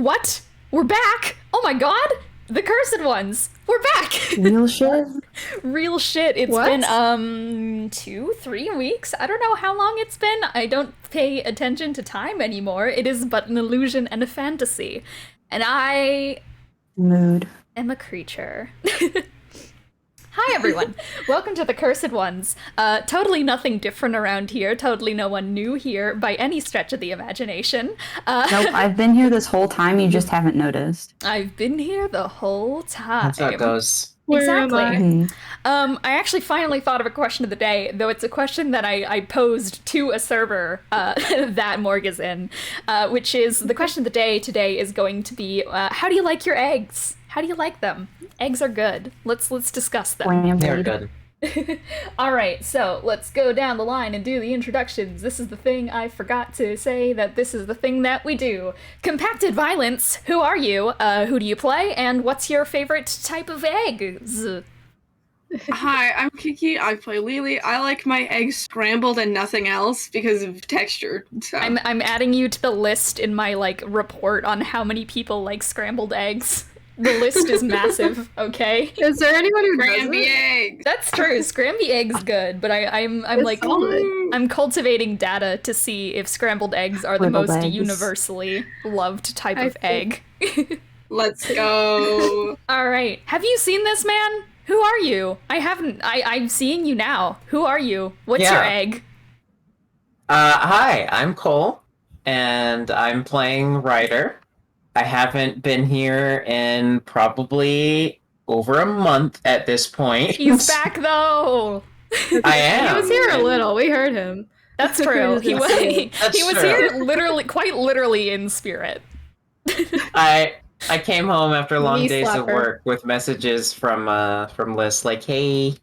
What? We're back! Oh my god! The Cursed Ones! We're back! Real shit? Real shit. It's What? been, 2-3 weeks? I don't know how long it's been. I don't pay attention to time anymore. It is but an illusion and a fantasy. And I Mood. am a creature. Hi, everyone. Welcome to the Cursed Ones. Totally nothing different around here. Totally no one new here by any stretch of the imagination. Nope, I've been here this whole time, you just haven't noticed. I've been here the whole time. That's how it goes. Where am Exactly. I? I actually finally thought of a question of the day, though it's a question that I posed to a server that Morg is in, which is the question of the day today is going to be, how do you like your eggs? How do you like them? Eggs are good. Let's discuss them. They're good. All right, so let's go down the line and do the introductions. This is the thing I forgot to say, that this is the thing that we do. Compacted Violence, who are you? Who do you play? And what's your favorite type of eggs? Hi, I'm Kiki. I play Lelee. I like my eggs scrambled and nothing else because of texture. So. I'm adding you to the list in my, report on how many people like scrambled eggs. The list is massive, okay? Is there anyone who Scramby eggs? That's true. Scramby eggs good, but I'm I'm cultivating data to see if scrambled eggs are the Scrambled most eggs. universally loved type of egg. Let's go. All right. Have you seen this man? Who are you? I haven't. I'm seeing you now. Who are you? What's your Yeah. egg? Hi, I'm Cole, and I'm playing Ryder. I haven't been here in probably over a month at this point. He's back though. I am. He was here a little. We heard him. That's true. He was. That's He was true. here literally, quite literally in spirit. I came home after long Knee days of slapper. work with messages from Liz like, "Hey,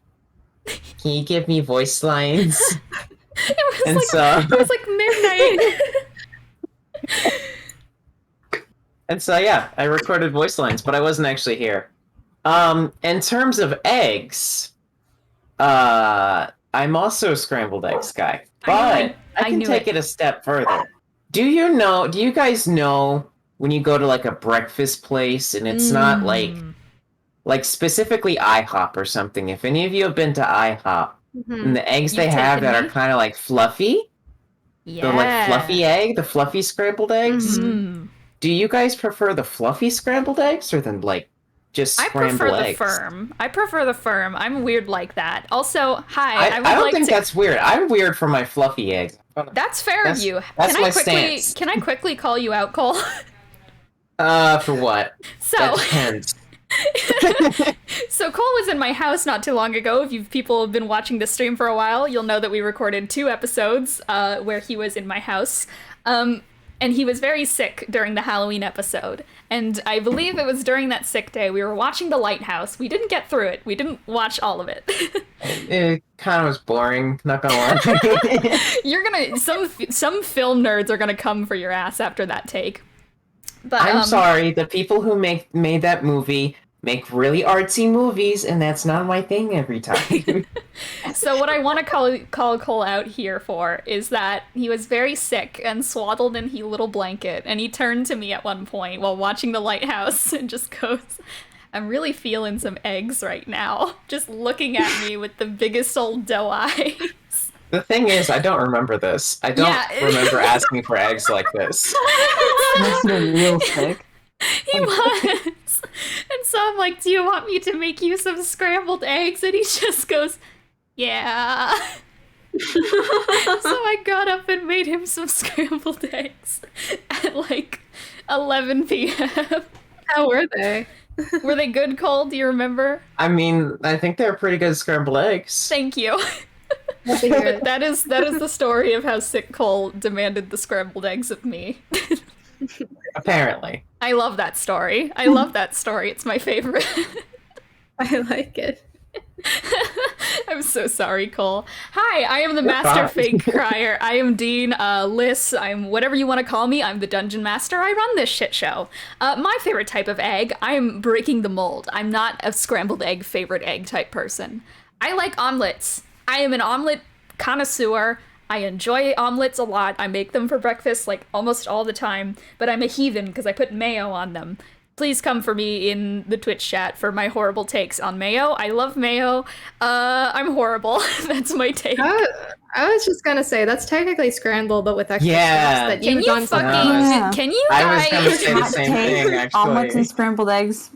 can you give me voice lines?" It was And like so, it was like midnight. and so, yeah, I recorded voice lines, but I wasn't actually here. In terms of eggs, I'm also a scrambled eggs guy, but I can knew take it. it a step further. Do you guys know when you go to like a breakfast place and it's not like specifically IHOP or something? If any of you have been to IHOP, and the eggs You've they have taken that me? are kind of like fluffy, Yeah. the like fluffy egg, the fluffy scrambled eggs. Mm. Do you guys prefer the fluffy scrambled eggs or than like just I scrambled prefer eggs? the firm. I prefer the firm. I'm weird like that. Also, hi. I would don't like think to. that's weird. I'm weird for my fluffy eggs. That's fair of that's- you. that's can I my quickly? stance. Can I quickly call you out, Cole? For what? So. That depends. So Cole was in my house not too long ago. If you people have been watching this stream for a while, you'll know that we recorded 2 episodes where he was in my house. And he was very sick during the Halloween episode. And I believe it was during that sick day we were watching The Lighthouse. We didn't get through it. We didn't watch all of it. It kind of was boring, not gonna lie. You're gonna some film nerds are gonna come for your ass after that take. But I'm sorry, the people who made that movie make really artsy movies, and that's not my thing every time. So what I want to call Cole out here for is that he was very sick and swaddled in a little blanket, and he turned to me at one point while watching The Lighthouse and just goes, "I'm really feeling some eggs right now," just looking at me with the biggest old doe eyes. The thing is, I don't remember this. I don't Yeah. remember asking for eggs like this. Must have been real sick. He was. And so I'm like, "Do you want me to make you some scrambled eggs?" And he just goes, "Yeah." So I got up and made him some scrambled eggs at 11 p.m. How were they? Were they good, Cole? Do you remember? I mean, I think they're pretty good scrambled eggs. Thank you. That is the story of how sick Cole demanded the scrambled eggs of me. Apparently. I love that story. I love that story. It's my favorite. I like it. I'm so sorry, Cole. Hi, I am the You're Master fine. Fake Crier. I am Dean, Liz. I'm whatever you want to call me. I'm the Dungeon Master. I run this shit show. My favorite type of egg, I'm breaking the mold. I'm not a scrambled egg favorite egg type person. I like omelets. I am an omelet connoisseur. I enjoy omelets a lot. I make them for breakfast like almost all the time, but I'm a heathen because I put mayo on them. Please come for me in the Twitch chat for my horrible takes on mayo. I love mayo. I'm horrible. That's my take. I was just gonna say that's technically scrambled, but with extra Yeah. sauce that Can you've you done fucking? Yeah. Can you I guys? was gonna say the Hot same take, thing, Omelets and actually. scrambled eggs,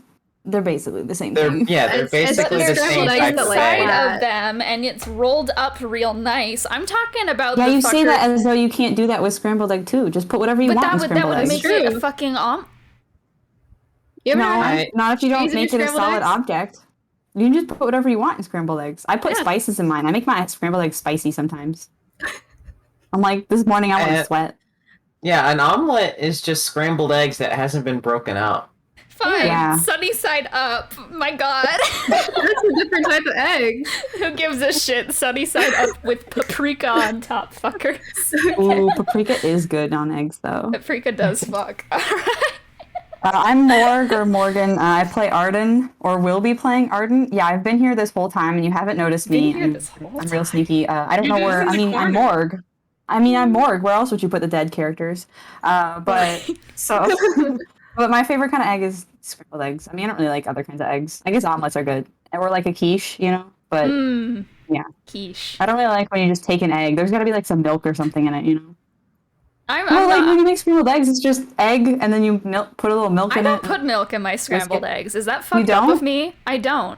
they're basically the same They're thing. they're It's basically the the scrambled same eggs type that of like Side egg. that. of them, and it's rolled up real nice. I'm talking about Yeah, the you say that fucker- as though you can't do that with scrambled egg too. Just put whatever you but want that in would scrambled eggs. make it a True. fucking You ever No, had not if you don't cheese in your make it a scrambled solid eggs? object. You can just put whatever you want in scrambled eggs. I put Yeah. spices in mine. I make my scrambled eggs spicy sometimes. I'm like, this morning I want to sweat. Yeah, an omelet is just scrambled eggs that hasn't been broken up. Fine. Yeah. Sunny side up. My God. That's a different type of egg. Who gives a shit? Sunny side up with paprika on top, fuckers. Ooh, paprika is good on eggs though. Paprika does fuck. Alright. I'm Morg or Morgan. I play Arden or will be playing Arden. Yeah, I've been here this whole time and you haven't noticed me. Been here and this whole I'm real time. sneaky. I don't You know do where. this I in the mean, I'm corner. Morg. I'm Morg. Where else would you put the dead characters? But so. But my favorite kind of egg is scrambled eggs. I mean, I don't really like other kinds of eggs. I guess omelets are good, or like a quiche, you know. But yeah. Quiche. I don't really like when you just take an egg. There's got to be like some milk or something in it, you know. I'm Well, like when not, you make scrambled eggs, it's just egg and then you put a little milk I in don't it. put milk in my scrambled eggs. Is that fucked up don't? with me? I don't.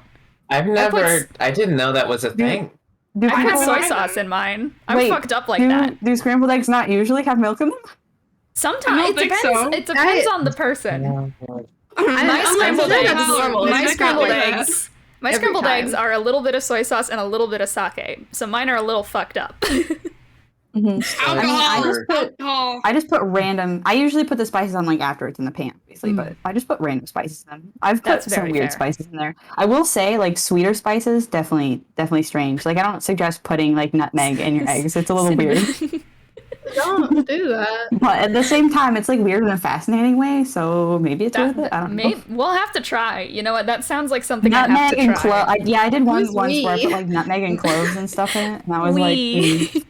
I've never. I didn't know that was a thing. Do I put people- soy never sauce in mine. I'm Wait, fucked up like that. Do scrambled eggs not usually have milk in them? Sometimes I it don't think depends. so. It depends on the person. I'm Scrambled sure eggs. that's normal. My It's scrambled not like that. eggs. My Every scrambled time. eggs are a little bit of soy sauce and a little bit of sake. So mine are a little fucked up. Alcohol. I mean, Alcohol. I just put random. I usually put the spices on like after it's in the pan, obviously, but I just put random spices in. I've put That's some very weird fair. spices in there. I will say, like sweeter spices, definitely strange. Like I don't suggest putting like nutmeg in your eggs. It's a little weird. Don't do that. But at the same time, it's like weird in a fascinating way. So maybe it's worth it. I don't know. We'll have to try. You know what? That sounds like something I have Nutmeg to and try. clove. Yeah, I did one Who's once where I we? put like nutmeg and cloves and stuff in it, and I was We. like,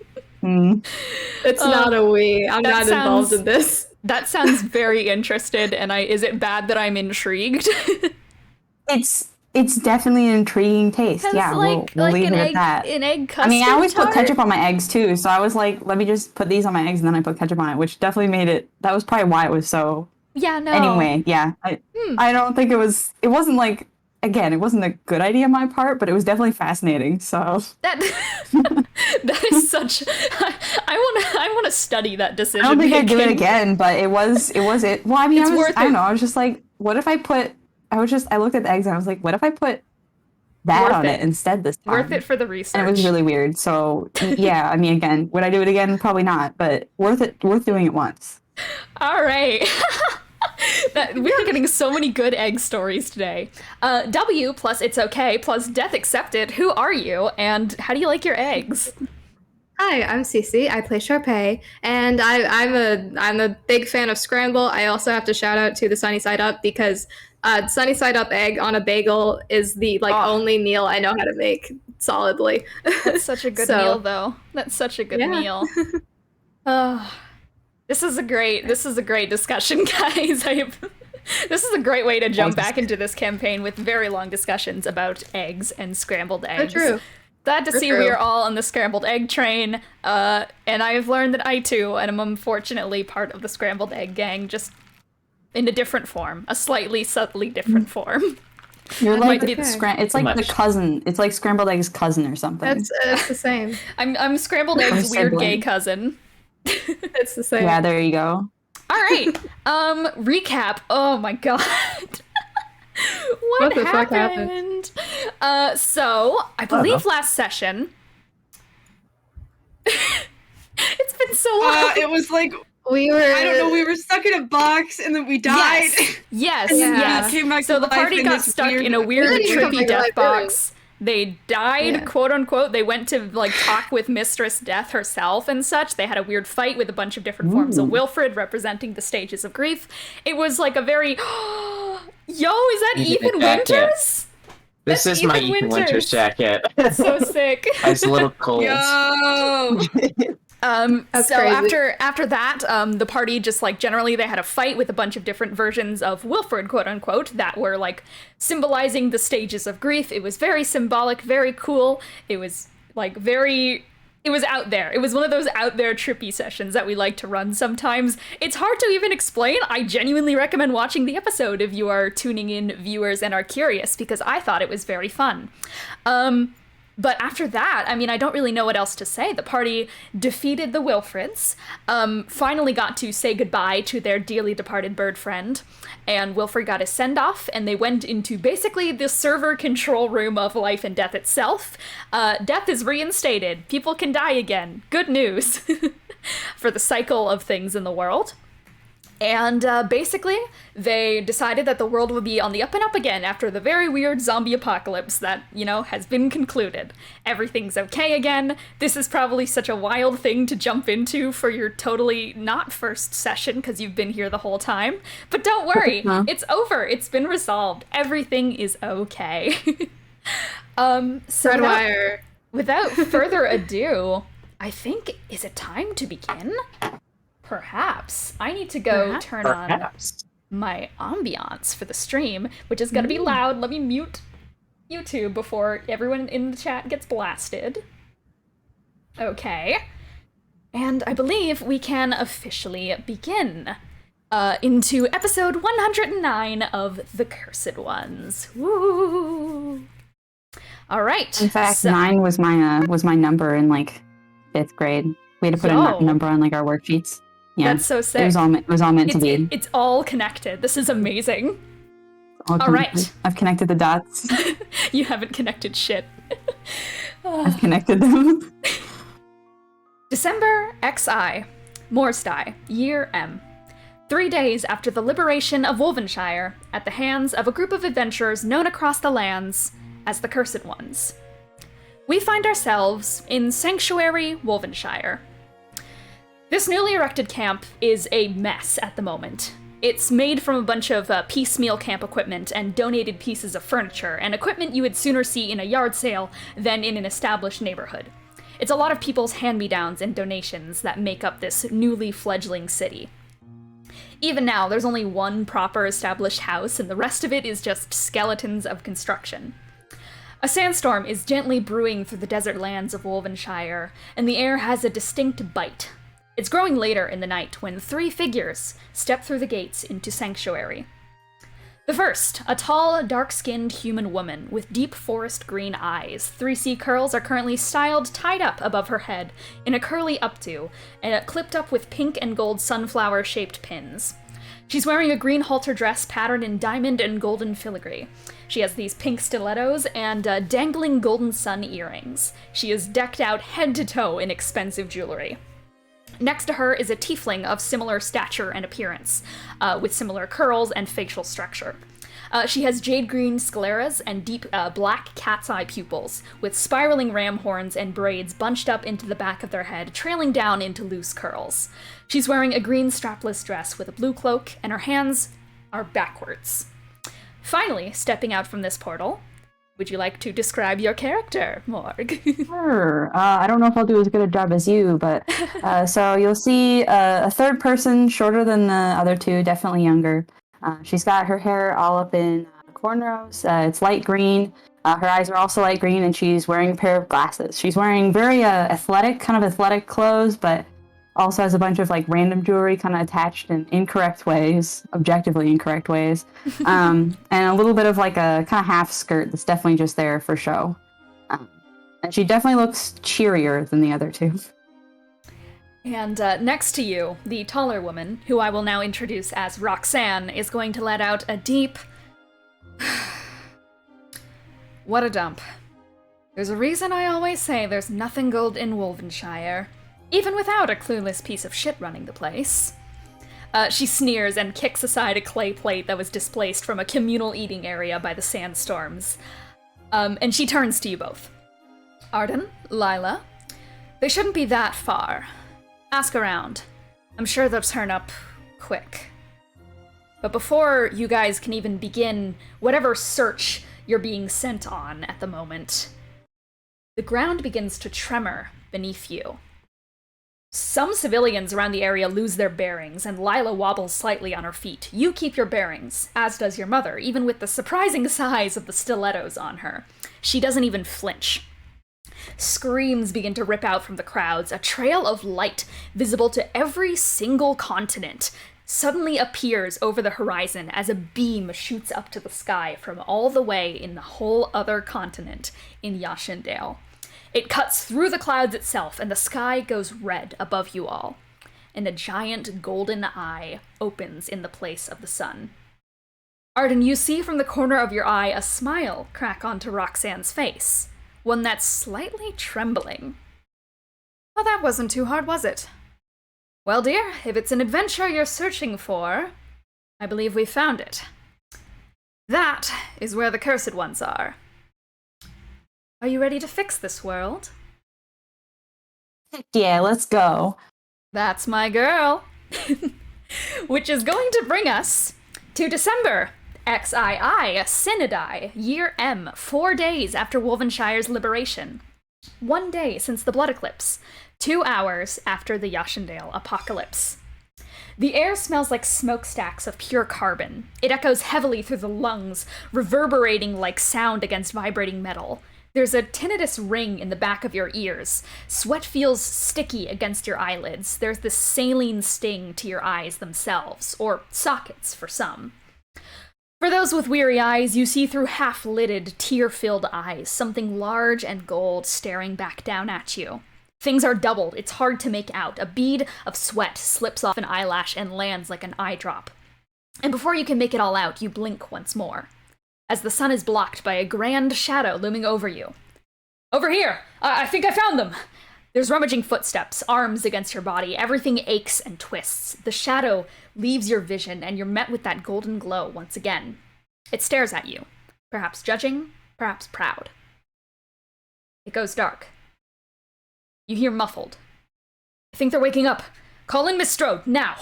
It's not a we. I'm that not involved sounds- in this. That sounds very interested, and is it bad that I'm intrigued? it's definitely an intriguing taste. Has, Yeah, we'll leave an it egg, at that. an egg custard I mean, I always put tart? ketchup on my eggs too, so I was like, let me just put these on my eggs, and then I put ketchup on it, which definitely made it. That was probably why it was so. Yeah, no. Anyway, yeah, I don't think it was. It wasn't like. Again, it wasn't a good idea on my part, but it was definitely fascinating. So That that is such. I want to study that decision. I don't think I'd do it making. again, but it was it. Well, I mean, It's I worth don't it. know. I was just like, what if I put? I looked at the eggs and I was like, what if I put that Worth on it. it instead this time? Worth it for the research. And it was really weird. So yeah, I mean, again, would I do it again? Probably not, but worth doing it once. All right. We are getting so many good egg stories today. W plus it's okay plus death accepted. Who are you and how do you like your eggs? Hi, I'm Cece. I play Charpay, and I'm a big fan of scramble. I also have to shout out to the Sunny Side Up because Sunny Side Up egg on a bagel is the only meal I know how to make solidly. That's such a good So- meal, though. That's such a good Yeah. meal. This is a great discussion, guys. This is a great way to jump back into this campaign with very long discussions about eggs and scrambled eggs. true. Glad to For see true. we are all on the scrambled egg train. And I have learned that I too am unfortunately part of the scrambled egg gang, just in a different form, a slightly subtly different form. You're Might like be the okay. it's like the Much. cousin. It's like scrambled eggs cousin or something. It's the same. I'm scrambled eggs' weird sibling. gay cousin. It's the same. Yeah, there you go. All right. Recap. Oh my god. What the fuck happened? So I believe last session. It's been so long. It was like, We were. I don't know, we were stuck in a box and then we died. Yes, And then we yes. came back So to the life party in got this stuck in a weird, We didn't trippy come back to death life, really. box. They died, Yeah. quote unquote. They went to like talk with Mistress Death herself and such. They had a weird fight with a bunch of different forms of Wilfred representing the stages of grief. It was like a very yo, is that Ethan Ethan jacket. Winters? This That's is my Ethan Ethan Winters. Winters jacket. So sick. It's a little cold. Yo! That's so crazy. after that, the party just like generally they had a fight with a bunch of different versions of Wilfred, quote unquote, that were like symbolizing the stages of grief. It was very symbolic, very cool. It was like it was out there. It was one of those out there trippy sessions that we like to run sometimes. It's hard to even explain. I genuinely recommend watching the episode if you are tuning in, viewers, and are curious, because I thought it was very fun. But after that, I mean, I don't really know what else to say. The party defeated the Wilfreds, finally got to say goodbye to their dearly departed bird friend, and Wilfred got a send-off, and they went into basically the server control room of life and death itself. Death is reinstated. People can die again. Good news for the cycle of things in the world. And basically, they decided that the world would be on the up and up again after the very weird zombie apocalypse that, has been concluded. Everything's okay again. This is probably such a wild thing to jump into for your totally not first session, because you've been here the whole time. But don't worry, it's over. It's been resolved. Everything is okay. So Red wire. without further ado, I think, is it time to begin? Perhaps. I need to go turn on my ambiance for the stream, which is going to be loud. Let me mute YouTube before everyone in the chat gets blasted. Okay. And I believe we can officially begin into episode 109 of The Cursed Ones. Woo! All right. In fact, 9 was my number in like 5th grade. We had to put a number on like our worksheets. Yeah, that's so sick. It was all meant to be. It's all connected. This is amazing. All right. I've connected the dots. You haven't connected shit. I've connected them. December XI, Morsty, Year M. 3 days after the liberation of Wolvenshire at the hands of a group of adventurers known across the lands as the Cursed Ones. We find ourselves in Sanctuary, Wolvenshire. This newly erected camp is a mess at the moment. It's made from a bunch of piecemeal camp equipment and donated pieces of furniture, and equipment you would sooner see in a yard sale than in an established neighborhood. It's a lot of people's hand-me-downs and donations that make up this newly fledgling city. Even now, there's only one proper established house, and the rest of it is just skeletons of construction. A sandstorm is gently brewing through the desert lands of Wolvenshire, and the air has a distinct bite. It's growing later in the night when 3 figures step through the gates into Sanctuary. The first, a tall, dark-skinned human woman with deep forest green eyes. 3C curls are currently styled tied up above her head in a curly updo, and clipped up with pink and gold sunflower-shaped pins. She's wearing a green halter dress patterned in diamond and golden filigree. She has these pink stilettos and dangling golden sun earrings. She is decked out head to toe in expensive jewelry. Next to her is a tiefling of similar stature and appearance, with similar curls and facial structure. She has jade green scleras and deep black cat's eye pupils, with spiraling ram horns and braids bunched up into the back of their head, trailing down into loose curls. She's wearing a green strapless dress with a blue cloak, and her hands are backwards. Finally, stepping out from this portal, would you like to describe your character, Morg? Sure. I don't know if I'll do as good a job as you, but so you'll see a third person, shorter than the other two, definitely younger. She's got her hair all up in cornrows. It's light green. Her eyes are also light green, and she's wearing a pair of glasses. She's wearing very athletic clothes, but also has a bunch of like random jewelry kind of attached in incorrect ways, objectively incorrect ways, and a little bit of like a kind of half skirt that's definitely just there for show. And she definitely looks cheerier than the other two. And next to you, the taller woman, who I will now introduce as Roxanne, is going to let out a deep... What a dump. There's a reason I always say there's nothing gold in Wolvenshire, even without a clueless piece of shit running the place. She sneers and kicks aside a clay plate that was displaced from a communal eating area by the sandstorms. And she turns to you both. Arden, Lila, they shouldn't be that far. Ask around. I'm sure they'll turn up quick. But before you guys can even begin whatever search you're being sent on at the moment, the ground begins to tremor beneath you. Some civilians around the area lose their bearings, and Lila wobbles slightly on her feet. You keep your bearings, as does your mother, even with the surprising size of the stilettos on her. She doesn't even flinch. Screams begin to rip out from the crowds. A trail of light, visible to every single continent, suddenly appears over the horizon as a beam shoots up to the sky from all the way in the whole other continent in Yashandale. It cuts through the clouds itself, and the sky goes red above you all, and a giant golden eye opens in the place of the sun. Arden, you see from the corner of your eye a smile crack onto Roxanne's face, one that's slightly trembling. Well, that wasn't too hard, was it? Well, dear, if it's an adventure you're searching for, I believe we've found it. That is where the cursed ones are. Are you ready to fix this world? Yeah, let's go. That's my girl. Which is going to bring us to December. XII, Synodi, Year M, 4 days after Wolvenshire's liberation. 1 day since the Blood Eclipse. 2 hours after the Yashandale apocalypse. The air smells like smokestacks of pure carbon. It echoes heavily through the lungs, reverberating like sound against vibrating metal. There's a tinnitus ring in the back of your ears. Sweat feels sticky against your eyelids. There's this saline sting to your eyes themselves, or sockets for some. For those with weary eyes, you see through half-lidded, tear-filled eyes, something large and gold staring back down at you. Things are doubled. It's hard to make out. A bead of sweat slips off an eyelash and lands like an eye drop. And before you can make it all out, you blink once more, as the sun is blocked by a grand shadow looming over you. Over here! I think I found them! There's rummaging footsteps, arms against your body. Everything aches and twists. The shadow leaves your vision, and you're met with that golden glow once again. It stares at you, perhaps judging, perhaps proud. It goes dark. You hear muffled. I think they're waking up. Call in Miss Strode, now!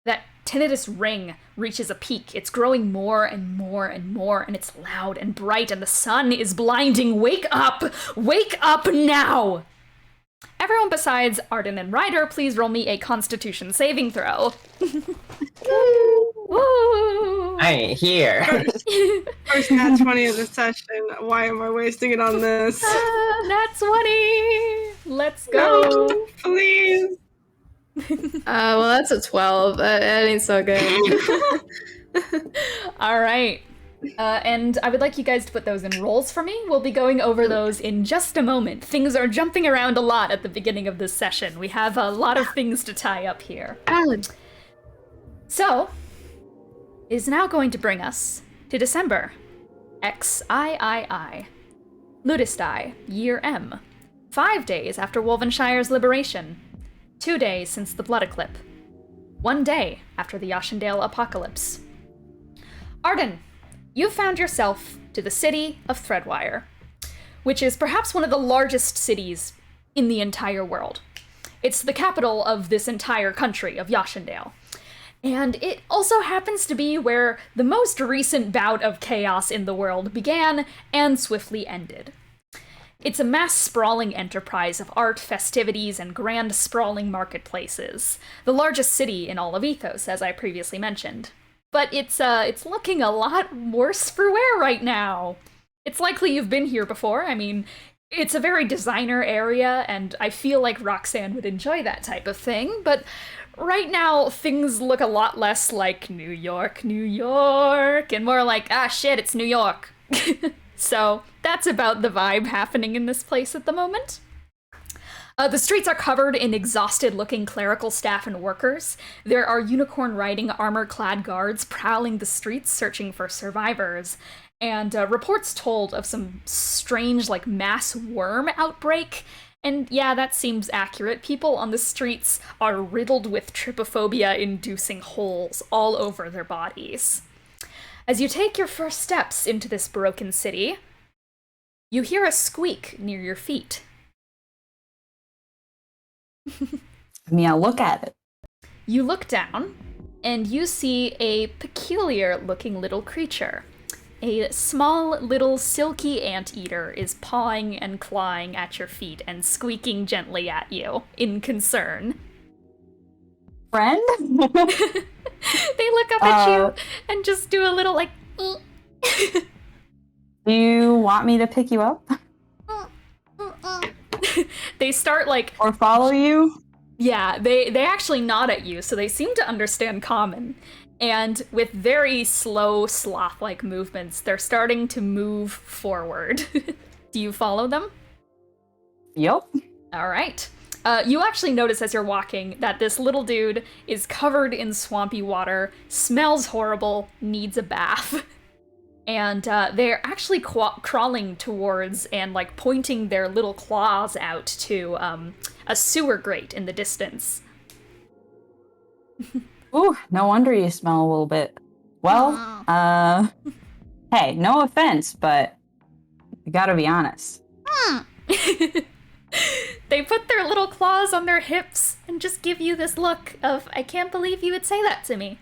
That tinnitus ring reaches a peak. It's growing more and more and more, and it's loud and bright, and the sun is blinding. Wake up! Wake up now! Everyone besides Arden and Ryder, please roll me a Constitution saving throw. Woo! I ain't here. First nat 20 of the session. Why am I wasting it on this? Nat 20! Let's go! No, please. Well, that's a 12. That ain't so good. All right. And I would like you guys to put those in rolls for me. We'll be going over those in just a moment. Things are jumping around a lot at the beginning of this session. We have a lot of things to tie up here. Alan. So, is now going to bring us to December. XIII. Ludisti, Year M. 5 days after Wolvenshire's liberation. 2 days since the Blood Eclipse. 1 day after the Yashandale apocalypse. Arden, you found yourself to the city of Threadwire, which is perhaps one of the largest cities in the entire world. It's the capital of this entire country of Yashandale. And it also happens to be where the most recent bout of chaos in the world began and swiftly ended. It's a mass sprawling enterprise of art, festivities, and grand sprawling marketplaces. The largest city in all of Ethos, as I previously mentioned. But it's looking a lot worse for wear right now. It's likely you've been here before. I mean, it's a very designer area, and I feel like Roxanne would enjoy that type of thing, but right now things look a lot less like New York, and more like, ah shit, it's New York. So that's about the vibe happening in this place at the moment. The streets are covered in exhausted-looking clerical staff and workers. There are unicorn-riding, armor-clad guards prowling the streets searching for survivors, and reports told of some strange, mass worm outbreak. And yeah, that seems accurate. People on the streets are riddled with trypophobia-inducing holes all over their bodies. As you take your first steps into this broken city, you hear a squeak near your feet. I mean, I'll look at it. You look down, and you see a peculiar-looking little creature. A small little silky anteater is pawing and clawing at your feet and squeaking gently at you in concern. Friend? They look up at you and just do a little like. Do you want me to pick you up? They start like. Or follow you? Yeah, they actually nod at you, so they seem to understand Common. And with very slow, sloth-like movements, they're starting to move forward. Do you follow them? Yep. All right. You actually notice as you're walking that this little dude is covered in swampy water, smells horrible, needs a bath. And they're actually crawling towards and like pointing their little claws out to a sewer grate in the distance. Ooh, no wonder you smell a little bit. Well, hey, no offense, but I gotta be honest. They put their little claws on their hips and just give you this look of, I can't believe you would say that to me.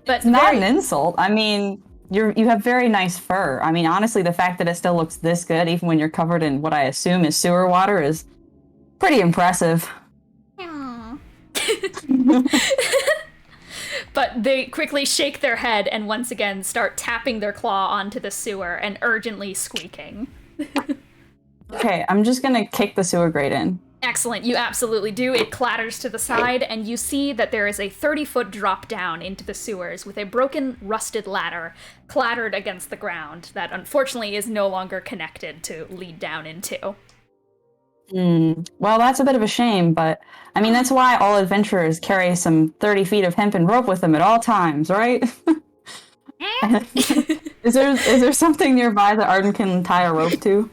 But It's not an insult. I mean, you have very nice fur. I mean, honestly, the fact that it still looks this good, even when you're covered in what I assume is sewer water, is pretty impressive. But they quickly shake their head and once again start tapping their claw onto the sewer and urgently squeaking. Okay, I'm just gonna kick the sewer grate in. Excellent, you absolutely do. It clatters to the side, and you see that there is a 30-foot drop down into the sewers with a broken, rusted ladder clattered against the ground that unfortunately is no longer connected to lead down into. Well, that's a bit of a shame, but I mean, that's why all adventurers carry some 30 feet of hempen rope with them at all times, right? Is there something nearby that Arden can tie a rope to?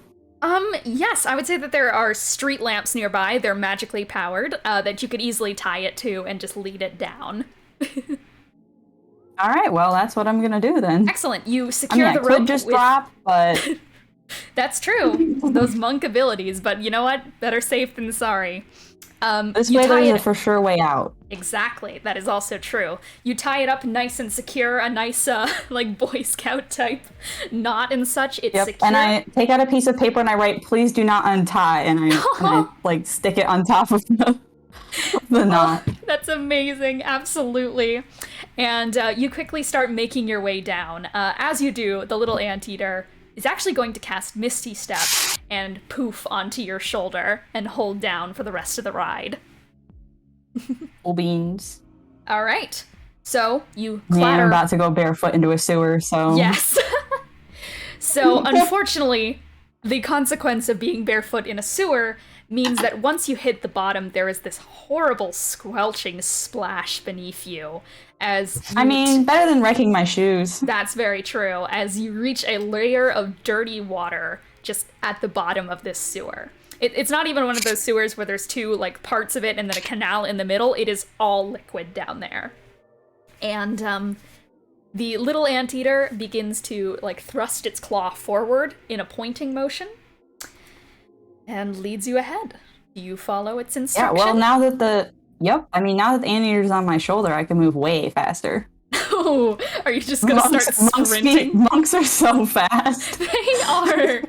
Yes, I would say that there are street lamps nearby. They're magically powered, that you could easily tie it to and just lead it down. All right, well, that's what I'm gonna do then. Excellent. You secure the rope. I could just drop, but that's true. Those monk abilities, but you know what? Better safe than sorry. This way there's a for sure way out. Exactly. That is also true. You tie it up nice and secure, a nice, like, Boy Scout type knot and such. It's secure. And I take out a piece of paper and I write, "Please do not untie," and I like, stick it on top of the knot. That's amazing. Absolutely. And you quickly start making your way down. As you do, the little anteater is actually going to cast Misty Step and poof onto your shoulder and hold down for the rest of the ride. Full beans. All right. So you Man, clatter. I'm about to go barefoot into a sewer, so... Yes. So unfortunately, the consequence of being barefoot in a sewer means that once you hit the bottom, there is this horrible squelching splash beneath you as you better than wrecking my shoes. That's very true, as you reach a layer of dirty water just at the bottom of this sewer. It's not even one of those sewers where there's two, like, parts of it and then a canal in the middle. It is all liquid down there. And, the little anteater begins to, like, thrust its claw forward in a pointing motion and leads you ahead. Do you follow its instruction? Yeah, well, now that the anteater's on my shoulder, I can move way faster. Oh, are you just gonna start sprinting? Monks are so fast. They are.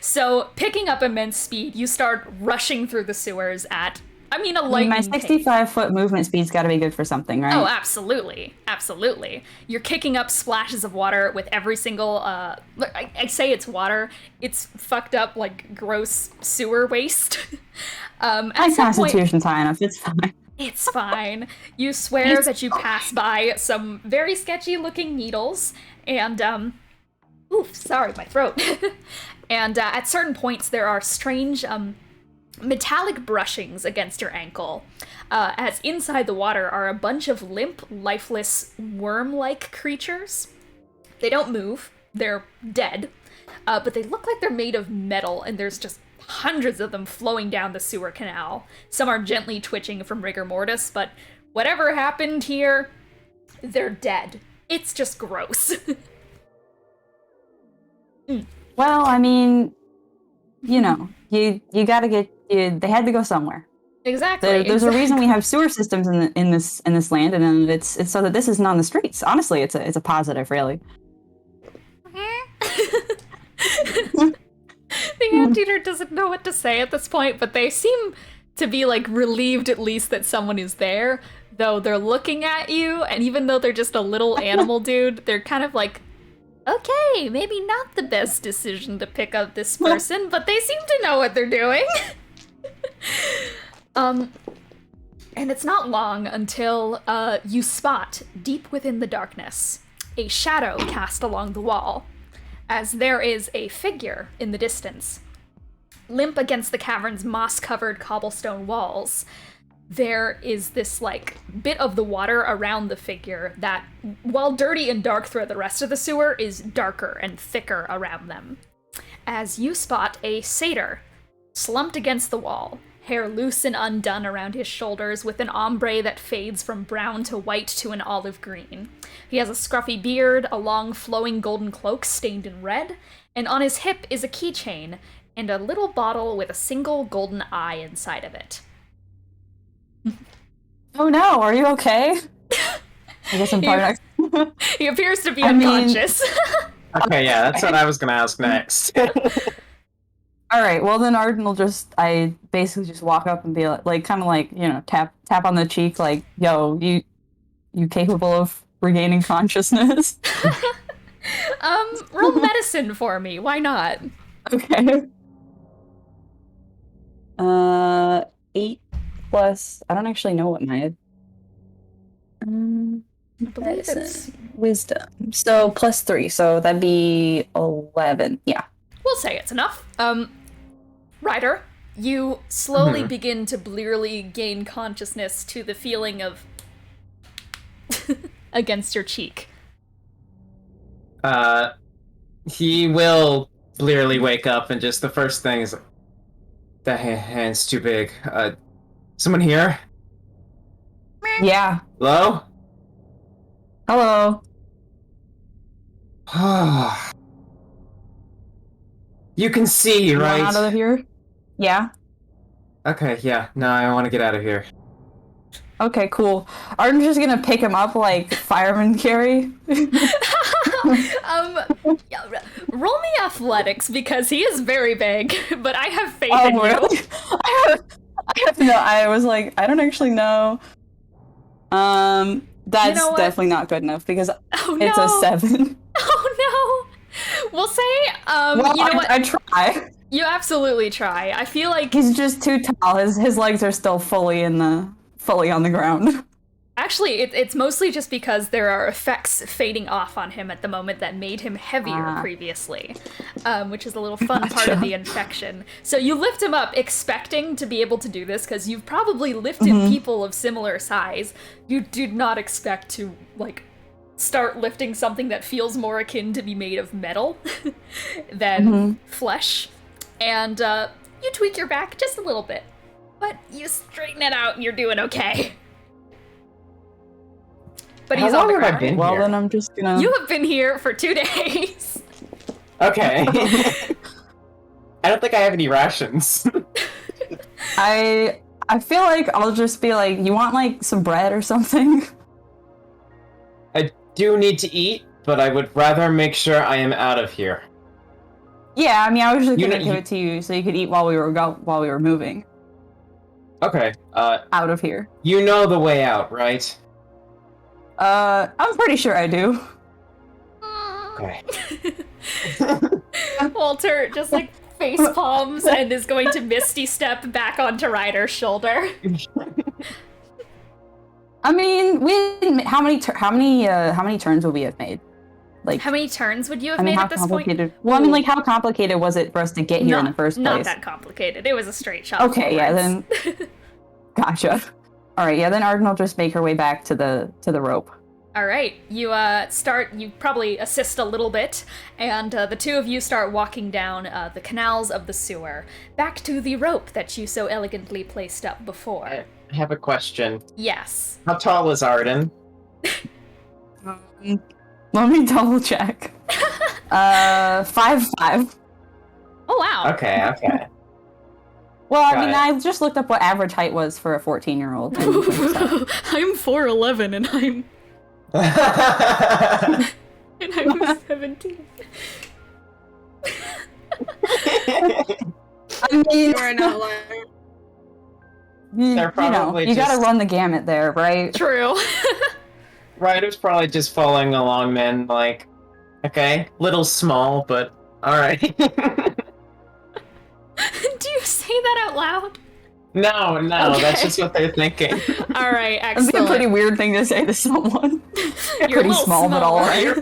So, picking up immense speed, you start rushing through the sewers at, a lightning my pace. 65-foot movement speed's gotta be good for something, right? Oh, absolutely. Absolutely. You're kicking up splashes of water with every single, I say it's water, it's fucked up, like, gross sewer waste. My constitution's high enough, it's fine. It's fine. You swear that you pass by some very sketchy-looking needles, and, oof, sorry, my throat. And at certain points, there are strange, metallic brushings against your ankle, as inside the water are a bunch of limp, lifeless, worm-like creatures. They don't move. They're dead. But they look like they're made of metal, and there's just hundreds of them flowing down the sewer canal. Some are gently twitching from rigor mortis, but whatever happened here, they're dead. It's just gross. Well, you gotta get... they had to go somewhere. Exactly. There's a reason we have sewer systems in this land, and it's so that this isn't on the streets. Honestly, it's a positive, really. Dungeon Eater doesn't know what to say at this point, but they seem to be like relieved at least that someone is there, though they're looking at you, and even though they're just a little animal dude, they're kind of like, okay, maybe not the best decision to pick up this person, but they seem to know what they're doing. And it's not long until you spot, deep within the darkness, a shadow cast along the wall, as there is a figure in the distance. Limp against the cavern's moss-covered cobblestone walls, there is this, like, bit of the water around the figure that, while dirty and dark throughout the rest of the sewer, is darker and thicker around them. As you spot a satyr, slumped against the wall, hair loose and undone around his shoulders, with an ombre that fades from brown to white to an olive green. He has a scruffy beard, a long flowing golden cloak stained in red, and on his hip is a keychain and a little bottle with a single golden eye inside of it. Oh no, are you okay? I guess I'm part of He appears to be unconscious. Okay, yeah, that's what I was gonna ask next. All right, well then Arden will I basically just walk up and be like kind of like, you know, tap on the cheek, like, yo, you capable of regaining consciousnness? Roll medicine for me. Why not? Okay. 8 plus, I don't actually know what my I believe it's... wisdom. So +3, so that'd be 11. Yeah. We'll say it's enough. Ryder, you slowly begin to blearily gain consciousness to the feeling of against your cheek. He will blearily wake up, and just the first thing is, that hand's too big. Someone here? Yeah. Hello? Hello. You can see, You right? want out of here? Yeah. Okay, yeah. No, I want to get out of here. Okay, cool. Arden's just gonna pick him up like fireman carry. Roll me athletics, because he is very big, but I have faith in Really? you. I was like, I don't actually know. That's You know what? definitely not good enough because Oh it's no. a 7. Oh no. We'll say, Well, you know what? I try. You absolutely try. I feel like He's just too tall. His legs are still fully on the ground. actually it's mostly just because there are effects fading off on him at the moment that made him heavier previously, which is a little fun part of the infection. So you lift him up expecting to be able to do this because you've probably lifted people of similar size. You did not expect to, like, start lifting something that feels more akin to be made of metal than flesh. And you tweak your back just a little bit, but you straighten it out and you're doing okay. But he's on the ground. been Well, here? then I'm just gonna. You have been here for 2 days. Okay. I don't think I have any rations. I feel like I'll just be like, you want like some bread or something? I do need to eat, but I would rather make sure I am out of here. Yeah, I mean, I was just gonna know- give it to you so you could eat while we were moving Okay. out of here. You know the way out, right? I'm pretty sure I do. Okay. Walter just like face palms and is going to misty step back onto Ryder's shoulder. I mean, how many turns would we have made? Like, How many turns would you have I mean, made how at this point? complicated? Well, I mean, like, how complicated was it for us to get here in the first place? Not that complicated. It was a straight shot. Okay, yeah, forwards. then. Gotcha. All right, yeah, then Arden will just make her way back to the rope. All right, you you probably assist a little bit, and the two of you start walking down the canals of the sewer, back to the rope that you so elegantly placed up before. I have a question. Yes. How tall is Arden? Let me double check. 5'5". Oh, wow. Okay. Well, I Got mean, it. I just looked up what average height was for a 14-year-old. I'm 4'11", and I'm 17. mean, You are an outlier. you They're know, probably you gotta just- run the gamut there, right? True. Ryder's probably just following along, man. Like, okay, little small, but all right. Do you say that out loud? No, Okay. that's just what they're thinking. All right, That'd be a pretty excellent. weird thing to say to someone. You're a Pretty little small, but all right. You're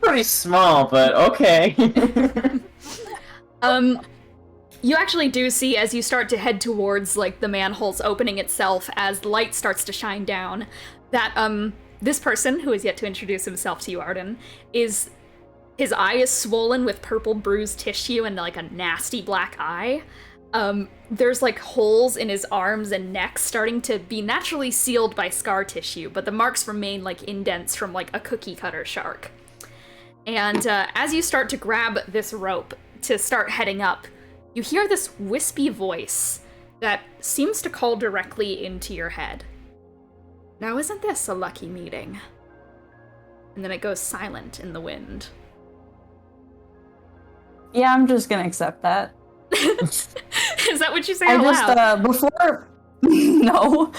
pretty small, but okay. You actually do see, as you start to head towards, like, the manhole's opening itself, as light starts to shine down, that, this person, who is yet to introduce himself to you, Arden, his eye is swollen with purple bruised tissue and, like, a nasty black eye. There's, like, holes in his arms and neck starting to be naturally sealed by scar tissue, but the marks remain, like, indents from, like, a cookie cutter shark. And, as you start to grab this rope to start heading up, you hear this wispy voice that seems to call directly into your head. Now, isn't this a lucky meeting? And then it goes silent in the wind. Yeah, I'm just gonna accept that. Is that what you say I out just, loud? before... No.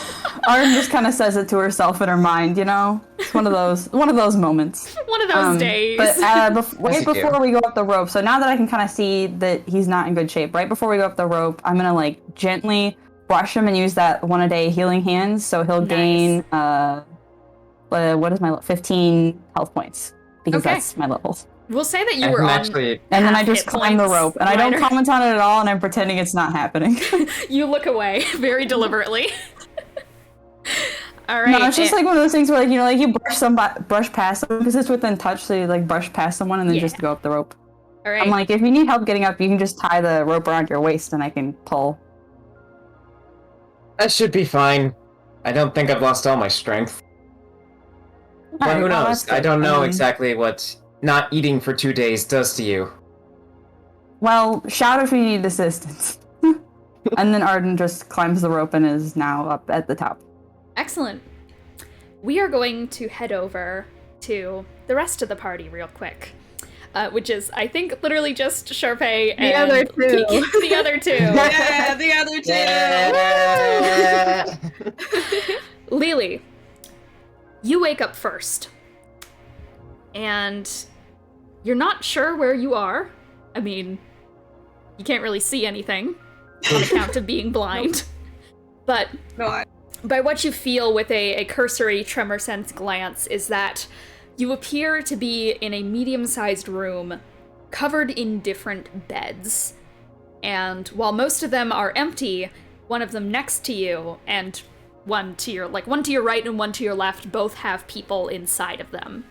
Arden just kind of says it to herself in her mind, you know? It's one of those moments. One of those days. But right you do. before we go up the rope, so now that I can kind of see that he's not in good shape, right before we go up the rope, I'm gonna like gently brush him and use that 1-a-day healing hands, so he'll Nice. gain what is my 15 health points because Okay. that's my levels. We'll say that you I were can on. actually. And then I half just hit climb the points, rope, and I don't Ryder. comment on it at all, and I'm pretending it's not happening. You look away very deliberately. All right. No, it's just like one of those things where, like, you know, like you brush past someone because it's within touch, so you like brush past someone and then just Yeah. go up the rope. all right. I'm like, if you need help getting up, you can just tie the rope around your waist and I can pull. That should be fine. I don't think I've lost all my strength. But Alright, who well, knows? that's I good. don't know mean, exactly what not eating for 2 days does to you. Well, shout if you need assistance. And then Arden just climbs the rope and is now up at the top. Excellent. We are going to head over to the rest of the party real quick. Which is, I think, literally just Charpay and other two. Kiki, the other two. Yeah, the other two. Lelee, you wake up first. And you're not sure where you are. I mean, you can't really see anything on account of being blind. But No, by what you feel with a cursory tremor sense glance is that you appear to be in a medium-sized room covered in different beds. And while most of them are empty, one of them next to you and one to your right and one to your left both have people inside of them.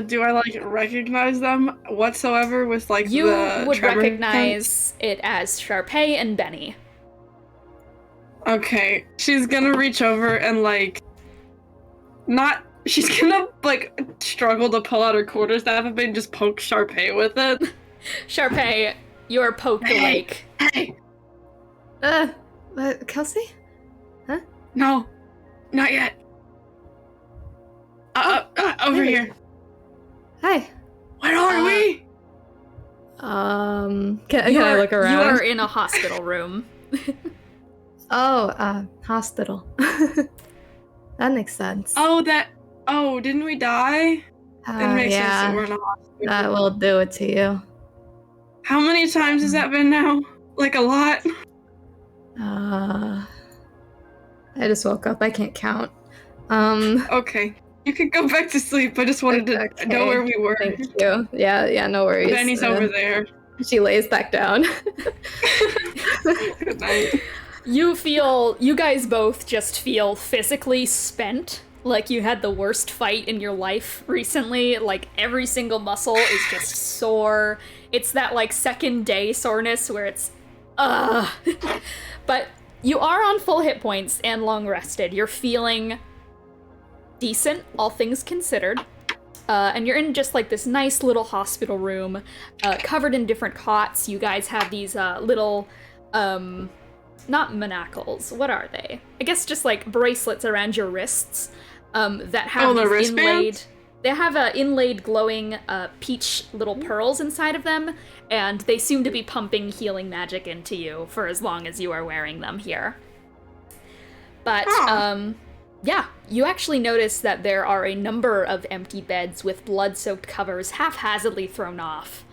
do I like recognize them whatsoever with like You the would tremor recognize it as Charpay and Bennie. Okay, she's gonna reach over and like, she's gonna like struggle to pull out her quarterstaff and just poke Charpay with it. Charpay, you are poked Hey. awake. Hey, Kelsey? no, not yet. Over hey. here. Hi. Where are we? Can I look around? You are in a hospital room. Hospital. That makes sense. Oh, didn't we die? It makes sense that we're in a hospital. that will do it to you. How many times has that been now? Like a lot? I just woke up. I can't count. Okay. You can go back to sleep. I just wanted to Okay. know where we were. Thank you. Yeah, no worries. Benny's over there. She lays back down. Good night. You guys both just feel physically spent. Like you had the worst fight in your life recently. Like every single muscle is just sore. It's that like second day soreness where it's, But you are on full hit points and long rested. You're feeling decent, all things considered. And you're in just like this nice little hospital room, covered in different cots. You guys have these little, not manacles. What are they? I guess just like bracelets around your wrists that have the these wristbands? inlaid. They have inlaid glowing peach little pearls inside of them, and they seem to be pumping healing magic into you for as long as you are wearing them here. But, yeah, you actually notice that there are a number of empty beds with blood-soaked covers haphazardly thrown off.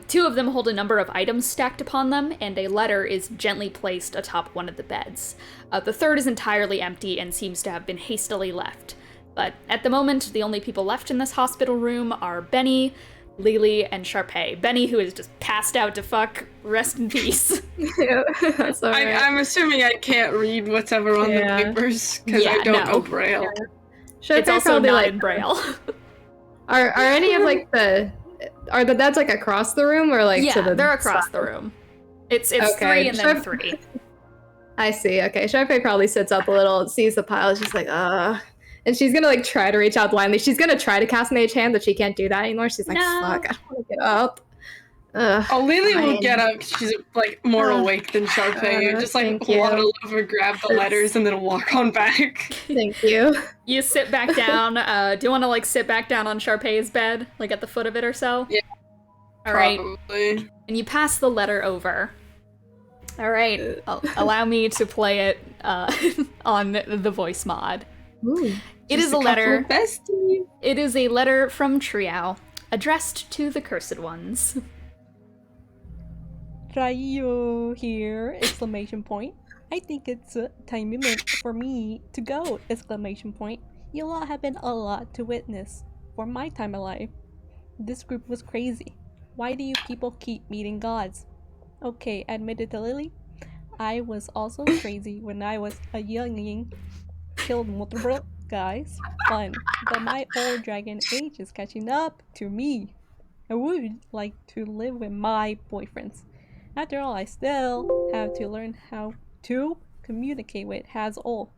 2 of them hold a number of items stacked upon them, and a letter is gently placed atop one of the beds. The third is entirely empty and seems to have been hastily left. But at the moment, the only people left in this hospital room are Bennie, Lelee, and Charpay. Bennie, who is just passed out to fuck, rest in peace. Yeah, that's all right. I'm assuming I can't read whatever on the papers, because I don't know Braille. Yeah. Should It's also probably, not like, in Braille. Are any of like are the beds like across the room or like to the they're across side? the room. It's Okay, 3 and then 3. I see. Okay, Charpay probably sits up a little, sees the pile, she's like, and she's gonna like try to reach out blindly. She's gonna try to cast Mage Hand, but she can't do that anymore. She's like, No. fuck, I don't want to get up. Oh, Lelee will fine. get up. She's like more awake than Charpay. Just like thank you. waddle over, grab the letters, and then walk on back. Thank you. You sit back down. Do you want to like sit back down on Charpay's bed, like at the foot of it or so? Yeah. All right. Probably. And you pass the letter over. All right. Allow me to play it on the voice mod. Ooh. It is a letter. Bestie. It is a letter from Triao, addressed to the Cursed Ones. Trio here! Exclamation point. I think it's a time limit for me to go! Exclamation point. You all have been a lot to witness for my time alive. This group was crazy. Why do you people keep meeting gods? Okay, admitted to Lelee. I was also crazy when I was a youngling. Killed multiple guys. Fun. But my old dragon age is catching up to me. I would like to live with my boyfriends. After all, I still have to learn how to communicate with Hazol,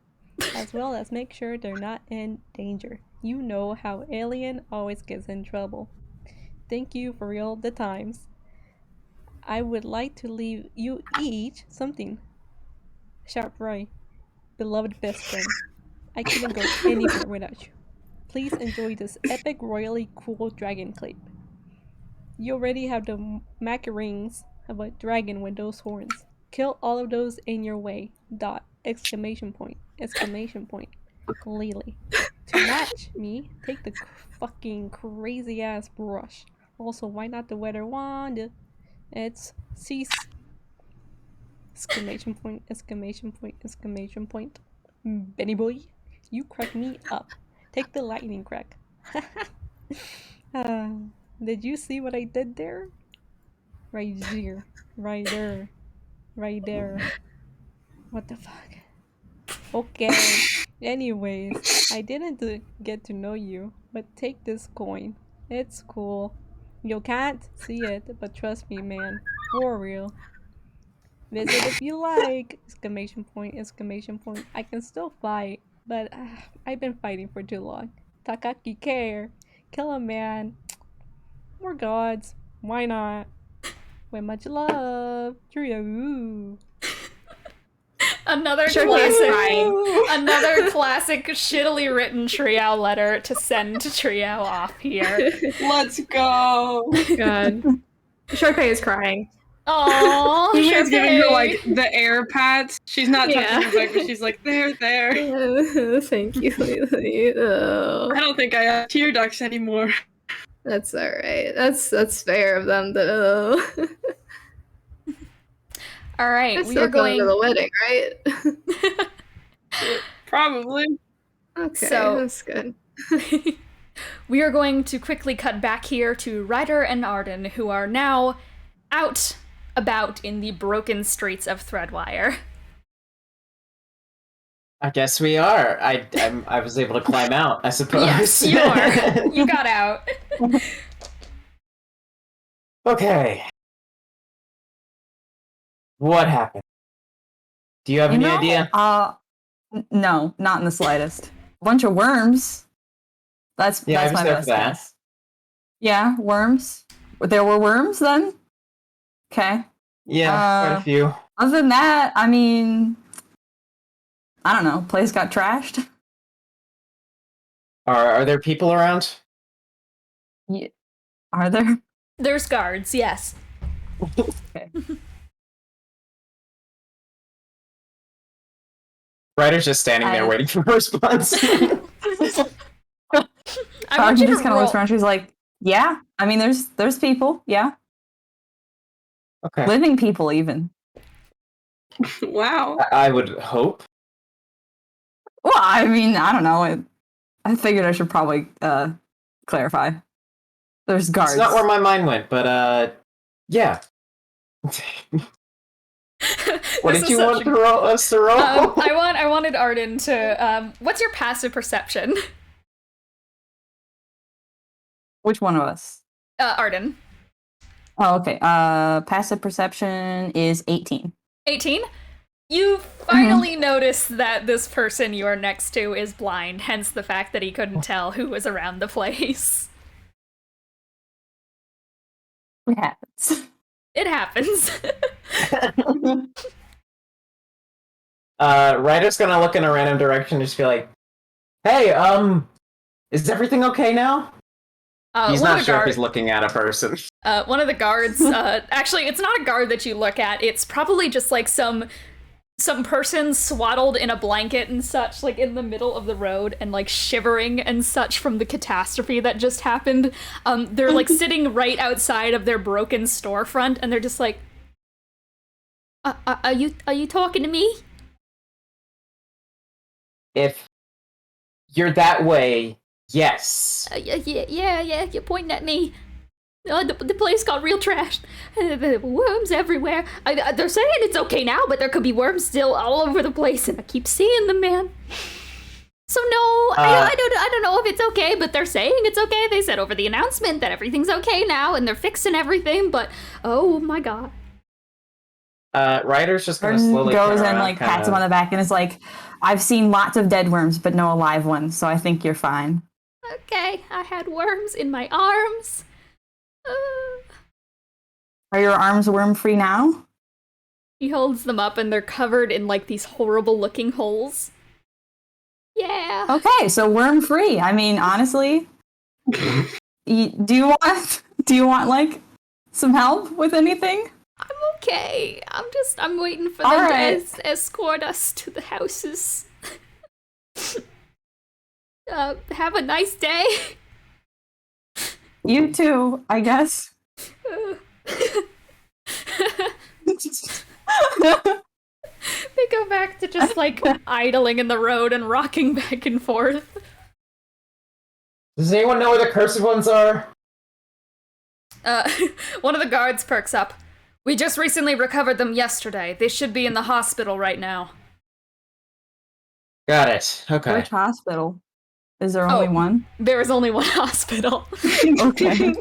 as well as make sure they're not in danger. You know how Alien always gets in trouble. Thank you for all the times. I would like to leave you each something. Charpay, beloved best friend. I couldn't go anywhere without you. Please enjoy this epic royally cool dragon clip. You already have the Macarings of a dragon with those horns. Kill all of those in your way. Dot. Exclamation point. Exclamation point. Lelee. To match me, take the fucking crazy ass brush. Also, why not the weather wand? It's cease. Exclamation point. Exclamation point. Exclamation point. Benny boy, you crack me up. Take the lightning crack. Did you see what I did there? Right there. Right there. Right there. What the fuck? Okay. Anyways, I didn't get to know you, but take this coin. It's cool. You can't see it, but trust me, man. For real. Visit if you like! Exclamation point, exclamation point. I can still fight, but I've been fighting for too long. Takaki care. Kill a man. More gods. Why not? With much love. Trio. Another classic shittily written Triao letter to send to Triao off here. Let's go! God. Charpay is crying. Aww, She's giving her Charpay. like the air pats. She's not touching Yeah. her back, but she's like, there. Thank you, Lelee. Oh, I don't think I have tear ducts anymore. that's alright. That's fair of them though. All right, That's we still are going going. to the wedding, right? Probably. Okay, So- that's good. We are going to quickly cut back here to Ryder and Arden, who are now out about in the broken streets of Threadwire. I guess we are. I was able to climb out, I suppose. Yes, you are. You got out. Okay. What happened? Do you have any idea? No, not in the slightest. A bunch of worms. That's Yeah, I that's was my there best for that. guess. Yeah, worms. There were worms then? Okay. Yeah, quite a few. Other than that, I mean, I don't know. Place got trashed. Are there people around? Are there? There's guards, yes. Okay. Ryder's just standing there waiting for a response. I want Arden you just to kind of roll. looks around. She's like, "Yeah. I mean, there's people. Yeah, Okay. living people even." Wow. I would hope. Well, I mean, I don't know. I figured I should probably clarify. There's guards. It's not where my mind went, but yeah. What This did is you such want a- to roll us to roll? I wanted Arden to. What's your passive perception? Which one of us? Arden. Oh, okay. Passive perception is 18. 18. You finally notice that this person you are next to is blind, hence the fact that he couldn't tell who was around the place. It happens. It happens. Ryder's gonna look in a random direction and just be like, "Hey, is everything okay now?" He's one not of the sure if guard- he's looking at a person. One of the guards, actually, it's not a guard that you look at. It's probably just like some person swaddled in a blanket and such, like in the middle of the road and like shivering and such from the catastrophe that just happened. They're like sitting right outside of their broken storefront, and they're just like, "Are you talking to me?" If you're that way, yes. Yeah, you're pointing at me. The place got real trashed. Worms everywhere. They're saying it's okay now, but there could be worms still all over the place, and I keep seeing them, man. So no, I don't know if it's okay, but they're saying it's okay. They said over the announcement that everything's okay now, and they're fixing everything, but oh my god. Ryder's just gonna Arden slowly goes turn and around, like pats him on kinda- the back and is like, "I've seen lots of dead worms, but no alive ones, so I think you're fine." Okay, I had worms in my arms. Are your arms worm free now? He holds them up, and they're covered in like these horrible looking holes. Yeah. Okay, so worm free. I mean, honestly, do you want like some help with anything? I'm okay. I'm waiting for All them right. to escort us to the houses. Have a nice day. You too, I guess. They go back to just like idling in the road and rocking back and forth. Does anyone know where the cursed ones are? One of the guards perks up. We just recently recovered them yesterday. They should be in the hospital right now. Got it. Okay. Which hospital? Is there only Oh. one? There is only one hospital. Okay.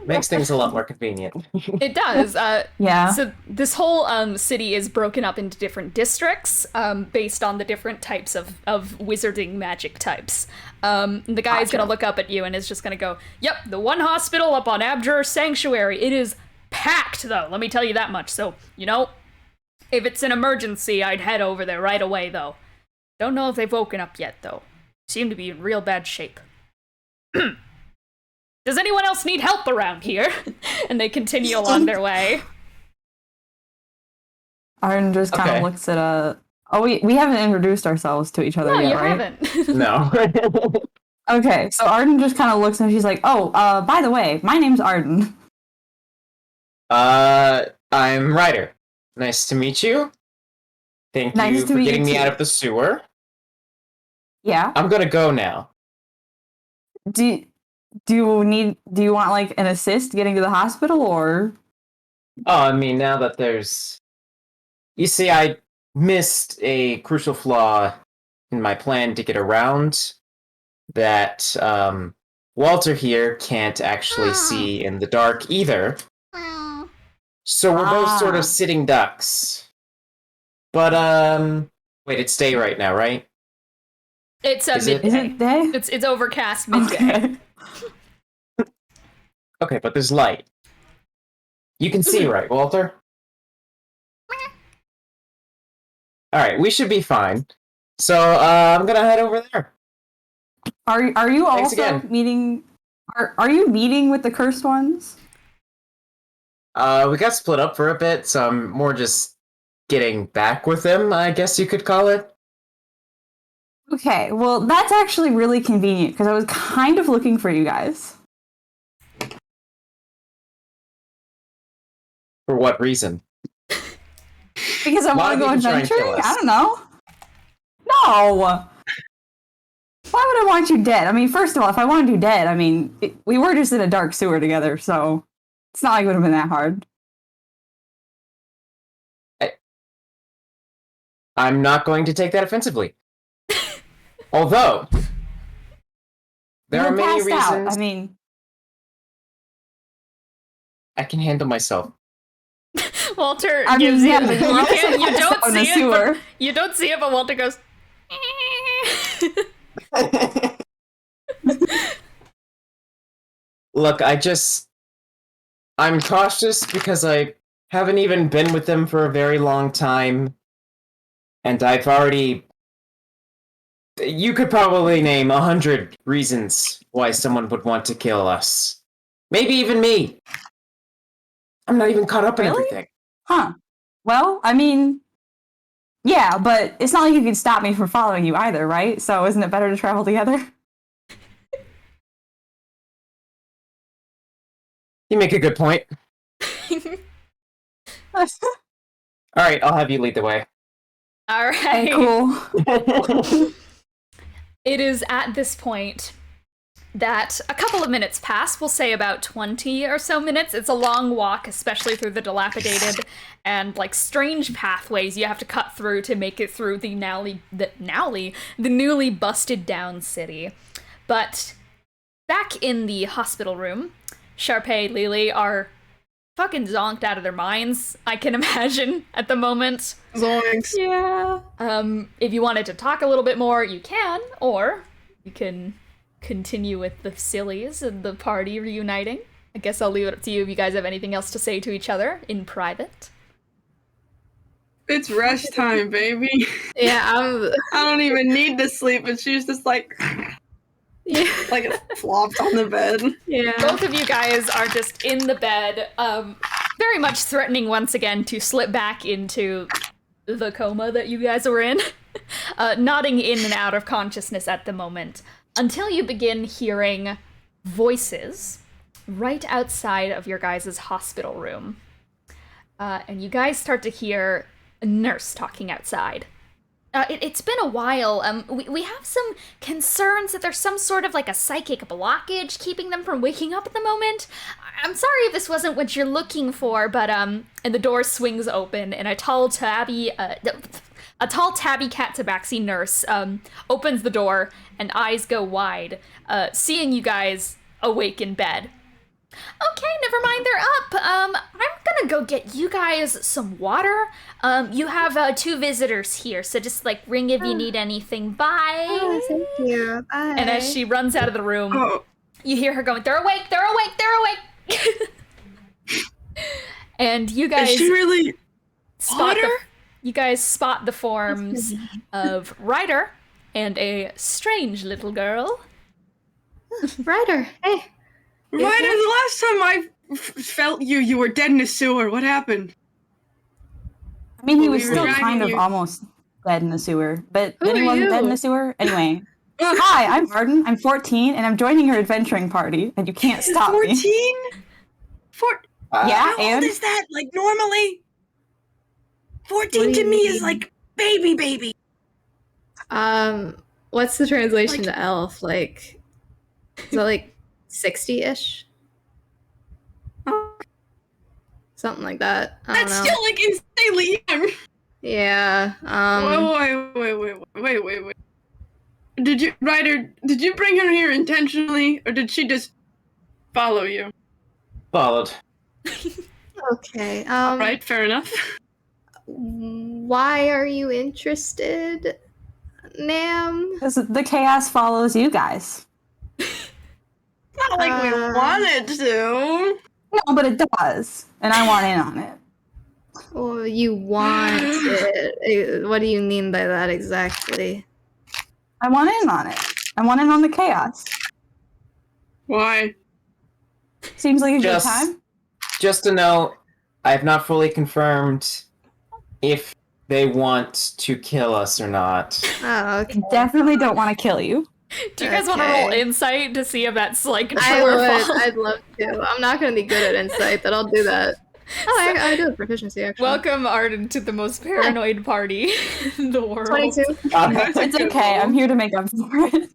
Makes things a lot more convenient. It does. Yeah. So this whole city is broken up into different districts based on the different types of wizarding magic types. The guy's Gotcha. gonna look up at you and is just gonna go, "Yep, the one hospital up on Abjur's Sanctuary. It is packed, though. Let me tell you that much. So, if it's an emergency, I'd head over there right away, though. Don't know if they've woken up yet, though. Seem to be in real bad shape. Does anyone else need help around here?" And they continue along their way. Arden just kind of Okay. looks at Oh, we haven't introduced ourselves to each other No, yet, you right? haven't. No. Okay, so Arden just kind of looks and she's like, "Oh, by the way, my name's Arden." I'm Ryder. Nice to meet you. Thank Nice you to for meet you getting me too. out of the sewer. Yeah. I'm gonna go now. Do you want like an assist getting to the hospital or? Oh, I mean, now that there's... You see, I missed a crucial flaw in my plan to get around that Walter here can't actually see in the dark either. So we're both sort Ah. of sitting ducks. But, wait, it's day right now, right? It's Is it- midday. Is it day? It's overcast midday. Okay. Okay, but there's light. You can see, right, Walter? Alright, we should be fine. So, I'm gonna head over there. Are you Thanks also again. meeting Are you meeting with the cursed ones? We got split up for a bit, so I'm more just getting back with them, I guess you could call it. Okay, well, that's actually really convenient because I was kind of looking for you guys. For what reason? Because I A lot want to of go people try and kill adventuring? us. I don't know. No! Why would I want you dead? I mean, first of all, if I wanted you dead, I mean, we were just in a dark sewer together, so it's not like it would have been that hard. I'm not going to take that offensively. Although, there You are were many passed out. reasons I mean, I can handle myself. Walter I mean, gives yeah, you. but you were also You passed don't out in the see it. sewer. But, you don't see it, but Walter goes. Look, I'm cautious because I haven't even been with them for a very long time. And I've already... You could probably name 100 reasons why someone would want to kill us. Maybe even me. I'm not even caught up in Really? everything. Huh. Well, I mean, yeah, but it's not like you can stop me from following you either, right? So isn't it better to travel together? You make a good point. Alright, I'll have you lead the way. All Okay, right. cool. It is at this point that a couple of minutes pass. We'll say about 20 or so minutes. It's a long walk, especially through the dilapidated and like strange pathways you have to cut through to make it through the newly busted down city. But back in the hospital room, Charpay, Lelee are fucking zonked out of their minds, I can imagine, at the moment. Zoinks. Yeah. If you wanted to talk a little bit more, you can, or you can continue with the sillies and the party reuniting. I guess I'll leave it up to you if you guys have anything else to say to each other in private. It's rest time, baby. Yeah, I don't even need to sleep, but she's just like flopped on the bed. yeah. Both of you guys are just in the bed, very much threatening once again to slip back into the coma that you guys were in, nodding in and out of consciousness at the moment, until you begin hearing voices right outside of your guys' hospital room. And you guys start to hear a nurse talking outside. It's been a while. We have some concerns that there's some sort of like a psychic blockage keeping them from waking up at the moment. I'm sorry if this wasn't what you're looking for, but and the door swings open and a tall tabby cat tabaxi nurse opens the door and eyes go wide, seeing you guys awake in bed. Okay, never mind, they're up. I'm gonna go get you guys some water. You have 2 visitors here, so just like ring if you need anything. Bye. Oh, thank you. Bye. And as she runs out of the room, Oh, you hear her going, "They're awake, they're awake, they're awake." And you is guys she really spot water? you guys spot the forms of Ryder and a strange little girl. Ryder, hey. Ryder, the last time I felt you were dead in a sewer. What happened? I mean, he was We were still dragging kind of you. almost dead in the sewer, but Who then he are wasn't dead in you? the sewer. Anyway, hi, I'm Arden. I'm 14, and I'm joining your adventuring party, and you can't stop me. 14? Yeah, How old and is that? Like normally? What 14 do to you me is mean? like baby. What's the translation to elf? Like, is that like 60-ish? Something like that. I don't That's know. still like insanely young. Yeah. Wait. Ryder, did you bring her here intentionally, or did she just follow you? Followed. Okay. Right, fair enough. Why are you interested, ma'am? because the chaos follows you guys. Not like we wanted to. No, but it does, and I want in on it. Or you want it? What do you mean by that exactly? I want in on it. I want in on the chaos. Why? Seems like a good Just- time. Just to know, I have not fully confirmed if they want to kill us or not. Oh, okay. Definitely don't want to kill you. Do you guys want to roll Okay. insight to see if that's like true I or would. false? I'd love to. I'm not gonna be good at insight, but I'll do that. Oh, I do have proficiency actually. Welcome, Arden, to the most paranoid party in the world. 22. That's a It's good okay. roll. I'm here to make up for it.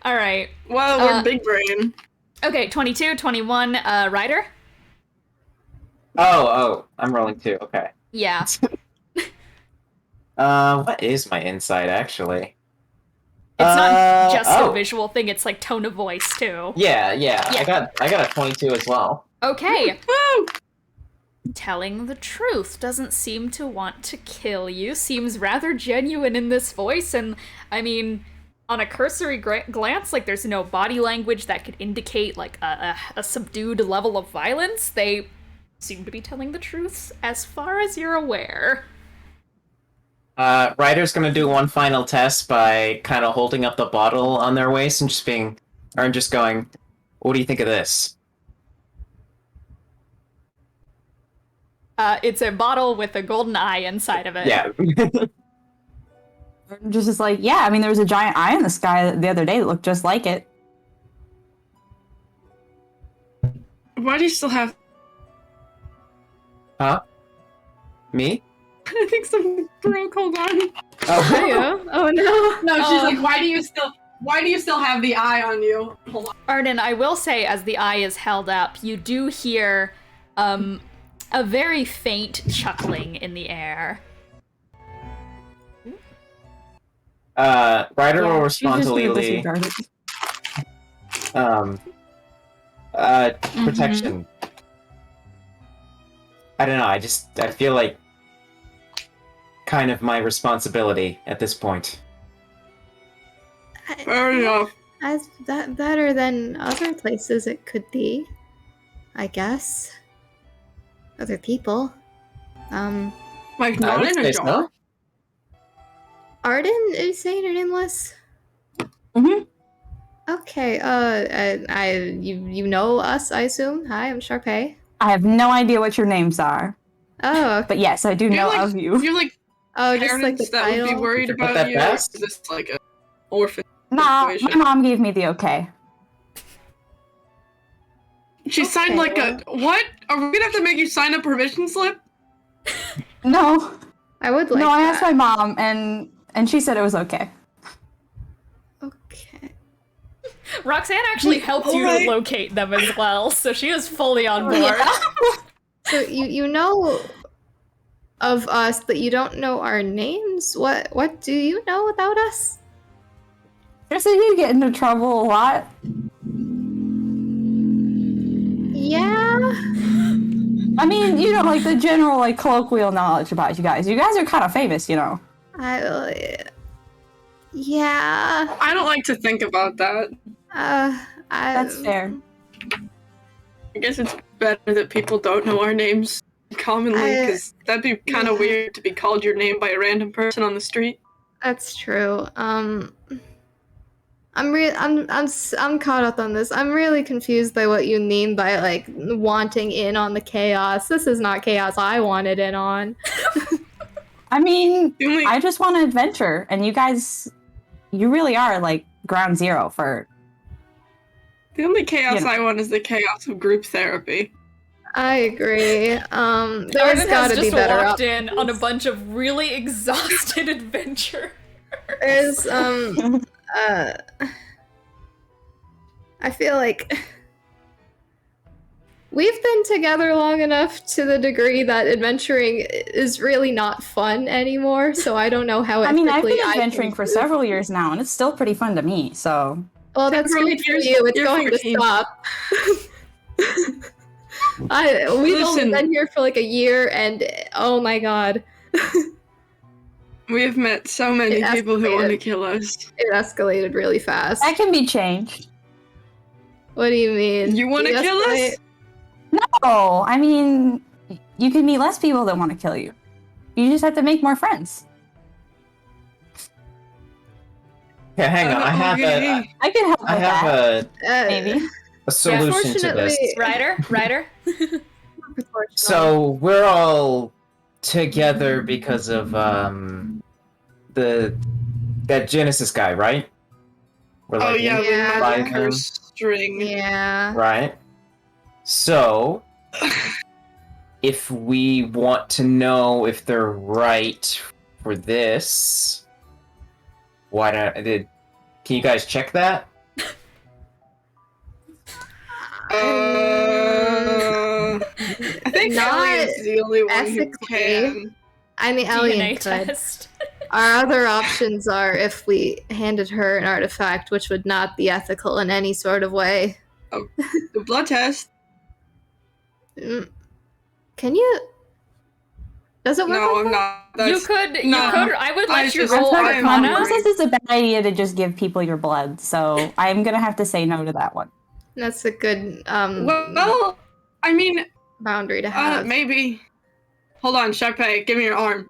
All right. Well, we're Uh, big brain. Okay, 22, 21, Ryder? Oh, I'm rolling 2. Okay. Yeah. What is my insight actually? It's not just oh. a visual thing, it's like tone of voice too. Yeah. Yeah. I got a 22 as well. Okay. Woo! Telling the truth doesn't seem to want to kill you. Seems rather genuine in this voice, and I mean, on a cursory glance, like there's no body language that could indicate like a subdued level of violence. They seem to be telling the truth as far as you're aware. Ryder's gonna do one final test by kind of holding up the bottle on their waist and just going, "What do you think of this?" It's a bottle with a golden eye inside of it. Yeah. Just like, yeah, I mean, there was a giant eye in the sky the other day that looked just like it. Why do you still have? Huh? Me? I think something broke. Hold on. Oh, Yeah. Oh no. No, she's Oh. like, why do you still have the eye on you? Hold on. Arden, I will say, as the eye is held up, you do hear a very faint chuckling in the air. Ryder will Yeah, respond she's to just gonna Lelee. disregard it. Protection. I don't know, I feel like kind of my responsibility at this point. Fair enough. As that better than other places it could be, I guess. Other people. Like I not would in say a so. jar. Arden, are you saying your name was? Mhm. Okay. You know us, I assume. Hi, I'm Charpay. I have no idea what your names are, Oh. Okay. but yes, I do know of you. You're like Oh, just like the parents that would be title. worried Forget about that you. fast? Or is this like an orphan? Nah, my situation. mom gave me the okay. She signed like Okay. a what? Are we gonna have to make you sign a permission slip? No, I would like no, I asked that. my mom, and she said it was okay. Okay. Roxanne actually helped you Alright. locate them as well, so she is fully on board. Yeah. So you know of us, but you don't know our names? What do you know about us? Just that you get into trouble a lot. Yeah. I mean, you know, like the general, like colloquial knowledge about you guys. You guys are kind of famous, you know. Yeah. I don't like to think about that. That's fair. I guess it's better that people don't know our names commonly, because that'd be kind of weird to be called your name by a random person on the street. That's true. I'm caught up on this. I'm really confused by what you mean by like wanting in on the chaos. This is not chaos I wanted in on. I mean, The only, I just want an adventure, and you guys, you really are like ground zero for. the only chaos you know. I want is the chaos of group therapy. I agree. There's Arden has gotta be just better walked options. in on a bunch of really exhausted adventure. There's I feel like we've been together long enough to the degree that adventuring is really not fun anymore, so I don't know how I mean, I've ethically been I can adventuring for improve. several years now, and it's still pretty fun to me. So Well, that's Several great for years? you. It's You're going 14. to stop. We've only Listen. been here for like a year, and oh my god, We have met so many It people who want to escalated. kill us. it escalated really fast. that can be changed. What do you mean? You want to kill us? De-escalate? No, I mean, you can meet less people that want to kill you. You just have to make more friends. Okay, hang on. I have I can help with I have that. Uh, Maybe. a solution to this. Ryder. So we're all together because of that Genesis guy, right? We're Oh yeah, we Yeah. might Like, curse string. Yeah. right. So if we want to know if they're right for this, why not? Can you guys check that? I think Not Ellie's the only one who ethically. can. I mean, Alien DNA could. test. Our other options are if we handed her an artifact, which would not be ethical in any sort of way. The blood test. Mm. Can you? Does it work? No, like I'm that? not. You could. no. I would let you just- roll I'm My hungry. Arcana. process is a bad idea to just give people your blood, so I'm gonna have to say no to that one. That's a good Well, I mean, boundary to have. maybe. Hold on, Charpay, give me your arm.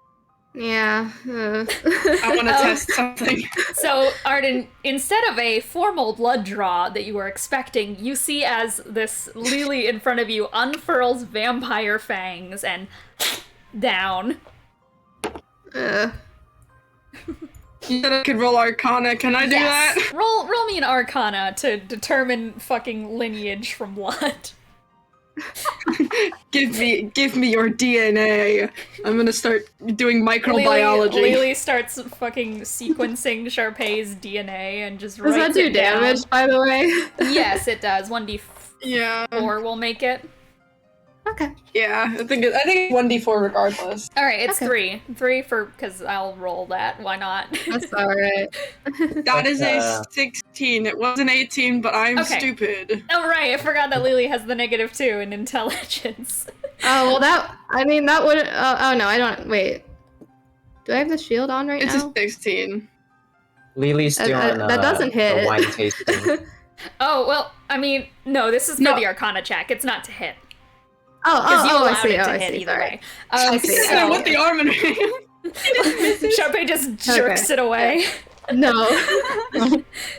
Yeah. I want to test something. So, Arden, instead of a formal blood draw that you were expecting, you see as this Lelee in front of you unfurls vampire fangs and down. You said I could roll Arcana. Can I do that? Roll me an Arcana to determine fucking lineage from blood. Give me your DNA. I'm gonna start doing microbiology. Lelee starts fucking sequencing Charpay's DNA and just Does that writes do it down. damage, by the way? Yes, it does. 1d4 Yeah. will make it. Okay. Yeah, I think it's 1d4 regardless. All right, it's Okay. 3 for because I'll roll that. Why not? That's alright. That is a Uh, 16. It was an 18, but I'm Okay. stupid. Oh right, I forgot that Lelee has the -2 in intelligence. Oh, well, that would. Oh, no, I don't. Wait. Do I have the shield on right It's now? a 16. Lily's doing that doesn't hit. a wine tasting. Oh well, I mean, no, this is for No. the Arcana check. It's not to hit Oh, because you I allowed see. it to I hit see. either Sorry. way. I see. Yeah, So- with the arm in her hand. Charpay just jerks it away. No.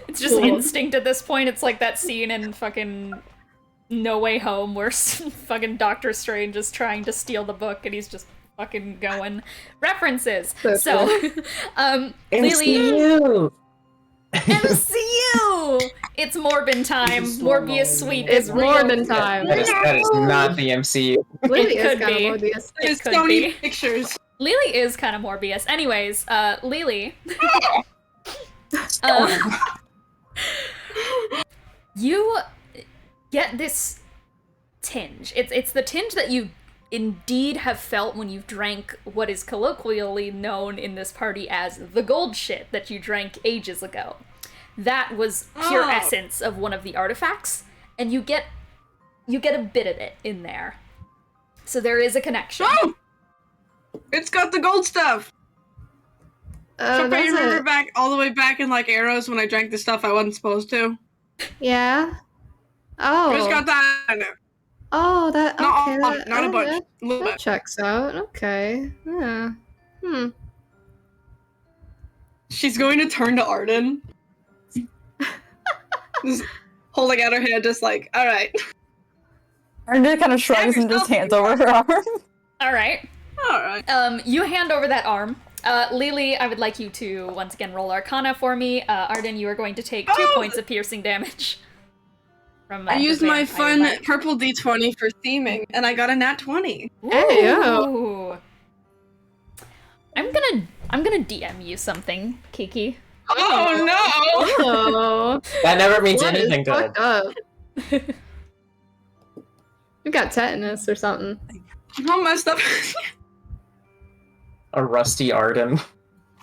It's just Cool. instinct at this point. It's like that scene in fucking No Way Home where fucking Doctor Strange is trying to steal the book and he's just fucking going references. So Lelee, MCU. It's Morbin time. Morbius Suite is It's real. Morbin time. That is not the MCU. Lily It is could kind be. of Morbius. It It's could Sony be. Pictures. Lelee is kind of Morbius. Anyways, Lelee. You get this tinge. It's the tinge that you indeed have felt when you've drank what is colloquially known in this party as the gold shit that you drank ages ago. That was pure Oh. essence of one of the artifacts, and you get a bit of it in there. So there is a connection. Oh! It's got the gold stuff. Charpay, Does you remember it? back all the way back in like Arrows when I drank the stuff I wasn't supposed to? Yeah. Oh. It's got that in it. Oh, that. Not Okay. all, that, not a oh, bunch. That, A little that bit. checks out. Okay. Yeah. She's going to turn to Arden. Just holding out her hand, just like, alright. Arden kind of shrugs and just hands over her arm. All right. Alright. You hand over that arm. Lelee, I would like you to once again roll Arcana for me. Arden, you are going to take 2 Oh! points of piercing damage. From I the used my vampire fun bite. purple d20 for theming, and I got a nat 20. Hey, Ooh. I'm gonna DM you something, Kiki. Oh no! Oh. That never means What is anything good. fucked up? You got tetanus or something. How messed up. A rusty Arden.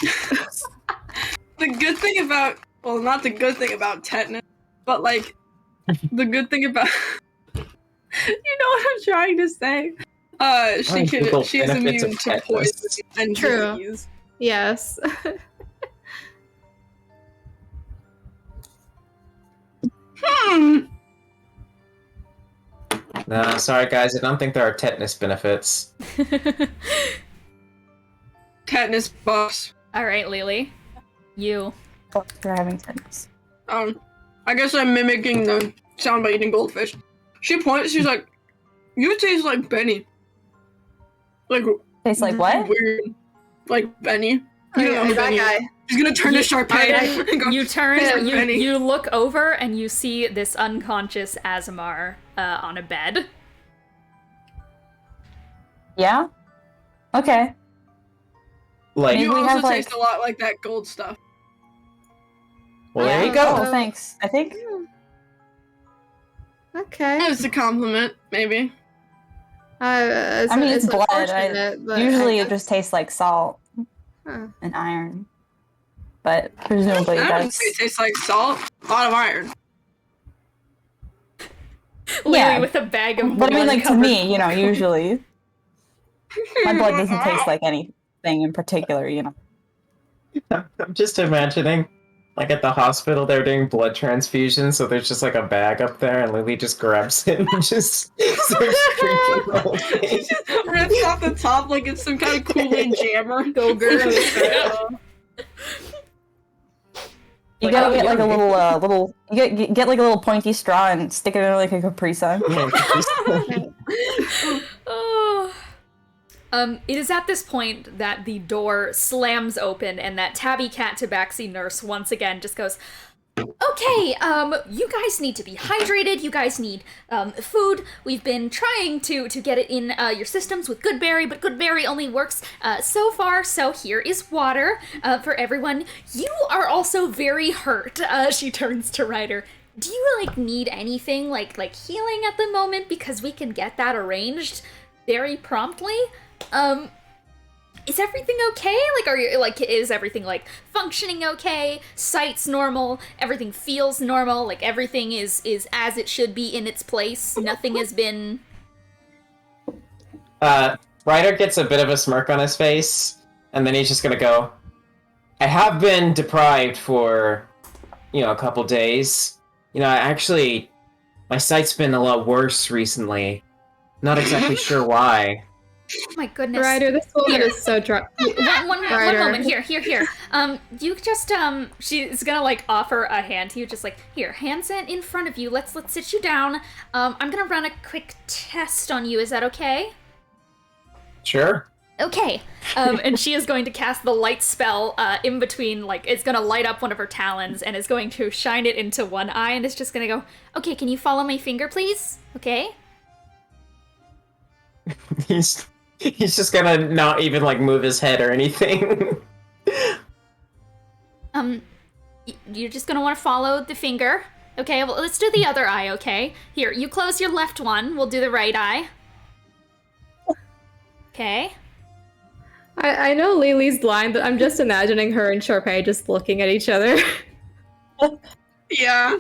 The good thing about, well, not the good thing about tetanus, but like, the good thing about, you know what I'm trying to say? People She is benefits immune of to tetanus. poison and True. disease. Yes. No, sorry guys, I don't think there are tetanus benefits. Tetanus buffs. All right, Lelee. You They're having tennis. I guess I'm mimicking the sound by eating goldfish. She points, she's like, you taste like Bennie. Like, Tastes like what? weird. Like Bennie. You don't know who that Bennie guy. is. She's gonna turn to Charpay and go, You turn, Bennie. you look over, and you see this unconscious Azamar on a bed. Yeah? Okay. Like, You we also have, like- taste a lot like that gold stuff. well, there you Oh, go. thanks. I think. Okay. It's a compliment, maybe. I mean, it's blood. unfortunate, but Usually I it just tastes like salt Huh. and iron. But presumably I wouldn't that's. say it tastes like salt. A lot of iron. Literally Yeah. with a bag of But I mean, like, to blood-covered me, you know, popcorn. usually my blood doesn't taste like anything in particular, you know. I'm just imagining, like at the hospital, they're doing blood transfusions, so there's just like a bag up there, and Lelee just grabs it and just starts drinking the whole thing. Rips off the top like it's some kind of Kool-Aid jammer. Go girl. You Like, gotta oh, get like a yeah. little you get like a little pointy straw and stick it in like a Capri Sun. Yeah, Oh. It is at this point that the door slams open and that tabby cat tabaxi nurse once again just goes, okay, you guys need to be hydrated, you guys need, food. We've been trying to get it in, your systems with Goodberry, but Goodberry only works, so far, so here is water, for everyone. You are also very hurt, she turns to Ryder. Do you, like, need anything, like healing at the moment? Because we can get that arranged very promptly. Is everything okay? Like, are you, like, is everything, like, functioning okay? Sight's normal? Everything feels normal? Like, everything is as it should be in its place? Nothing has been... Ryder gets a bit of a smirk on his face, and then he's just gonna go, I have been deprived for, a couple days. Actually, my sight's been a lot worse recently. Not exactly sure why. Oh my goodness. Ryder, this woman Here. is so drunk. One Ryder. moment. Here. You just, she's gonna, like, offer a hand to you, just like, here, hands in front of you. Let's sit you down. I'm gonna run a quick test on you. Is that okay? Sure. Okay. And she is going to cast the light spell, in between, like, it's gonna light up one of her talons, and is going to shine it into one eye, and it's just gonna go, okay, can you follow my finger, please? Okay? He's just gonna not even, like, move his head or anything. You're just gonna want to follow the finger. Okay, well, let's do the other eye, okay? Here, you close your left one, we'll do the right eye. Okay. I know Lelee's blind, but I'm just imagining her and Charpay just looking at each other. Yeah.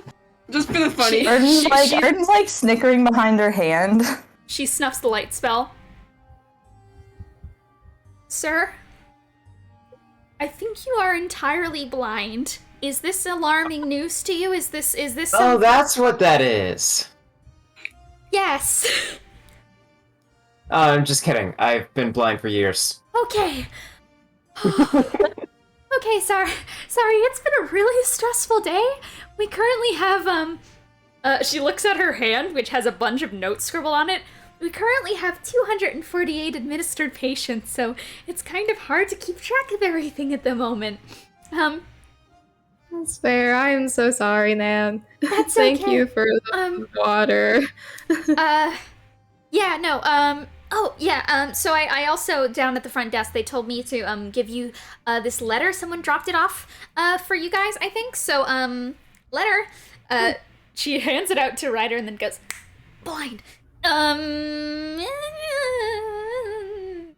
Just for the funny. Arden's like snickering behind her hand. She snuffs the light spell. Sir? I think you are entirely blind. Is this alarming news to you? Is this Oh, some... that's what that is. Yes. I'm just kidding. I've been blind for years. Okay. Okay, sorry, it's been a really stressful day. We currently have, she looks at her hand, which has a bunch of notes scribbled on it. We currently have 248 administered patients, so it's kind of hard to keep track of everything at the moment. That's fair. I am so sorry, Nan. That's Thank okay. you for the water. Yeah, no, so I also, down at the front desk, they told me to, give you, this letter. Someone dropped it off, for you guys, I think. So, letter. She hands it out to Ryder and then goes, blind.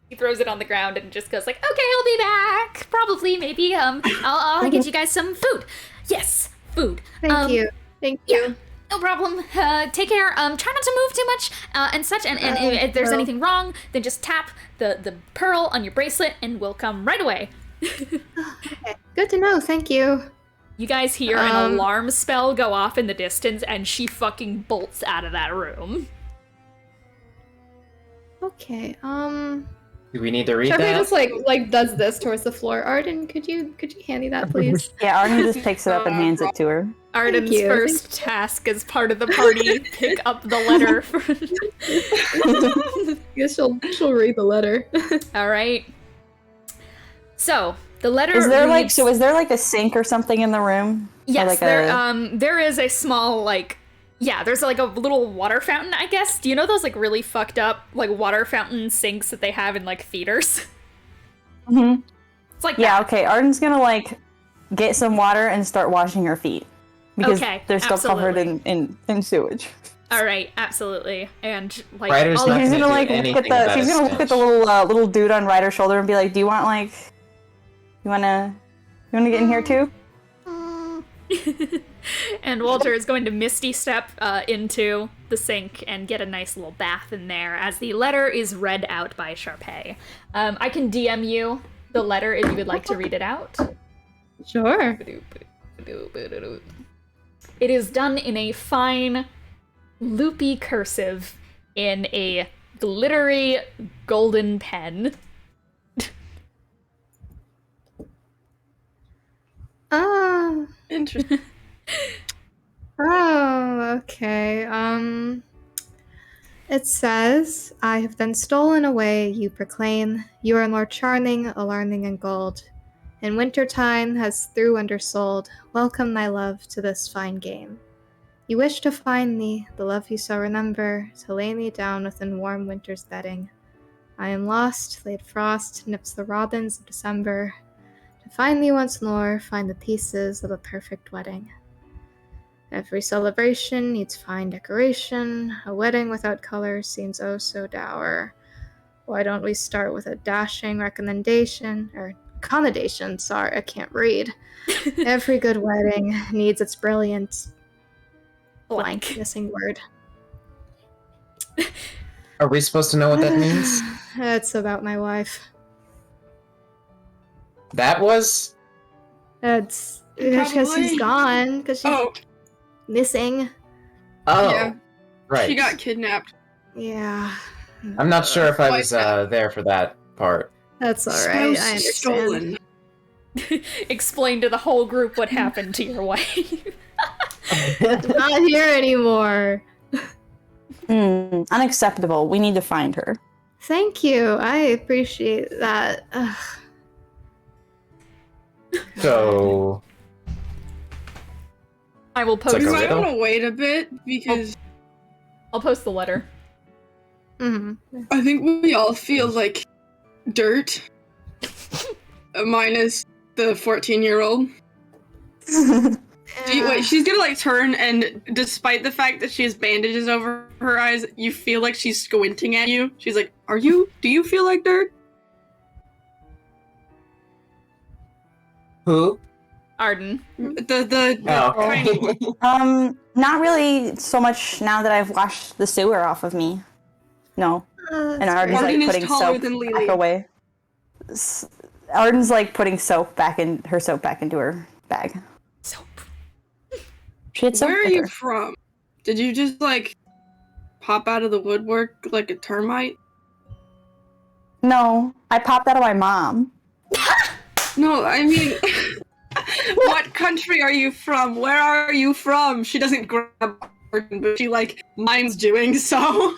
He throws it on the ground and just goes like, okay, I'll be back. Probably, maybe, I'll get you guys some food. Yes, food. Thank you. Thank you. No problem. Take care. Try not to move too much, and such. And if there's anything wrong, then just tap the pearl on your bracelet, and we'll come right away. Okay. Good to know. Thank you. You guys hear an alarm spell go off in the distance, and she fucking bolts out of that room. Okay. Do we need to read Charpay that? just like does this towards the floor. Arden, could you hand me that, please? Yeah, Arden just picks it up and hands it to her. Arden's you. first task as part of the party, pick up the letter. Guess she'll read the letter. All right. So the letter Is there reads... is there like a sink or something in the room? Or Yes, like there is a small there's like a little water fountain, I guess. Do you know those like really fucked up like water fountain sinks that they have in like theaters? Mhm. It's like Yeah, that. okay. Arden's gonna like get some water and start washing her feet. Because Okay, they're still covered absolutely. in sewage. All right, absolutely. And like Ryder's all not of- He's gonna gonna do like look anything at the about he's his gonna look at the stench. little dude on Ryder's shoulder and be like, "Do you want like you wanna get in here too?" and Walter is going to misty step into the sink and get a nice little bath in there as the letter is read out by Charpay. I can DM you the letter if you would like to read it out. Sure. It is done in a fine, loopy cursive in a glittery golden pen. Oh. Interesting. Oh, okay. It says, I have been stolen away, you proclaim. You are more charming, alarming, and gold. In wintertime has through undersold. Welcome, my love, to this fine game. You wish to find me, the love you so remember, to lay me down within warm winter's bedding. I am lost, late frost nips the robins of December. To find thee once more, find the pieces of a perfect wedding. Every celebration needs fine decoration. A wedding without color seems oh so dour. Why don't we start with a dashing recommendation, or accommodation, sorry, I can't read. Every good wedding needs its brilliant blank missing word. Are we supposed to know what that means? It's about my wife. That was? It's because Probably. she's gone, because she's Oh, missing. Oh, Yeah. right. she got kidnapped. Yeah. I'm not sure if I was Like there for that part. That's alright, Smells I understand. stolen. Explain to the whole group what happened to your wife. Not here anymore. Unacceptable. We need to find her. Thank you. I appreciate that. Ugh. So, I will post. like You a might riddle? want to wait a bit because I'll post the letter. Mm-hmm. I think we all feel like dirt. Minus the 14-year-old. Wait, she's gonna like turn, and despite the fact that she has bandages over her eyes, you feel like she's squinting at you. She's like, do you feel like dirt? Who? Arden. The Oh, tiny okay. one. Not really so much now that I've washed the sewer off of me. No. And Arden's Arden like is putting taller soap than back Lelee. away. Arden's like putting soap back in her soap back into her bag. Soap. She had soap Where are with you her. from? Did you just like pop out of the woodwork like a termite? No, I popped out of my mom. No, I mean, what country are you from? Where are you from? She doesn't grab Arden, but she like mimes doing so.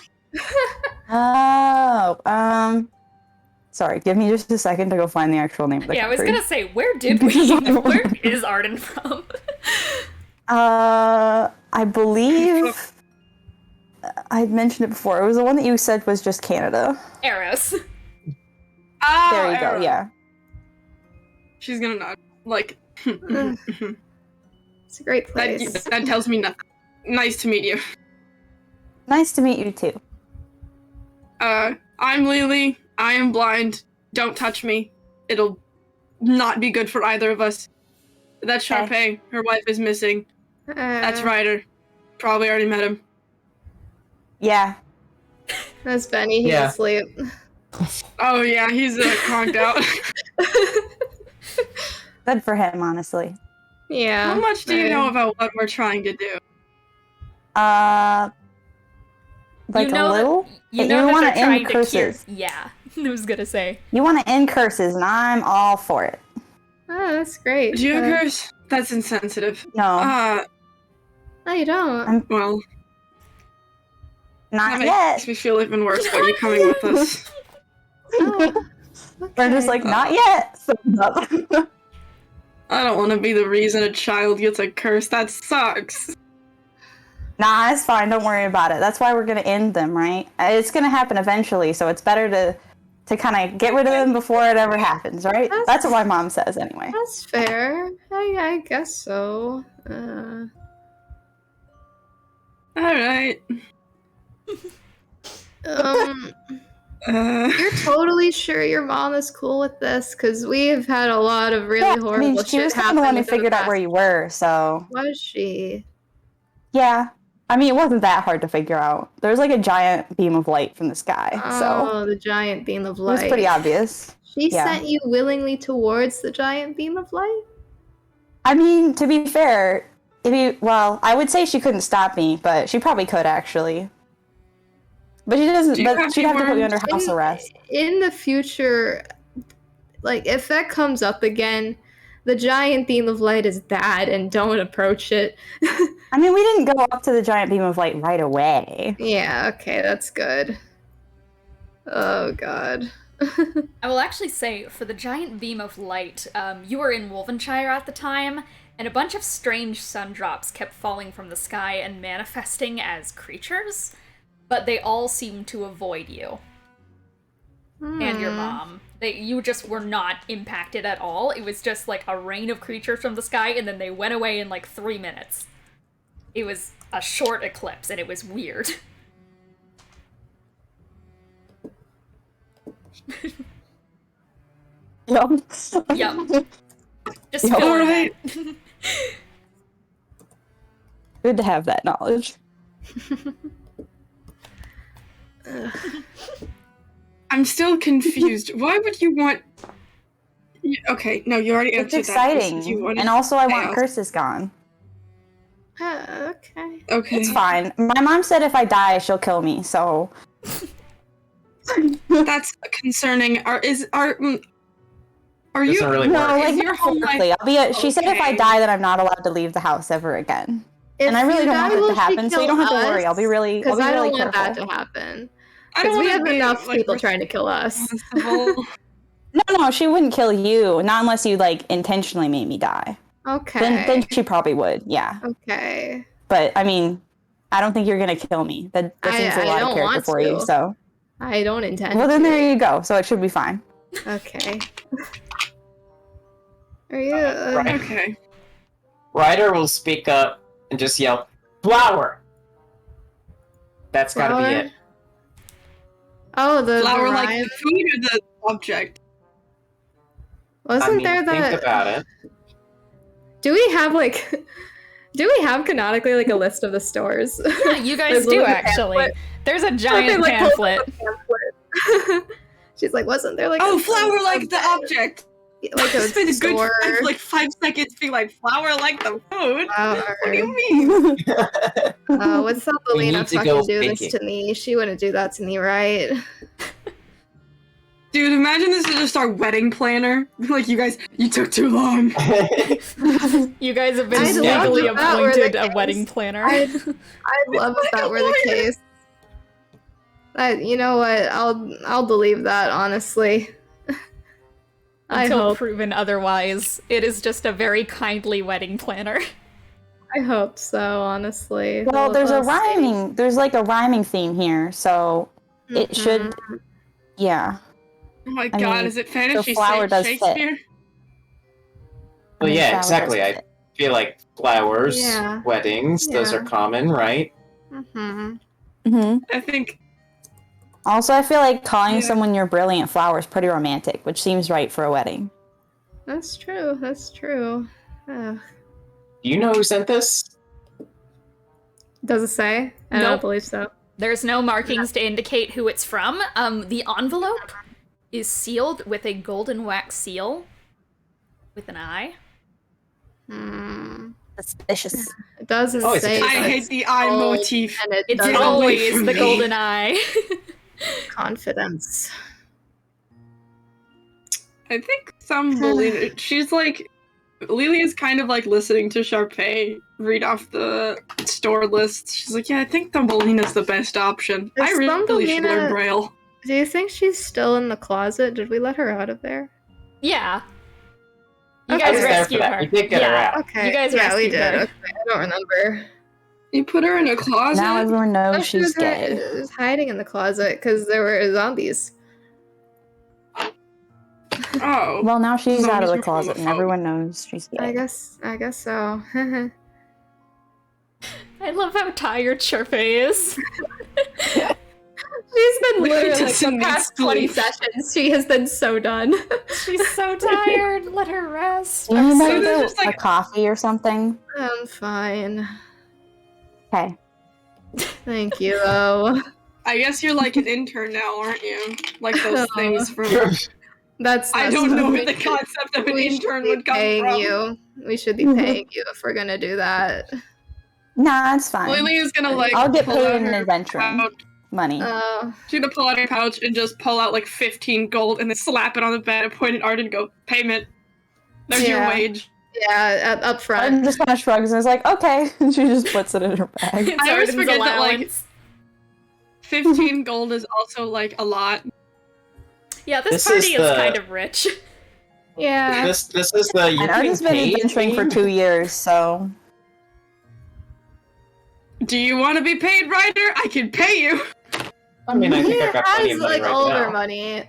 Oh, sorry, give me just a second to go find the actual name of the Yeah, I was country. gonna say, where is Arden from? I believe I'd mentioned it before. It was the one that you said was just Canada. Eros. Ah, There you go, Era. yeah. She's gonna nod. Like, It's a great place. that tells me nothing. Nice to meet you. Nice to meet you too. I'm Lelee. I am blind. Don't touch me. It'll not be good for either of us. That's Charpay. Her wife is missing. That's Ryder. Probably already met him. Yeah. That's Bennie. He's Yeah. asleep. Oh yeah, he's conked out. Good for him, honestly. Yeah. How much do you know about what we're trying to do? like you know a little. you know that want they're to trying end to cure. curses. Yeah, I was gonna say. You want to end curses, and I'm all for it. Oh, that's great. Do you curse? That's insensitive. No, No, you don't. Well, not that yet. makes me feel even worse about you coming with us. Oh, We're just like, not yet. So, I don't want to be the reason a child gets a curse. That sucks. nah, it's fine. Don't worry about it. That's why we're gonna end them, right? It's gonna happen eventually, so it's better to kind of get rid of them before it ever happens, right? That's what my mom says, anyway. That's fair. I guess so. Alright. You're totally sure your mom is cool with this? Because we've had a lot of really horrible she shit was happen. the one who within the figured out past- where you were, so Was she? yeah. I mean, it wasn't that hard to figure out. There's like a giant beam of light from the sky, so Oh, the giant beam of it light. was pretty obvious. She yeah. sent you willingly towards the giant beam of light? I mean, to be fair, I would say she couldn't stop me, but she probably could actually. But she doesn't. Do you But have she'd have to put you any under house arrest. In the future, like, if that comes up again, the giant beam of light is bad and don't approach it. I mean, we didn't go up to the giant beam of light right away. Yeah, okay, that's good. Oh, God. I will actually say, for the giant beam of light, you were in Wolvenshire at the time, and a bunch of strange sun drops kept falling from the sky and manifesting as creatures, but they all seemed to avoid you. And your mom. You just were not impacted at all. It was just like a rain of creatures from the sky, and then they went away in like 3 minutes. It was a short eclipse, and it was weird. Yup. Yep. Just Yep. feel Alright. it. Good to have that knowledge. I'm still confused. Why would you want... Okay, no, you already It's answered that. exciting, You wanted and also I want chaos. curses gone. Okay. Okay. It's fine. My mom said if I die, she'll kill me. So That's concerning. Are you... Doesn't really no, work. like your whole metaphorically. She said if I Okay. die, then I'm not allowed to leave the house ever again. If And I really you don't die, want that will to she happen, so you kill don't have to worry. us? I'll be really Because I don't careful. want that to happen. I Because don't we wanna have be, enough like, people trying to kill us. responsible. No, she wouldn't kill you, not unless you like intentionally made me die. Okay. Then she probably would, yeah. Okay. But I mean, I don't think you're gonna kill me. That seems a I lot don't of character want for you. to. So I don't intend well, then to. there you go. So it should be fine. Okay. Are you... Right. Okay. Ryder will speak up and just yell, "Flower!" That's gotta be Flower? it. Oh, the Flower like rhyme? the food or the object? Wasn't I mean, there the... think about it. Do we have, like... Do we have canonically, like, a list of the stores? Yeah, you guys There's a do, little actually. pamphlet. There's a giant Like, pamphlet. She's like, wasn't there, like... Oh, a flower like the object! Like a Spend a good store... like 5 seconds being like flower like the food. Flower. What do you mean? Would We Selena need to go fucking do this thinking. to me? She wouldn't do that to me, right? Dude, imagine this is just our wedding planner. Like, you took too long. You guys have been I'd love legally if that were the appointed a case. wedding planner. I'd love if that were the case. You know what? I'll believe that, honestly. I Until hope. proven otherwise, it is just a very kindly wedding planner. I hope so, honestly. Well, there's a We'll see. there's like a rhyming theme here, so it should, Mhm. yeah. Oh my I god, mean, is it fantasy flower does fit. Shakespeare? Well, I mean, yeah, flower exactly. does I fit. feel like flowers, Yeah. weddings, those Yeah. are common, right? Mhm. Mhm. I think Also, I feel like calling Yeah. someone your brilliant flower is pretty romantic, which seems right for a wedding. That's true. That's true. Ugh. Do you know who sent this? Does it say? I Nope. don't believe so. There's no markings to indicate who it's from. The envelope is sealed with a golden wax seal with an eye. Hmm. Suspicious. doesn't Oh, it's say. a- I but hate it's the eye gold, motif. And it It's doesn't always for the me. golden eye. confidence. I think some bully. She's like, Lelee is kind of like listening to Charpay read off the store lists. She's like, yeah, I think Thumbelina's the best option. Is I really should Thumbelina- learn Braille. Do you think she's still in the closet? Did we let her out of there? Yeah. You Okay. I guys was there for rescued that. her. We did get her Yeah. out. Okay. You guys yeah, we rescued did. her. Okay, I don't remember. You put her in a closet? Now everyone knows Oh, she she's was gay. was hiding in the closet because there were zombies. Oh. Well, now she's out of Zombies the are closet, and homophobic. everyone knows she's gay. I guess so. I love how tired Charpay is. She's been Like, literally like, doesn't the need past 20 sleep. sessions. She has been so done. She's so tired. Let her rest. Do you I'm need so- like there's just, a like- coffee or something? I'm fine. Okay. Thank you, though. I guess you're like an intern now, aren't you? Like those things from. That's I don't know where we the concept of an we intern should be would come paying from. you. We should be Mhm. paying you if we're gonna do that. Nah, it's fine. Lelee is gonna like. I'll get pull paid out in her adventuring. pouch. Money. She's gonna pull out her pouch and just pull out like 15 gold and then slap it on the bed and point at Arden and go, payment. There's your Yeah. wage. Yeah, up front. Arden just kind of shrugs and is like, okay. And she just puts it in her bag. It's I always Arden's forget that, like, allowance. 15 gold is also like a lot. Yeah, this This party is is the- kind of rich. Yeah. This is the you And Arden's been paid adventuring for thing? 2 years, so. Do you want to be paid, Ryder? I can pay you. I mean, I think I've got plenty has of money like right all of now. her money.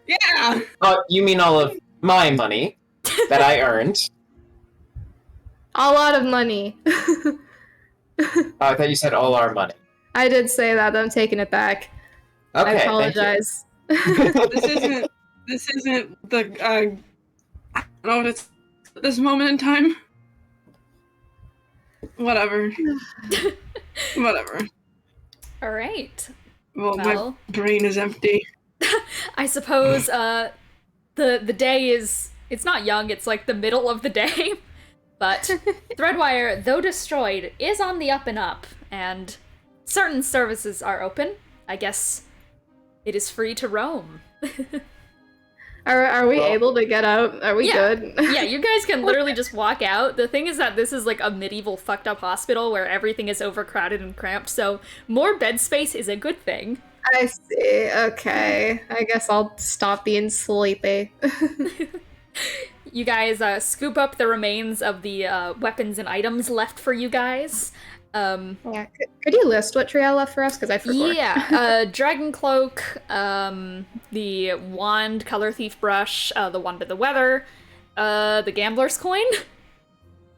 Yeah. Oh, you mean all of my money that I earned? A lot of money. Oh, I thought you said all our money. I did say that. I'm taking it back. Okay, I thank you. apologize. This isn't the I don't know what it's at this moment in time. Whatever. Whatever. All right. Well, my Well, brain is empty. I suppose the day is, it's not young, it's like the middle of the day. But Threadwire, though destroyed, is on the up and up, and certain services are open. I guess it is free to roam. Are we Well- able to get out? Are we Yeah. good? Yeah, you guys can literally just walk out. The thing is that this is like a medieval fucked up hospital where everything is overcrowded and cramped, so more bed space is a good thing. I see. Okay. I guess I'll stop being sleepy. You guys scoop up the remains of the weapons and items left for you guys. Yeah. Could you list what Triel left for us? Because I forgot. Yeah, dragon cloak, the wand, color thief brush, the wand of the weather, the gambler's coin,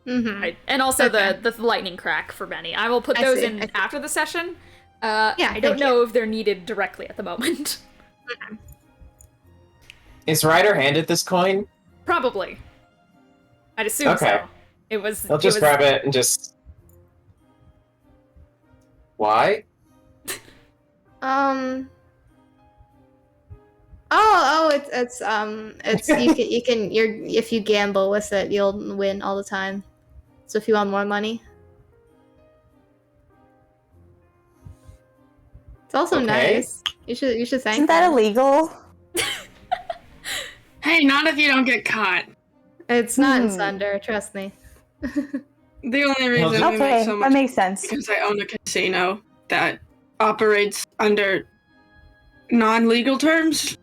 Mm-hmm. and also Okay. the lightning crack for Bennie. I will put I those see, in I see. after the session. Yeah, I don't thank know if they're needed directly at the moment. Is Ryder handed this coin? Probably. I'd assume Okay. so. It was. I'll just it was, grab it and just. Why? It's if you gamble with it, you'll win all the time. So if you want more money, it's also Okay. nice. You should thank. Isn't that them. illegal? Hey, not if you don't get caught. It's not in Sunder, trust me. The only reason we Okay, make so much that makes sense. because I own a casino that operates under non-legal terms.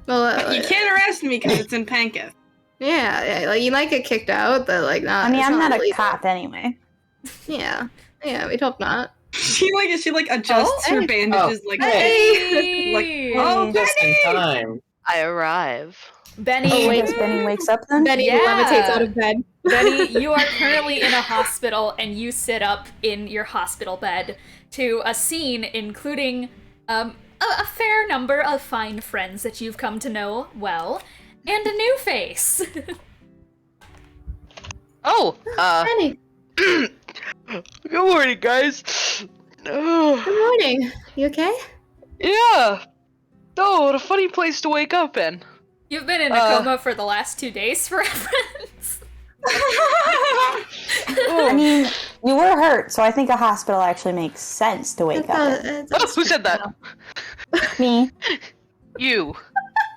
Well, But you can't arrest me because it's in Panketh. yeah, like you might get kicked out, but like not. I mean, it's I'm not a illegal. cop anyway. Yeah, we'd hope not. She adjusts her hey. bandages Oh, like Hey! Like, oh, Just in Bennie! time. I arrive. Bennie, Oh, wait, Benny wakes up then? Benny Yeah. levitates out of bed. Bennie, you are currently in a hospital, and you sit up in your hospital bed to a scene including a fair number of fine friends that you've come to know well, and a new face. Oh, Benny, good morning, guys. good morning. You okay? Yeah. Oh, what a funny place to wake up in. You've been in a coma for the last 2 days, for reference. I mean, you were hurt, so I think a hospital actually makes sense to wake up in. Oh, who said that? Me. You.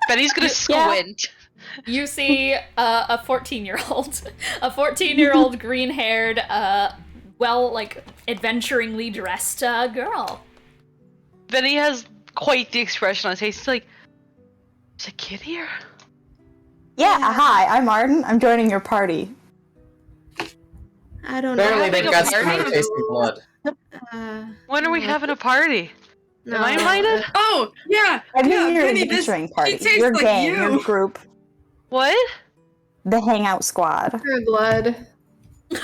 Benny's gonna squint. You see a 14-year-old. A 14-year-old green-haired, adventuringly dressed girl. Benny has quite the expression on his face. He's like, there's a kid here? Yeah, hi, I'm Arden. I'm joining your party. I don't know. Apparently they've got Having a similar tasting blood. When are we having a party? No. Am I invited? Oh, yeah. I mean, yeah, your Benny, adventuring he party. tastes Your like gang, you. your group, What? the hangout squad. True blood.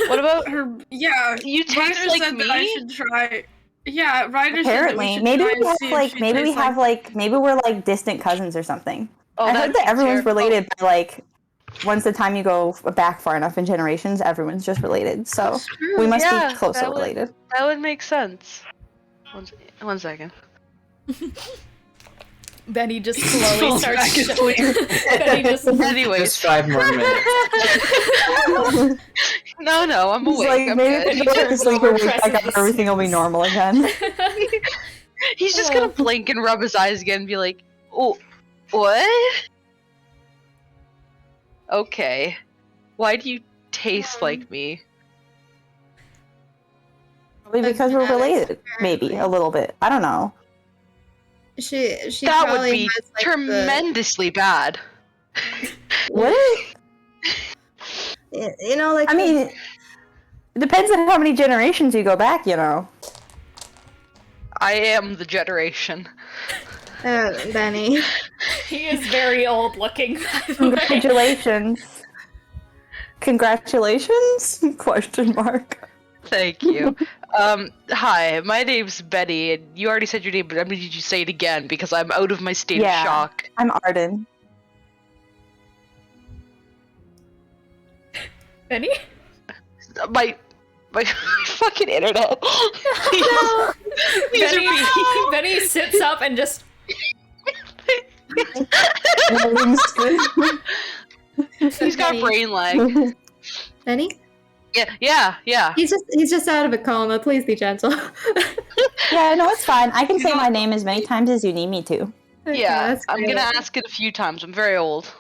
What about Her, yeah. you? Taste Ryder like said me? that I should try. Yeah, Ryder Apparently, said that maybe we we have should try and see if she tastes like... maybe we're like distant cousins or something. Oh, I heard that'd that be everyone's terrible. related by like once the time you go back far enough in generations, everyone's just related. So we must Yeah, be closer that would- related. That would make sense. One second. Benny just slowly Falls starts. back asleep. Benny just. Anyways, Just 5 more minutes. no, I'm He's awake. like, I'm maybe good. if you go to turns sleep over, and wake back up, presses the everything will be normal again. He's just gonna blink and rub his eyes again and be like, "Oh, what? Okay. Why do you taste like me?" Probably because we're related, maybe a little bit. I don't know. She That would probably be has, like, tremendously bad. What? you know, like I mean, it depends on how many generations you go back. You know. I am the generation. Benny. He is very old looking, by the way. Congratulations. Congratulations? Question mark. Thank you. Hi, my name's Benny, and you already said your name, but I'm gonna need you to say it again because I'm out of my state Yeah. of shock. I'm Arden. Benny? My fucking internet. These are Benny, me. Benny sits up and just. He's got Benny. brain lag. Benny? Yeah. He's just out of a coma. Please be gentle. Yeah, no, it's fine. I can say my name as many times as you need me to. Okay, Yeah, that's I'm great. gonna ask it a few times. I'm very old.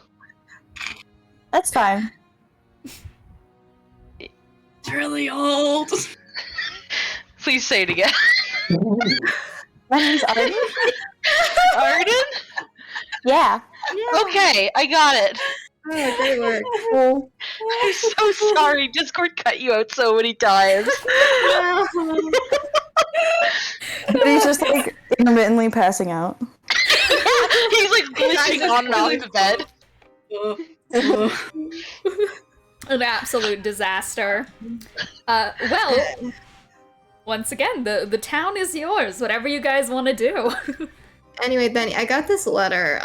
That's fine. It's really old. Please say it again. My name's Arden. Arden? Yeah. Okay, I got it. Oh, great work. Well, I'm so sorry. Discord cut you out so many times. but he's just like intermittently passing out. He's like glitching on and off the bed. An absolute disaster. Well, once again, the town is yours. Whatever you guys want to do. Anyway, Benny, I got this letter.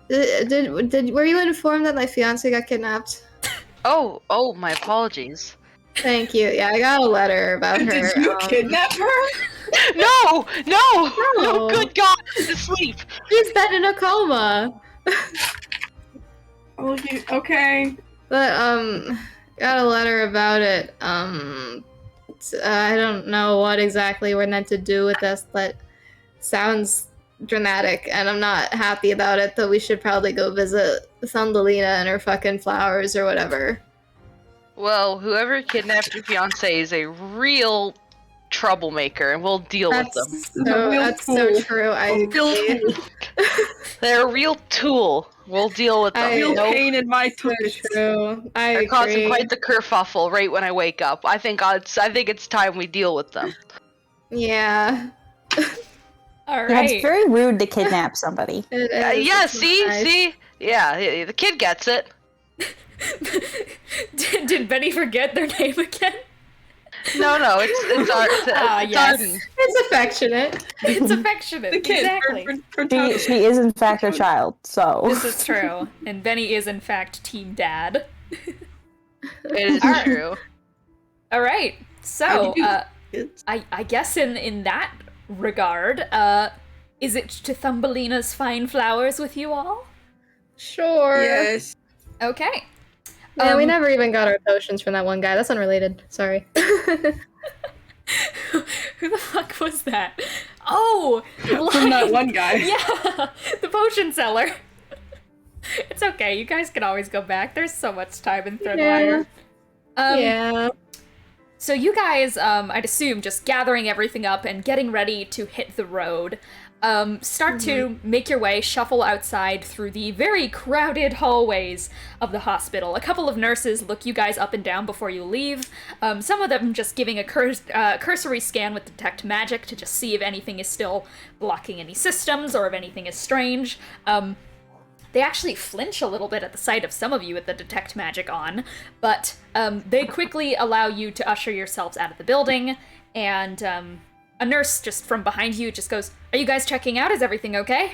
Were you informed that my fiance got kidnapped? Oh, my apologies. Thank you. Yeah, I got a letter about her. Did you kidnap her? No, No. good God, asleep. She's been in a coma. Oh, okay. But got a letter about it. I don't know what exactly we're meant to do with this, but sounds dramatic, and I'm not happy about it. But we should probably go visit Thumbelina and her fucking flowers or whatever. Well, whoever kidnapped your fiance is a real troublemaker, and we'll deal with them. That's so true. I agree. They're a real tool. We'll deal with them. Real Nope. pain in my So tush. true. I They're causing agree. quite the kerfuffle right when I wake up. I think it's time we deal with them. Yeah. All Yeah, it's right. very rude to kidnap somebody. It is. Yeah, It's see? nice. See? Yeah, the kid gets it. Did Benny forget their name again? No, it's Ah, yes. Arden. It's affectionate. It's affectionate. The kid. Exactly. She is in fact a child, so This is true. And Benny is, in fact, Team Dad. It is Alright. true. All right. So, Kids. I guess in that regard, is it to Thumbelina's fine flowers with you all? Sure. Yes. Okay. Yeah, we never even got our potions from that one guy. That's unrelated. Sorry. Who the fuck was that? Oh! From that one guy. Yeah! The potion seller. It's okay, you guys can always go back. There's so much time in Threadwire. Yeah. So you guys, I'd assume, just gathering everything up and getting ready to hit the road. Start to make your way, shuffle outside through the very crowded hallways of the hospital. A couple of nurses look you guys up and down before you leave. Some of them just giving a cursory scan with Detect Magic to just see if anything is still blocking any systems or if anything is strange. They actually flinch a little bit at the sight of some of you with the Detect Magic on, but they quickly allow you to usher yourselves out of the building, and a nurse just from behind you just goes, "Are you guys checking out? Is everything okay?"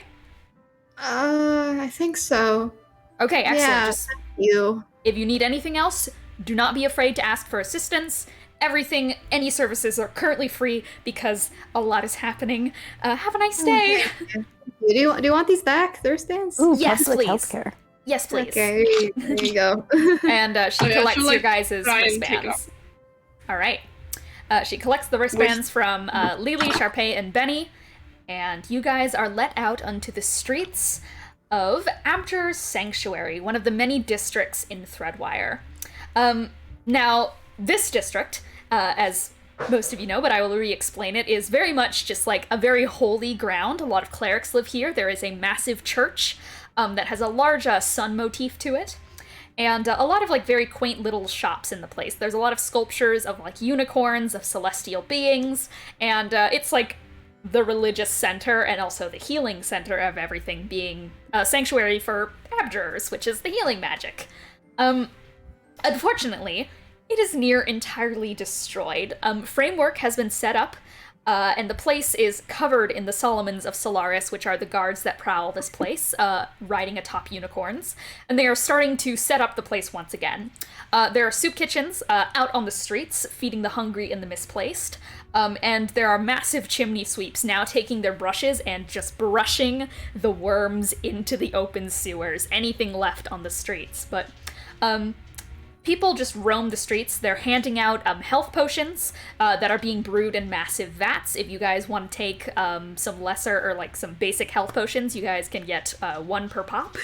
I think so. Okay, excellent. Yeah, Just, thank you. if you need anything else, do not be afraid to ask for assistance. Everything, any services are currently free because a lot is happening. Have a nice day. Do you want these back? They're stands? Ooh, Yes, public please. healthcare. Yes, please. Okay, there you go. And she Oh, yeah, collects she'll, your like, guys' try and take wristbands. All right. She collects the wristbands from Lelee, Charpay, and Bennie, and you guys are let out onto the streets of Abjur's Sanctuary, one of the many districts in Threadwire. Now, this district, as most of you know, but I will re-explain it, is very much just like a very holy ground. A lot of clerics live here. There is a massive church that has a large sun motif to it. And a lot of, like, very quaint little shops in the place. There's a lot of sculptures of, like, unicorns, of celestial beings, and it's, like, the religious center and also the healing center of everything, being a sanctuary for abjurers, which is the healing magic. Unfortunately, it is near entirely destroyed. Framework has been set up, and the place is covered in the Solomons of Solaris, which are the guards that prowl this place, riding atop unicorns. And they are starting to set up the place once again. There are soup kitchens out on the streets, feeding the hungry and the misplaced. And there are massive chimney sweeps now taking their brushes and just brushing the worms into the open sewers, anything left on the streets. But people just roam the streets. They're handing out health potions that are being brewed in massive vats. If you guys want to take some lesser or like some basic health potions, you guys can get one per pop,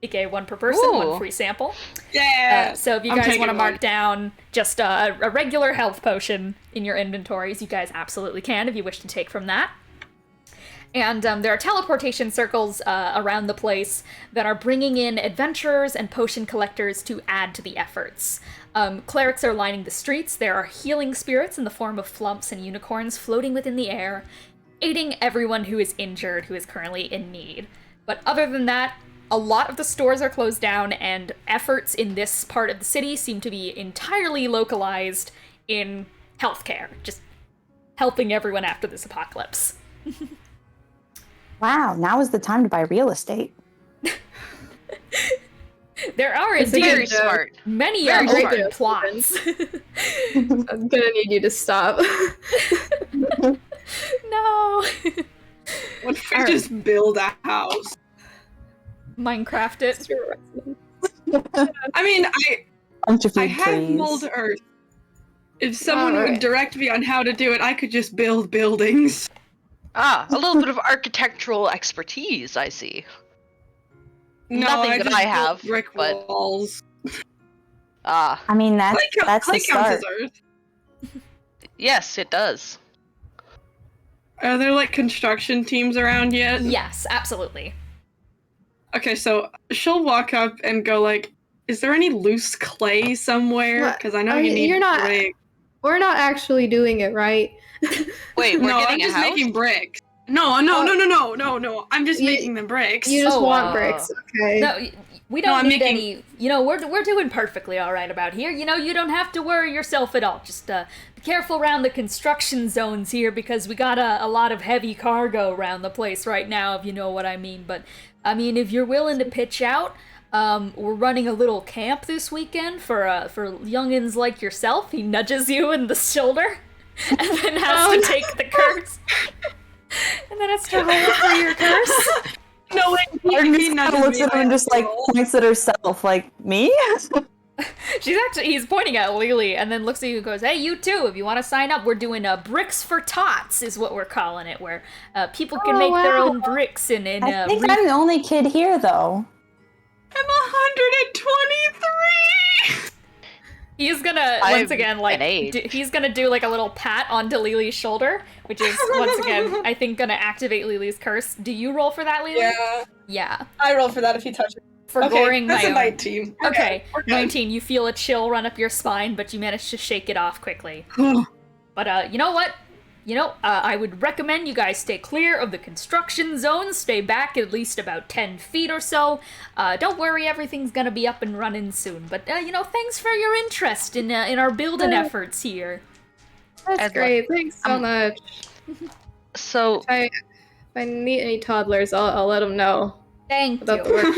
aka one per person, Ooh. one free sample. Yeah. So if you I'm guys taking want to mark one. down just a regular health potion in your inventories, you guys absolutely can if you wish to take from that. And there are teleportation circles around the place that are bringing in adventurers and potion collectors to add to the efforts. Clerics are lining the streets. There are healing spirits in the form of flumps and unicorns floating within the air, aiding everyone who is injured, who is currently in need. But other than that, a lot of the stores are closed down, and efforts in this part of the city seem to be entirely localized in healthcare, just helping everyone after this apocalypse. Wow, now is the time to buy real estate. There are It's indeed Very smart. many Very open smart. plots. I'm gonna need you to stop. No. What if we just build a house? Minecraft it. I mean, Bunch of I food have trees. mold earth. If someone Alright. would direct me on how to do it, I could just build buildings. Ah, a little bit of architectural expertise, I see. No, Nothing I that just I built have, brick but- walls. Ah, I mean, that's Clay that's the counts as start. earth. yes, it does. Are there like construction teams around yet? Yes, absolutely. Okay, so she'll walk up and go like, "Is there any loose clay somewhere? What? Because I know Are you you- need you're not- brick." We're not actually doing it, right? Wait, we're No, I'm getting a just house? making bricks. No. I'm just You- making the bricks. You just Oh, want bricks, okay? No, we don't I'm need making- any. You know, we're doing perfectly all right about here. You know, you don't have to worry yourself at all. Just be careful around the construction zones here because we got a lot of heavy cargo around the place right now, if you know what I mean. But I mean, if you're willing to pitch out, we're running a little camp this weekend for youngins like yourself. He nudges you in the shoulder, and then has to take the curse. And then has to roll for your curse. No, wait, Arden he just kind nudges of looks me, at him I and just like roll. points at herself, like, me? He's pointing at Lelee and then looks at you and goes, hey, you too, if you want to sign up, we're doing bricks for tots is what we're calling it, where people can make their own bricks and I think I'm the only kid here, though. I'm 123! He's gonna, once again, like, he's gonna do, like, a little pat onto Lelee's shoulder, which is, once again, I think gonna activate Lelee's curse. Do you roll for that, Lelee? Yeah. Yeah. I roll for that if you touch it. For goring my own. That's a 19. Okay, 19. You feel a chill run up your spine, but you manage to shake it off quickly. But, you know what? I would recommend you guys stay clear of the construction zone, stay back at least about 10 feet or so. Don't worry, everything's gonna be up and running soon. But, thanks for your interest in our building efforts here. That's great. Thanks so much. So, If I meet any toddlers, I'll let them know. Thank about you. the work.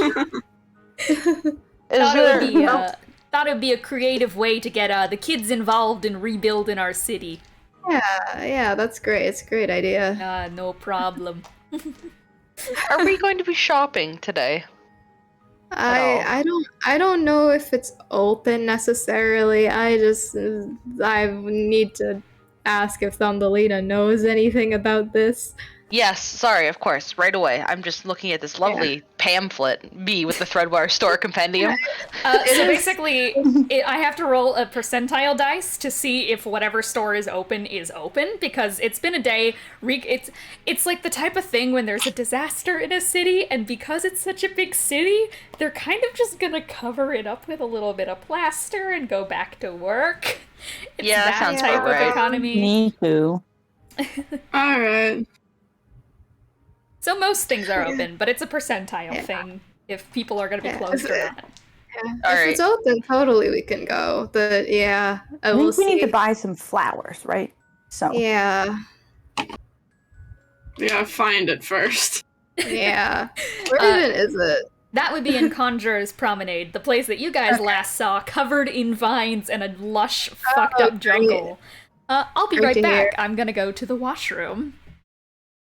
Thought it would be a creative way to get the kids involved in rebuilding our city. Yeah, that's great. It's a great idea. No problem. are we going to be shopping today? I don't know if it's open necessarily. I need to ask if Thumbelina knows anything about this. Yes, sorry, of course, right away. I'm just looking at this lovely pamphlet, B with the Threadwire Store Compendium. So basically, I have to roll a percentile dice to see if whatever store is open, because it's been a day. It's like the type of thing when there's a disaster in a city, and because it's such a big city, they're kind of just gonna cover it up with a little bit of plaster and go back to work. It's that sounds type about right. of economy. Me too. Alright. So most things are open, but it's a percentile thing if people are going to be closed or not. If it's open, totally we can go. But I think we need to buy some flowers, right? So Yeah. We gotta find it first. Yeah. Where even is it? That would be in Conjurer's Promenade, the place that you guys last saw, covered in vines and a lush, fucked up jungle. I'll be right back. I'm gonna go to the washroom.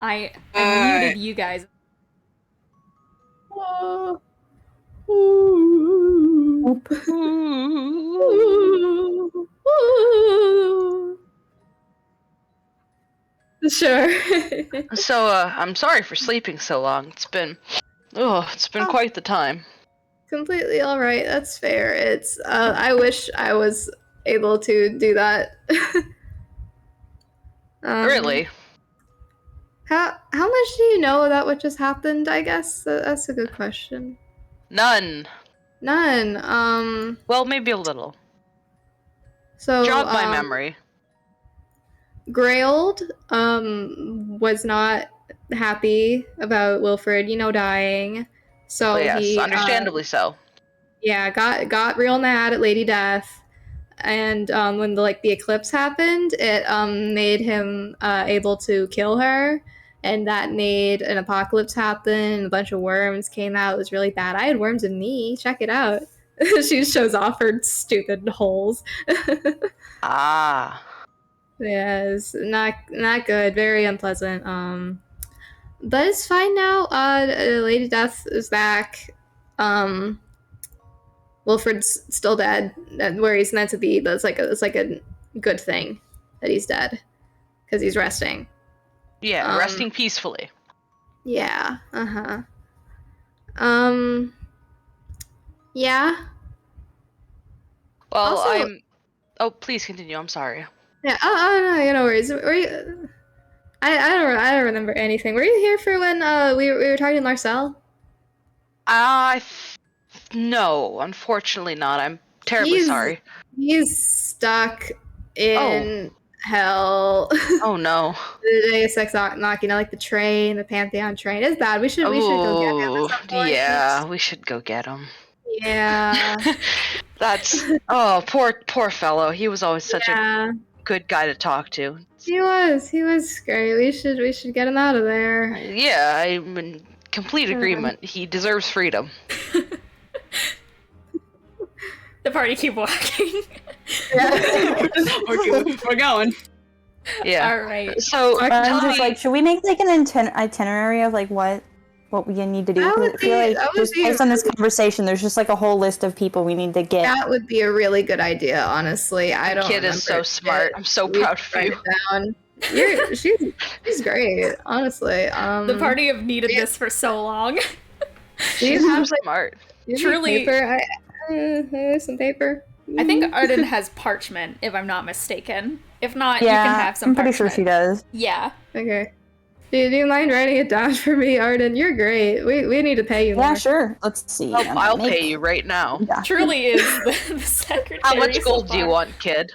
I muted you guys. Sure. So, I'm sorry for sleeping so long. It's been quite the time. Completely all right. That's fair. It's I wish I was able to do that. Really? How much do you know about what just happened? I guess that's a good question. None. Well, maybe a little. So jog my memory. Greyld was not happy about Wilfred, dying. So yes, he understandably so. Yeah, got real mad at Lady Death, and when the eclipse happened, it made him able to kill her, and that made an apocalypse happen. A bunch of worms came out. It was really bad. I had worms in me. Check it out. She shows off her stupid holes. Ah. Yes, not good. Very unpleasant. But it's fine now. Lady Death is back. Wilfred's still dead, where he's meant to be, but it's like a good thing that he's dead because he's resting. Yeah, resting peacefully. Yeah. Yeah. Well, also, Oh, please continue. I'm sorry. Yeah. Oh, no worries. Were you... I don't remember anything. Were you here for when we were talking to Marcel? No, unfortunately not. I'm terribly sorry. He's stuck in hell. Oh no. The Deus Ex Machina, like the train, the Pantheon train. It's bad. We should go get him at some point. Yeah, we should go get him. Yeah. That's poor fellow. He was always such a good guy to talk to. He was great. We should get him out of there. Yeah, I'm in complete agreement. He deserves freedom. The party keep walking. We're going. Yeah. All right. So I'm just should we make an itinerary of what what we need to do? That 'Cause would I feel be- like that would just be based on this conversation, there's just like a whole list of people we need to get. That would be a really good idea, honestly. I don't Kid is so remember smart. it. I'm so We proud should of you. write it down. She's great, honestly. The party have needed this for so long. Do you She's so have like smart. Truly- paper? There's some paper. I think Arden has parchment, if I'm not mistaken. If not, Yeah, you can have some I'm pretty sure parchment. she does. Yeah. Okay. Do you mind writing it down for me, Arden? You're great. We need to pay you Yeah, more. sure. Let's see. Oh, I'll pay you right now. Yeah. Truly is the secretary. How much so gold do you far. want, kid?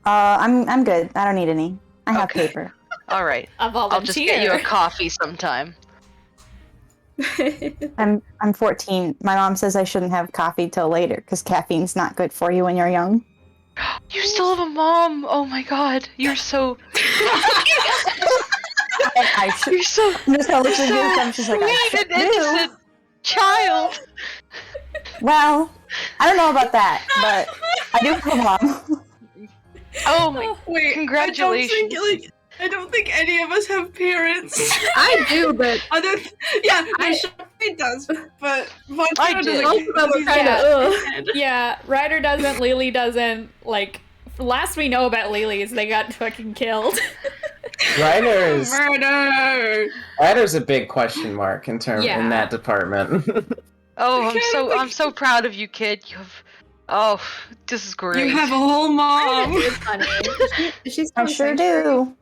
I'm good. I don't need any. I have Okay. paper. All right. A volunteer. I'll just get you a coffee sometime. I'm 14. My mom says I shouldn't have coffee till later because caffeine's not good for you when you're young. You still have a mom. Oh my god. You're so. I should. You're so. I'm just gonna look at so this and she's like, I sweet should and do. innocent child. Well, I don't know about that, but I do have a mom. Oh my. Wait, Congratulations. I don't think any of us have parents. I do, but Yeah, Charpay does, but I do. most of them are kind of. Yeah, Ryder doesn't, Lelee doesn't. Like, last we know about Lelee is they got fucking killed. Ryder's Murder! a big question mark in Yeah. that department. Oh, I'm so proud of you, kid. Oh, this is great. You have a whole mom. It's funny. She's I from sure Sanctuary. do.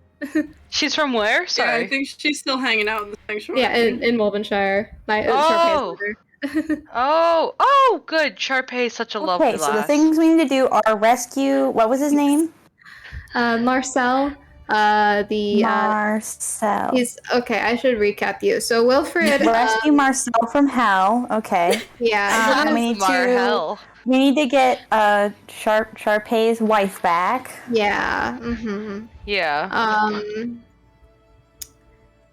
She's from where? Yeah, Sorry. I think she's still hanging out in the sanctuary. Yeah, in Malvinshire. Oh. Oh, good. Charpay is such a lovely Okay, so the lass. things we need to do are rescue. What was his name? Marcel. Marcel. He's okay. I should recap you. So Wilfred. Rescue Marcel from hell. Okay. Yeah. we need Marhel. We need to get Charpay's wife back. Yeah. Mm-hmm. Yeah.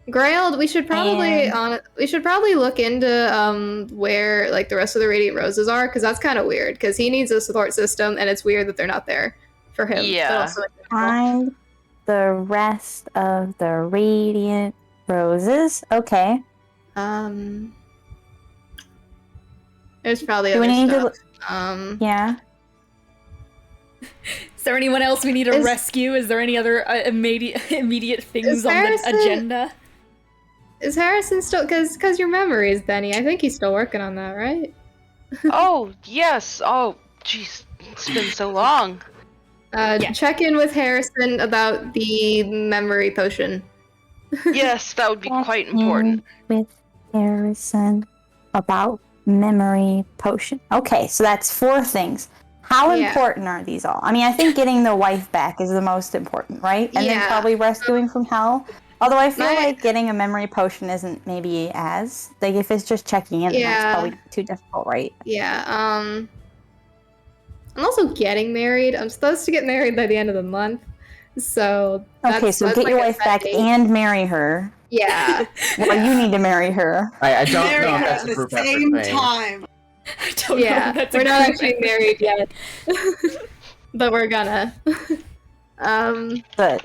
Grailed, we should probably look into where like the rest of the Radiant Roses are, because that's kind of weird. Because he needs a support system, and it's weird that they're not there for him. Yeah. But also, Find the rest of the Radiant Roses. Okay. there's probably Do we other need to stuff. Yeah. Is there anyone else we need to rescue? Is there any other immediate things on the Harrison- agenda? Is Harrison still? Because your memory is Benny. I think he's still working on that, right? Oh, yes. Oh, jeez. It's been so long. Check in with Harrison about the memory potion. Yes, that would be quite important. With Harrison about memory potion. Okay, so that's 4 things. How Yeah. important are these all? I mean, I think getting the wife back is the most important, right? And then Yeah. probably rescuing from hell. Although I feel My- like getting a memory potion isn't maybe as like if it's just checking in, then Yeah. that's probably too difficult, right? Yeah. I'm also getting married. I'm supposed to get married by the end of the month. So Okay, so get your like a wife set back date. and marry her. Yeah. Well, you need to marry her. I don't Married know if at that's a the group effort same thing. time. I don't know. Yeah. If that's We're a not group actually effort. married yet. But we're gonna. Good.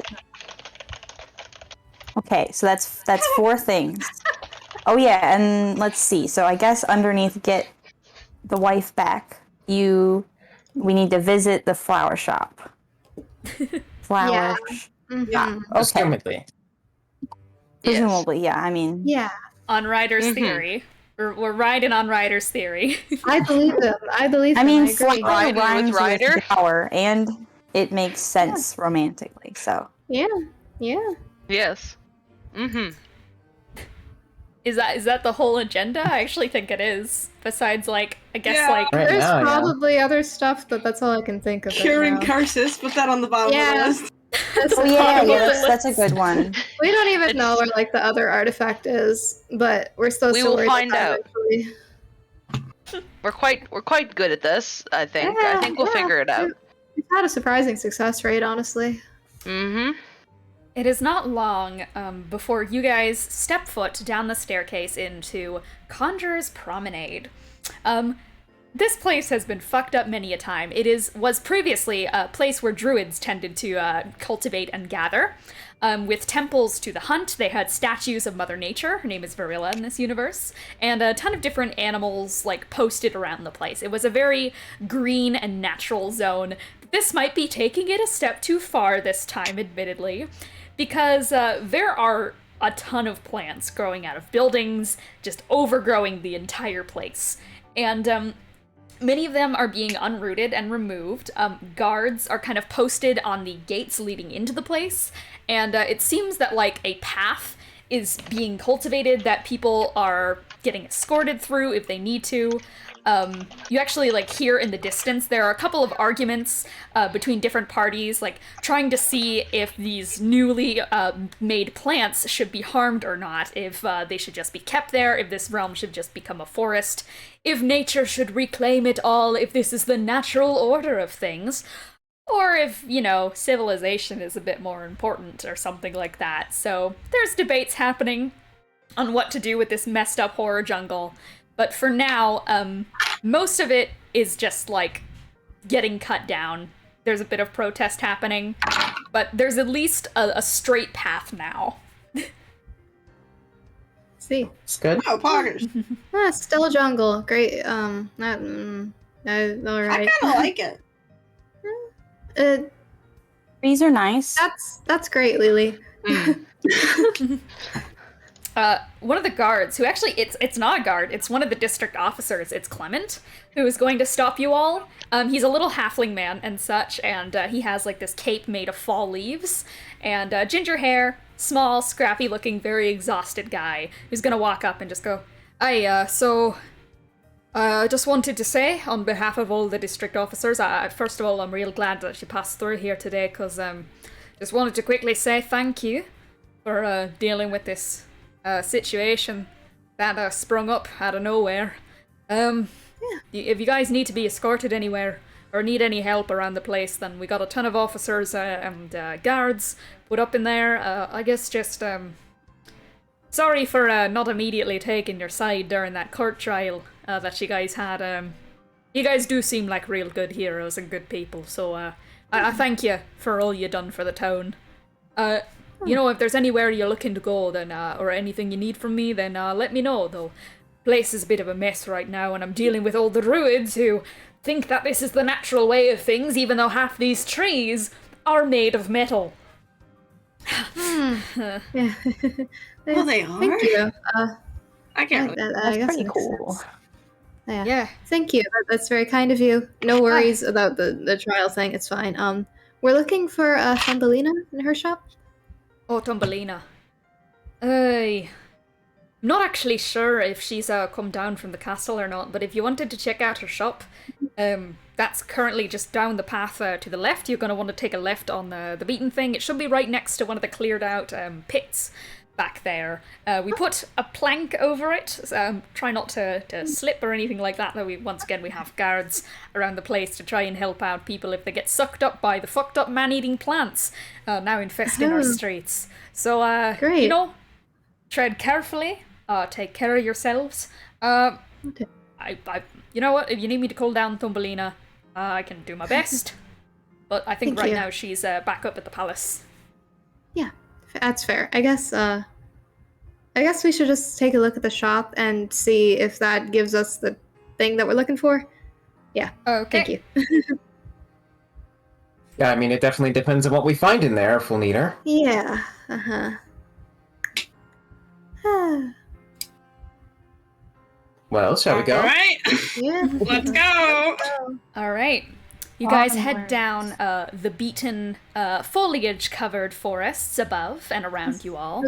Okay, so that's 4 things. Oh yeah, and let's see. So I guess underneath get the wife back, we need to visit the flower shop. Flower. Yeah. Okay. Assumedly. Presumably, yeah. I mean, Yeah. On Ryder's theory. We're riding on Ryder's theory. I believe him. I believe I him. mean, I agree. flower Riding with rhymes with Ryder? flower, and it makes sense romantically. So Yeah. Yeah. Yes. Mm-hmm. Is that the whole agenda? I actually think it is. Besides, like, I guess, Yeah. like, Right There's now, yeah. probably other stuff, but that's all I can think of. Curing right now. curses, put that on the bottom Yeah. of the list. That's oh the yeah, bottom of yeah, the that's a list. good one. We don't even know where like the other artifact is, but we're supposed We to will worry about find that out. eventually. We're quite good at this, I think. Yeah, I think we'll yeah. figure it out. We've had a surprising success rate, honestly. Mm-hmm. it is not long before you guys step foot down the staircase into Conjurer's Promenade. This place has been fucked up many a time. It was previously a place where druids tended to cultivate and gather. With temples to the hunt, they had statues of Mother Nature, her name is Varilla in this universe, and a ton of different animals, like, posted around the place. It was a very green and natural zone. This might be taking it a step too far this time, admittedly, because there are a ton of plants growing out of buildings, just overgrowing the entire place. And, many of them are being unrooted and removed. Guards are kind of posted on the gates leading into the place, and it seems that, like, a path is being cultivated that people are getting escorted through if they need to. You actually, like, hear in the distance, there are a couple of arguments between different parties, like, trying to see if these newly made plants should be harmed or not, if they should just be kept there, if this realm should just become a forest, if nature should reclaim it all, if this is the natural order of things, or if, you know, civilization is a bit more important or something like that. So there's debates happening on what to do with this messed up horror jungle. But for now, most of it is just, like, getting cut down. There's a bit of protest happening, but there's at least a straight path now. See. It's good. Oh, poggers. Still a jungle. Great. All right. I kind of like it. Trees are nice. That's great, Lelee. One of the guards, who actually, it's not a guard, it's one of the district officers, it's Clement, who is going to stop you all. He's a little halfling man and such, and he has, like, this cape made of fall leaves, and ginger hair, small, scrappy-looking, very exhausted guy, who's gonna walk up and just go, I just wanted to say, on behalf of all the district officers, first of all, I'm real glad that you passed through here today, because, just wanted to quickly say thank you for, dealing with this situation that sprung up out of nowhere. If you guys need to be escorted anywhere or need any help around the place, then we got a ton of officers and guards put up in there. I guess just sorry for not immediately taking your side during that court trial that you guys had. You guys do seem like real good heroes and good people, so I thank you for all you done for the town. You know, if there's anywhere you're looking to go, then, or anything you need from me, then, let me know, though. Place is a bit of a mess right now, and I'm dealing with all the druids who think that this is the natural way of things, even though half these trees are made of metal. Yeah. Well, they are. Thank you. I can't. That's guess pretty makes cool. sense. Yeah. Yeah. Thank you. That's very kind of you. No worries about the trial thing. It's fine. We're looking for Thumbelina in her shop. Oh, Thumbelina. I'm not actually sure if she's come down from the castle or not, but if you wanted to check out her shop, that's currently just down the path to the left. You're going to want to take a left on the beaten thing. It should be right next to one of the cleared out pits back there. We put a plank over it. Try not to slip or anything like that, though once again we have guards around the place to try and help out people if they get sucked up by the fucked up man-eating plants now infesting our streets. So, Great. you know, tread carefully, take care of yourselves. Okay. You know what, if you need me to call down Thumbelina, I can do my best. But I think Thank right you. now she's back up at the palace. Yeah, that's fair. I guess we should just take a look at the shop and see if that gives us the thing that we're looking for. Yeah. Okay. Thank you. Yeah, I mean, it definitely depends on what we find in there if we'll need her. Yeah. Uh-huh. Well, shall we go? All right. Yeah. Let's go. All right. You guys head Onwards. down the beaten, foliage-covered forests above and around you all.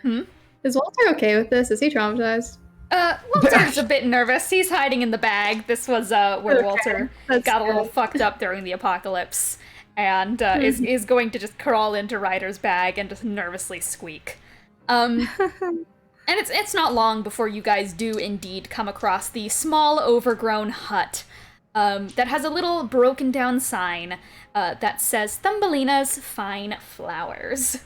Is Walter okay with this? Is he traumatized? Walter's a bit nervous. He's hiding in the bag. This was where Okay, Walter that's got a little good. fucked up during the apocalypse, and is going to just crawl into Ryder's bag and just nervously squeak. And it's not long before you guys do indeed come across the small overgrown hut that has a little broken down sign that says Thumbelina's Fine Flowers.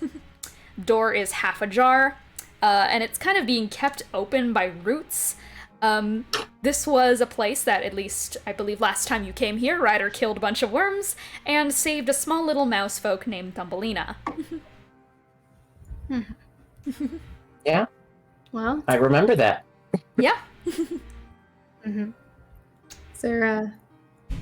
Door is half ajar, and it's kind of being kept open by roots. This was a place that, at least I believe last time you came here, Ryder killed a bunch of worms and saved a small little mouse folk named Thumbelina. Yeah, Well, I remember that. Yeah. is there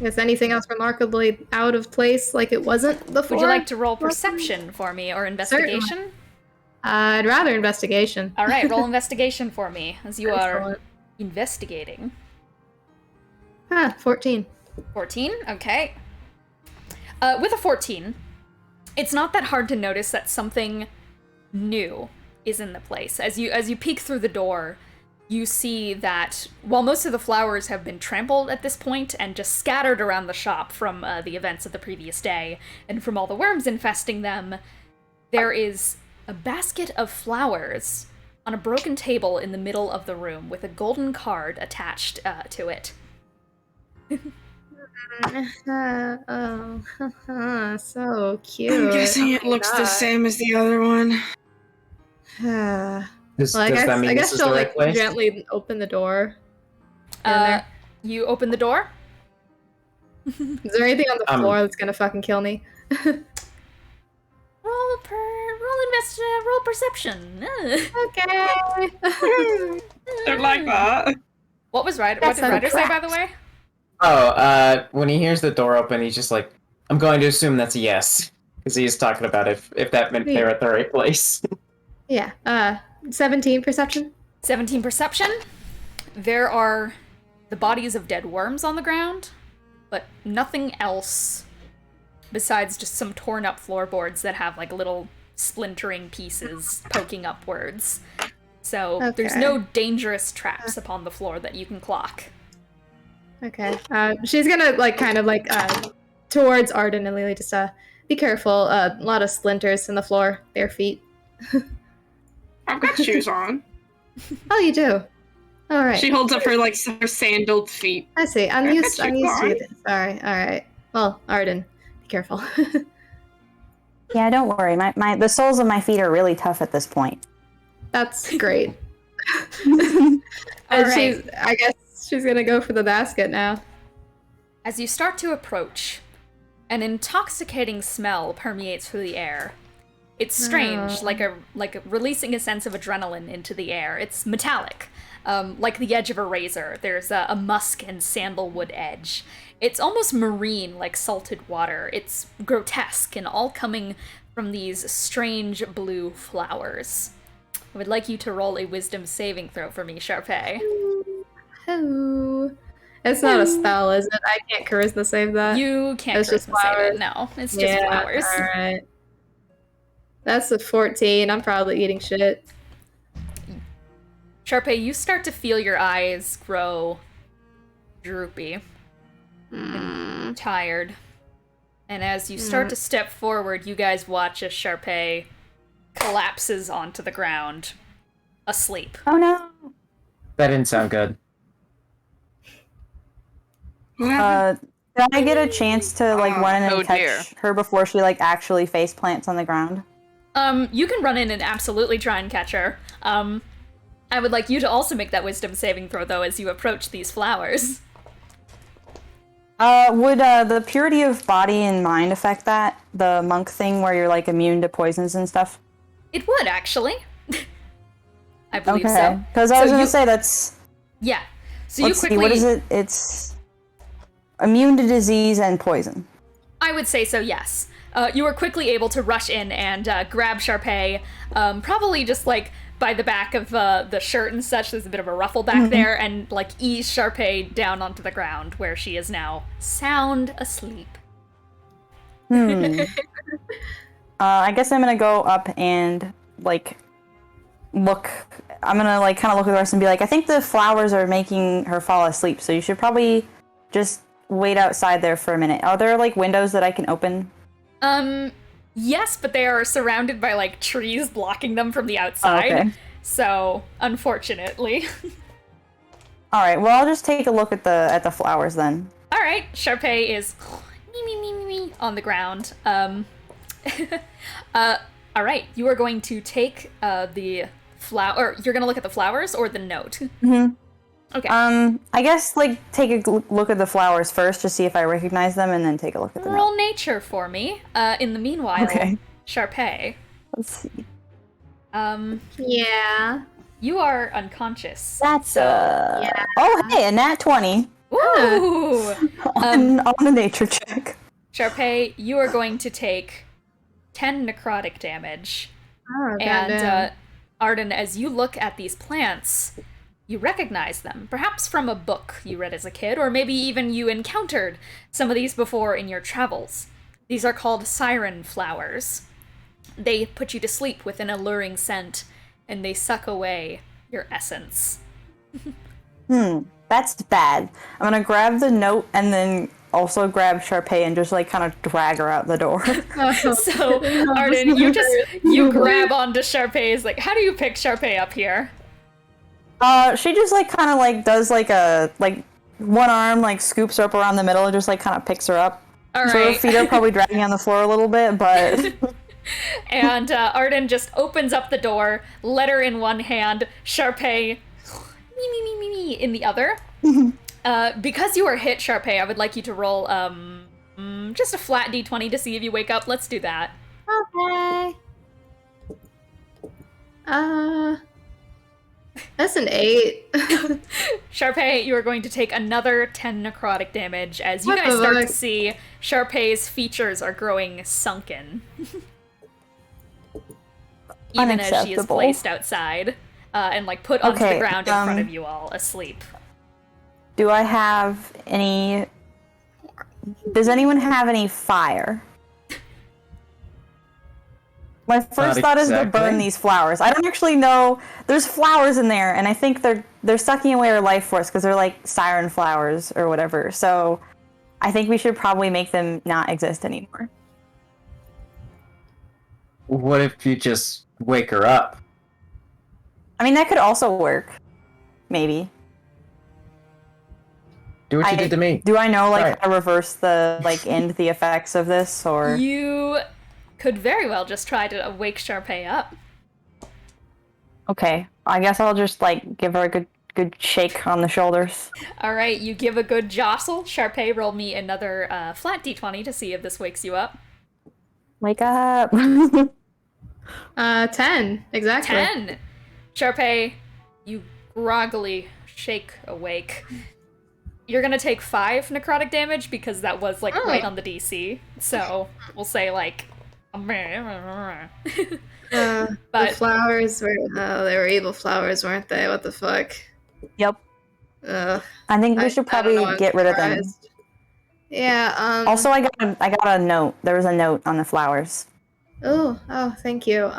is anything else remarkably out of place like it wasn't before? Would you like to roll perception for me or investigation? Certainly. I'd rather investigation. All right, roll investigation for me as you are Excellent. investigating. 14. 14, okay. With a 14, it's not that hard to notice that something new is in the place. As you peek through the door, you see that while most of the flowers have been trampled at this point and just scattered around the shop from the events of the previous day and from all the worms infesting them, there is a basket of flowers on a broken table in the middle of the room with a golden card attached to it. So cute. I'm guessing it Oh my looks the God. same as the other one. Does Well, I that mean guess this is she'll the right like place? gently open the door. In there. You open the door. Is there anything on the floor that's gonna fucking kill me? Roll perception. Okay. Don't like that. What was Ryder? What That's did Ryder say, by crap. the way? Oh, when he hears the door open, he's just like, I'm going to assume that's a yes. Because he's talking about if that meant they're at the right place. Yeah. 17 perception. 17 perception. There are the bodies of dead worms on the ground, but nothing else besides just some torn up floorboards that have like little splintering pieces poking upwards. So there's Okay. no dangerous traps upon the floor that you can clock. Okay. She's gonna like kind of like towards Arden and Lelee, just be careful. A lot of splinters in the floor, bare feet. I've got shoes on. Oh, you do. All right. She holds up her like her sandaled feet. I see. I'm I used got to you, this. All right. Well, Arden, be careful. Yeah, don't worry. The soles of my feet are really tough at this point. That's great. All And right. I guess she's gonna go for the basket now. As you start to approach, an intoxicating smell permeates through the air. It's strange, like releasing a sense of adrenaline into the air. It's metallic, like the edge of a razor. There's a musk and sandalwood edge. It's almost marine, like salted water. It's grotesque and all coming from these strange blue flowers. I would like you to roll a wisdom saving throw for me, Charpay. Hello. It's not a spell, is it? I can't charisma save that. You can't It's just charisma save flowers. it. No, it's just flowers. All right. That's a 14. I'm probably eating shit. Charpay, you start to feel your eyes grow droopy and tired. And as you start to step forward, you guys watch as Charpay collapses onto the ground, asleep. Oh no. That didn't sound good. What happened? Did I get a chance to like run in and Oh, dear. touch her before she like actually face plants on the ground? You can run in and absolutely try and catch her. I would like you to also make that wisdom saving throw, though, as you approach these flowers. Would the purity of body and mind affect that? The monk thing where you're like immune to poisons and stuff? It would, actually. I believe Okay. so. Because I was So gonna you- say that's. Yeah. So Let's you quickly... see, what is it? It's immune to disease and poison. I would say so, yes. You were quickly able to rush in and grab Charpay, probably just like by the back of the shirt and such. There's a bit of a ruffle back there, and like ease Charpay down onto the ground where she is now sound asleep. I guess I'm gonna go up and like look. I'm gonna like kind of look at the rest and be like, I think the flowers are making her fall asleep, so you should probably just wait outside there for a minute. Are there like windows that I can open? Yes, but they are surrounded by like trees blocking them from the outside. okay. So, unfortunately. All right. Well, I'll just take a look at the flowers then. All right, Charpay is me on the ground. All right, you are going to take the flower. Or you're going to look at the flowers or the note. Okay. I guess like take a look at the flowers first to see if I recognize them, and then take a look at the Roll note. nature for me. In the meanwhile, Okay. Charpay, Let's see. Yeah. you are unconscious. That's Yeah. Oh, hey, a nat 20 Ooh! on a nature check. Charpay, you are going to take 10 necrotic damage. Oh, And goddamn. Arden, as you look at these plants, you recognize them, perhaps from a book you read as a kid, or maybe even you encountered some of these before in your travels. These are called siren flowers. They put you to sleep with an alluring scent, and they suck away your essence. That's bad. I'm gonna grab the note and then also grab Charpay and just like kind of drag her out the door. So, Arden, you grab onto Charpay's, like, how do you pick Charpay up here? She just like kind of like does like a like one arm like scoops her up around the middle and just like kind of picks her up. All So her right. feet are probably dragging on the floor a little bit, but And Arden just opens up the door, letter in one hand, Charpay me in the other. Because you are hit, Charpay, I would like you to roll just a flat d20 to see if you wake up. Let's do that. Okay. That's an 8. Charpay, you are going to take another 10 necrotic damage as you What guys the start fuck? to see Charpay's features are growing sunken. Even as she is Unacceptable. placed outside and like put onto the Okay, ground in front of you all, asleep. do I have any? Does anyone have any fire? My first Not thought is to exactly. burn these flowers. I don't actually know. There's flowers in there, and I think they're sucking away our life force because they're like siren flowers or whatever. So I think we should probably make them not exist anymore. What if you just wake her up? I mean, that could also work. Maybe. Do what you did to me. Do I know like Right. how to reverse the like end the effects of this or? You could very well just try to wake Charpay up. Okay, I guess I'll just like give her a good shake on the shoulders. All right, you give a good jostle. Charpay, roll me another flat d20 to see if this wakes you up. Wake up. 10. Exactly. 10! Charpay, you groggily shake awake. You're gonna take 5 necrotic damage because that was like right on the DC. So we'll say like. The But flowers were. Oh, they were evil flowers, weren't they? What the fuck? Yep. Ugh. I think we should I don't probably know, I'm get rid of them. surprised. Yeah, Also, I got a note. There was a note on the flowers. Oh, thank you.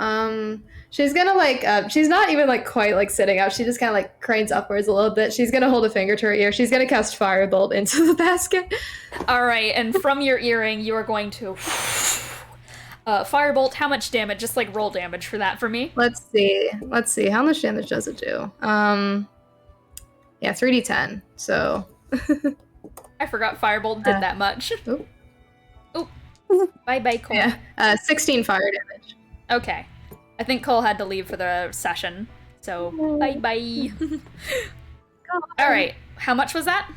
She's gonna like, she's not even like quite like sitting up. She just kind of like cranes upwards a little bit. She's gonna hold a finger to her ear. She's gonna cast Firebolt into the basket. all right, and from your earring, you are going to firebolt. How much damage? Just like roll damage for that for me. Let's see. How much damage does it do? Yeah, 3d10. So, I forgot firebolt did that much. Oop. Oop. Bye, Cole. yeah, 16 fire damage. Okay. I think Cole had to leave for the session. So, bye. All right. How much was that?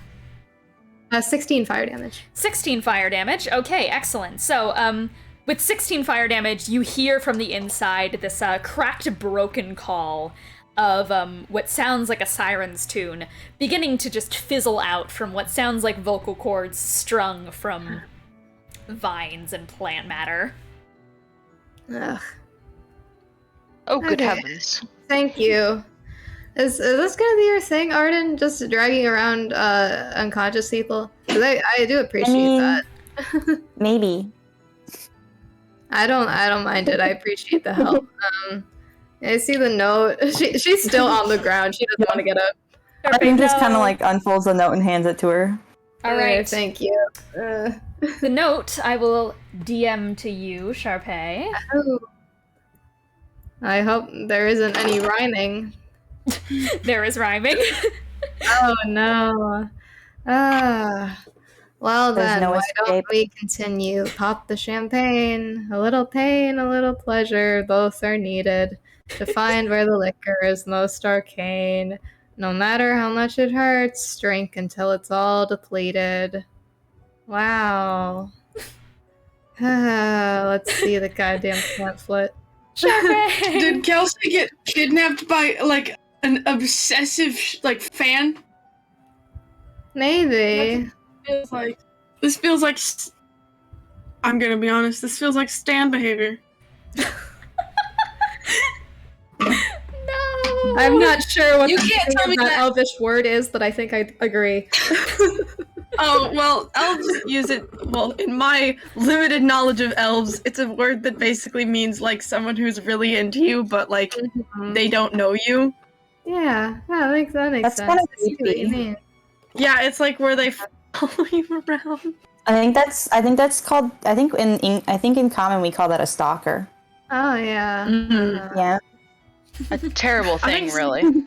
16 fire damage. 16 fire damage. Okay, excellent. So, with 16 fire damage, you hear from the inside this cracked, broken call of what sounds like a siren's tune, beginning to just fizzle out from what sounds like vocal cords strung from vines and plant matter. Ugh. Oh, good Okay. heavens. Thank you. Is this gonna be your thing, Arden? Just dragging around unconscious people? 'Cause I do appreciate that. Maybe. I don't mind it. I appreciate the help. I see the note. She's still on the ground. She doesn't want to get up. I think just kind of like unfolds the note and hands it to her. All right. Thank you. The note I will DM to you, Charpay. Oh. I hope there isn't any rhyming. There is rhyming. Oh no. Well There's then, no why don't escape. we continue? Pop the champagne. A little pain, a little pleasure, both are needed to find where the liquor is most arcane. No matter how much it hurts, drink until it's all depleted. Wow. Let's see the goddamn pamphlet. Charpay! Did Kelsey get kidnapped by like an obsessive fan? Maybe. This feels like. I'm gonna be honest. This feels like Stan behavior. No! I'm not sure what You the can't tell me that that- elvish word is, but I think I agree. Oh, well, elves use it. Well, in my limited knowledge of elves, it's a word that basically means like someone who's really into you, but like they don't know you. Yeah, that makes That's sense. kind of I see what you creepy. mean. Yeah, it's like where they follow you around. I think that's called. I think in common we call that a stalker. Oh yeah. Mm-hmm. Yeah. A terrible I thing, think- really.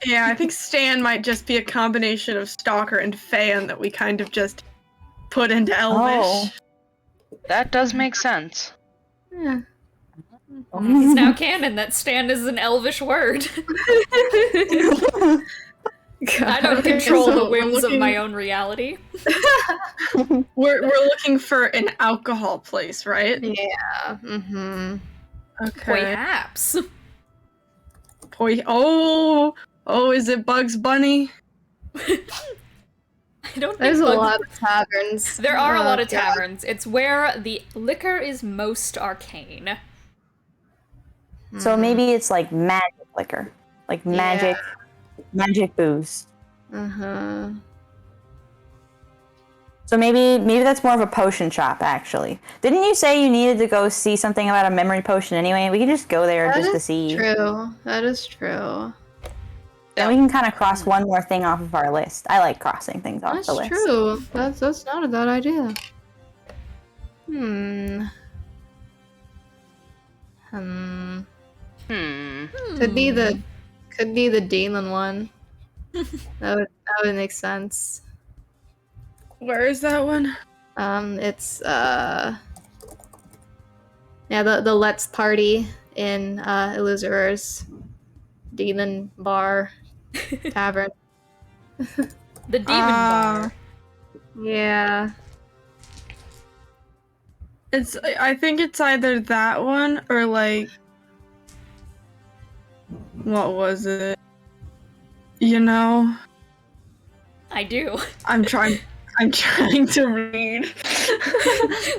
Yeah, I think Stan might just be a combination of stalker and fan that we kind of just put into elvish. Oh. That does make sense. Yeah. It's now canon that Stan is an elvish word. I don't control So the we're whims of looking- my own reality. We're looking for an alcohol place, right? Yeah. Mm-hmm. Okay. Perhaps. Oh, is it Bugs Bunny? I don't think There's a Bugs- lot of taverns. There are a lot of yeah. taverns. It's where the liquor is most arcane. So maybe it's like magic liquor, like magic booze. Uh-huh. So maybe that's more of a potion shop, actually. Didn't you say you needed to go see something about a memory potion anyway? We can just go there just to see. True. That is true. Then we can kind of cross one more thing off of our list. I like crossing things off That's the list. true. That's not a bad idea. Hmm. Could be the demon one. that would make sense. Where is that one? It's the Let's Party in Illusor's Demon Bar Tavern. The demon bar. Yeah. I think it's either that one or like what was it? You know, I do. I'm trying to read.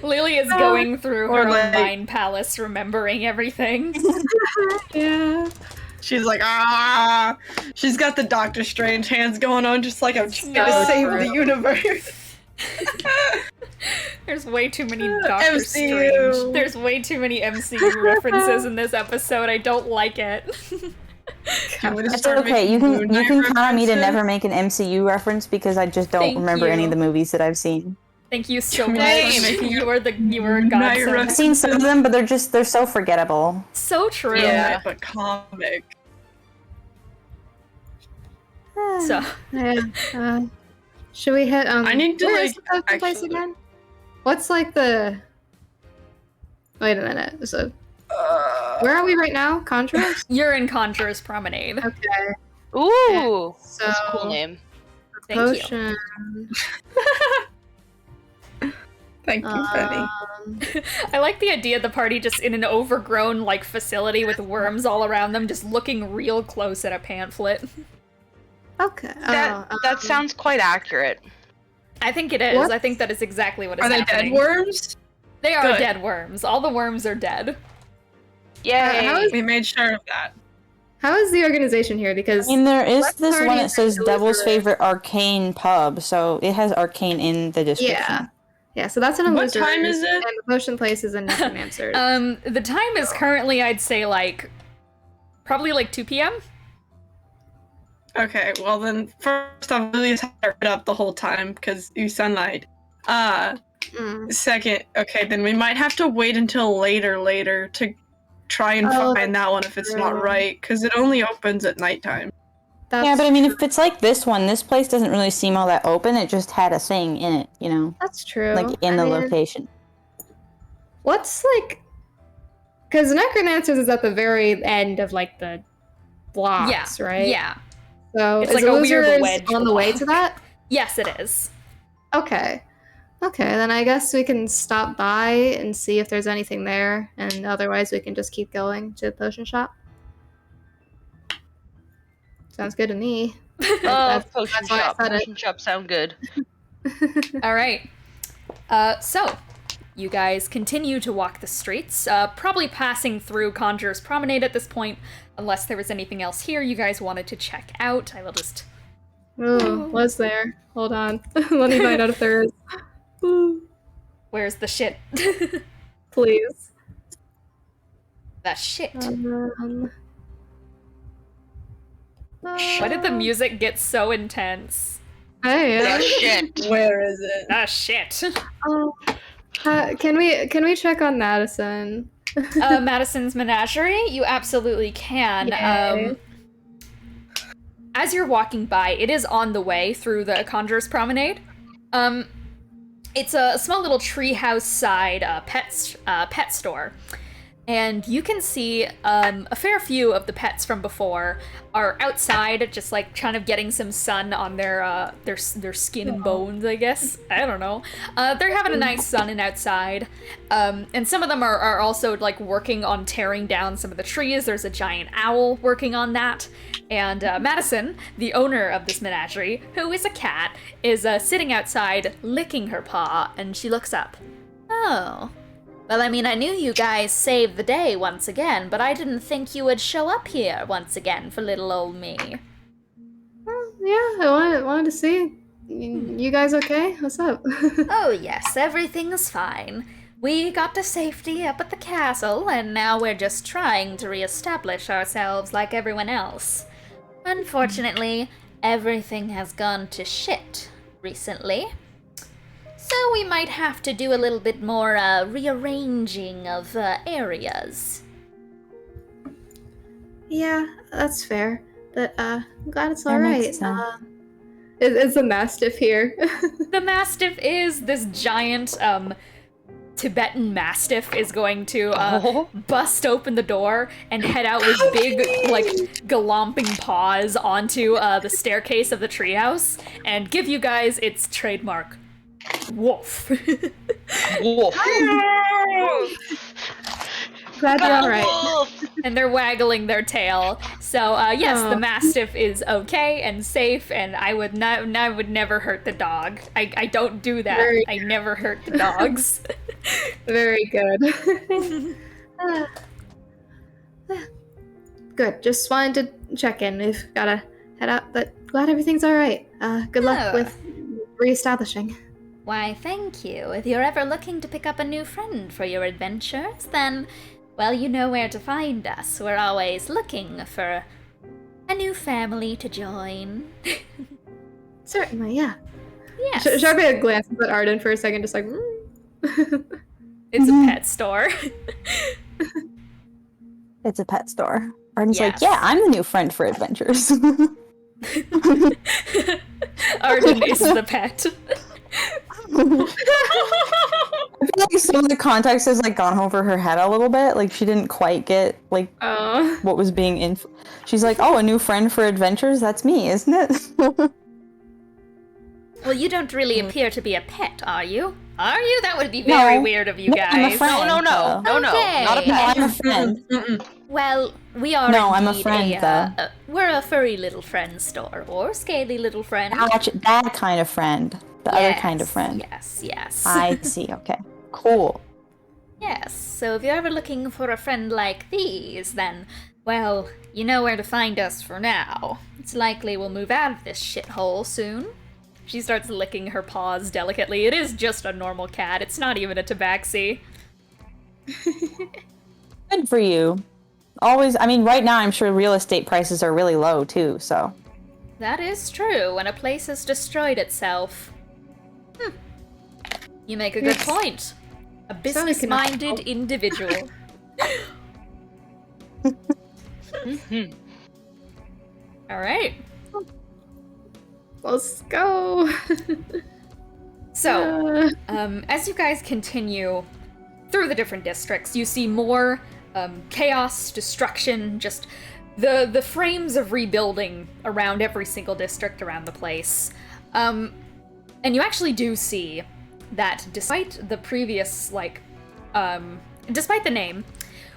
Lelee is going through Or her own like- mind palace, remembering everything. Yeah. She's like, ah. She's got the Doctor Strange hands going on, just like I'm just gonna No. save the universe. There's way too many Doctor MCU. Strange. There's way too many MCU references in this episode. I don't like it. I'm gonna It's start okay. You making can Moon Knight count on me to references. never make an MCU reference because I just don't Thank remember any of you. the movies that I've seen. Thank you so Same. much. You are a Night godsend. I've seen some of them, but they're so forgettable. So true. Yeah. But comic. So Yeah. Should we hit? I need to, where like, is the potion place actually- again? What's like the? Wait a minute. So where are we right now? Contrast. you're in Conjurer's Promenade. Okay. Ooh, So that's a cool name. Thank you. potion. Thank you, Benny. I like the idea of the party just in an overgrown like facility with worms all around them, just looking real close at a pamphlet. Okay. That sounds quite accurate. I think it is. What? I think that is exactly what is Are they happening. dead worms? They are Good. dead worms. All the worms are dead. Yay! how is- We made sure of that. How is the organization here? Because I mean, there is Let's this Party one that is says like Devil's Illusory. Favorite Arcane Pub, so it has arcane in the description. yeah. So that's an What illusory, time is it? And the potion place is in Necromancer. The time is currently, I'd say, like probably like 2 p.m. Okay, well then, first off, Lily's had her head up the whole time because you sunlight. Second, okay, then we might have to wait until later to try and Oh, find that one if it's not true. right, because it only opens at nighttime. That's, Yeah, but I mean, if it's like this one, this place doesn't really seem all that open. It just had a thing in it, you know, that's true. like in the I mean, location. What's like? Because Necromancers is at the very end of like the blocks, right? Yeah. So It's is like a weird Losers wedge on the way to that? Yes, it is. Okay. Okay, then I guess we can stop by and see if there's anything there, and otherwise we can just keep going to the potion shop. Sounds good to me. Potion why I shop. said it. Potion shop sound good. All right. So, you guys continue to walk the streets, probably passing through Conjurer's Promenade at this point, unless there was anything else here you guys wanted to check out. I will just... Ooh, was there? Hold on. Let me find out if there is. Ooh, Where's the shit? please. The shit. Why Why did the music get so intense? Hey, Oh, shit. Where is it? The shit. can we check on Madison? Madison's Menagerie? You absolutely can. Yay. As you're walking by, it is on the way through the Conjurer's Promenade. It's a small little treehouse side pet store. And you can see a fair few of the pets from before are outside, just like kind of getting some sun on their skin and bones, I guess. I don't know. They're having a nice sunning outside. And some of them are also like working on tearing down some of the trees. There's a giant owl working on that. And Madison, the owner of this menagerie, who is a cat, is sitting outside licking her paw, and she looks up. Oh. Well, I mean, I knew you guys saved the day once again, but I didn't think you would show up here once again for little old me. Well, yeah, I wanted to see. You guys okay? What's up? Oh yes, everything's fine. We got to safety up at the castle, and now we're just trying to reestablish ourselves like everyone else. Unfortunately, everything has gone to shit recently. So we might have to do a little bit more rearranging of areas. Yeah, that's fair. But I'm glad it's That alright. makes sense. Is a mastiff here? The mastiff is this giant Tibetan mastiff is going to bust open the door and head out with big, like, galomping paws onto the staircase of the treehouse and give you guys its trademark woof. Wolf. Glad you're alright. Wolf. And they're waggling their tail. So yes, the mastiff is okay and safe, and I would never hurt the dog. I don't do that. I never hurt the dogs. Very good. Good. Just wanted to check in. We've gotta head out, but glad everything's alright. Good luck with reestablishing. Why, thank you. If you're ever looking to pick up a new friend for your adventures, then, well, you know where to find us. We're always looking for a new family to join. Certainly, yeah. Yes. Charpay glances at Arden for a second, just like, It's a pet store. It's a pet store. Arden's Yes. like, yeah, I'm the new friend for adventures. Arden is the pet. I feel like some of the context has like gone over her head a little bit. Like she didn't quite get like what was being She's like, oh, a new friend for adventures? That's me, isn't it? Well, you don't really appear to be a pet, are you? Are you? That would be very weird of you No, guys. I'm a friend. No, Okay. not a No, pet. I'm a friend. Well, we are No, I'm a indeed friend, though. we're a furry little friend store, or scaly little friend. That kind of friend. The other kind of friend. Yes. I see, okay. Cool. Yes, so if you're ever looking for a friend like these, then, well, you know where to find us for now. It's likely we'll move out of this shithole soon. She starts licking her paws delicately. It is just a normal cat. It's not even a tabaxi. Good for you. Always, I mean, right now I'm sure real estate prices are really low too, so. That is true, when a place has destroyed itself. You make a good point. A business-minded individual. Alright. Let's go. So, as you guys continue through the different districts, you see more chaos, destruction, just the frames of rebuilding around every single district around the place. And you actually do see that despite the previous, despite the name,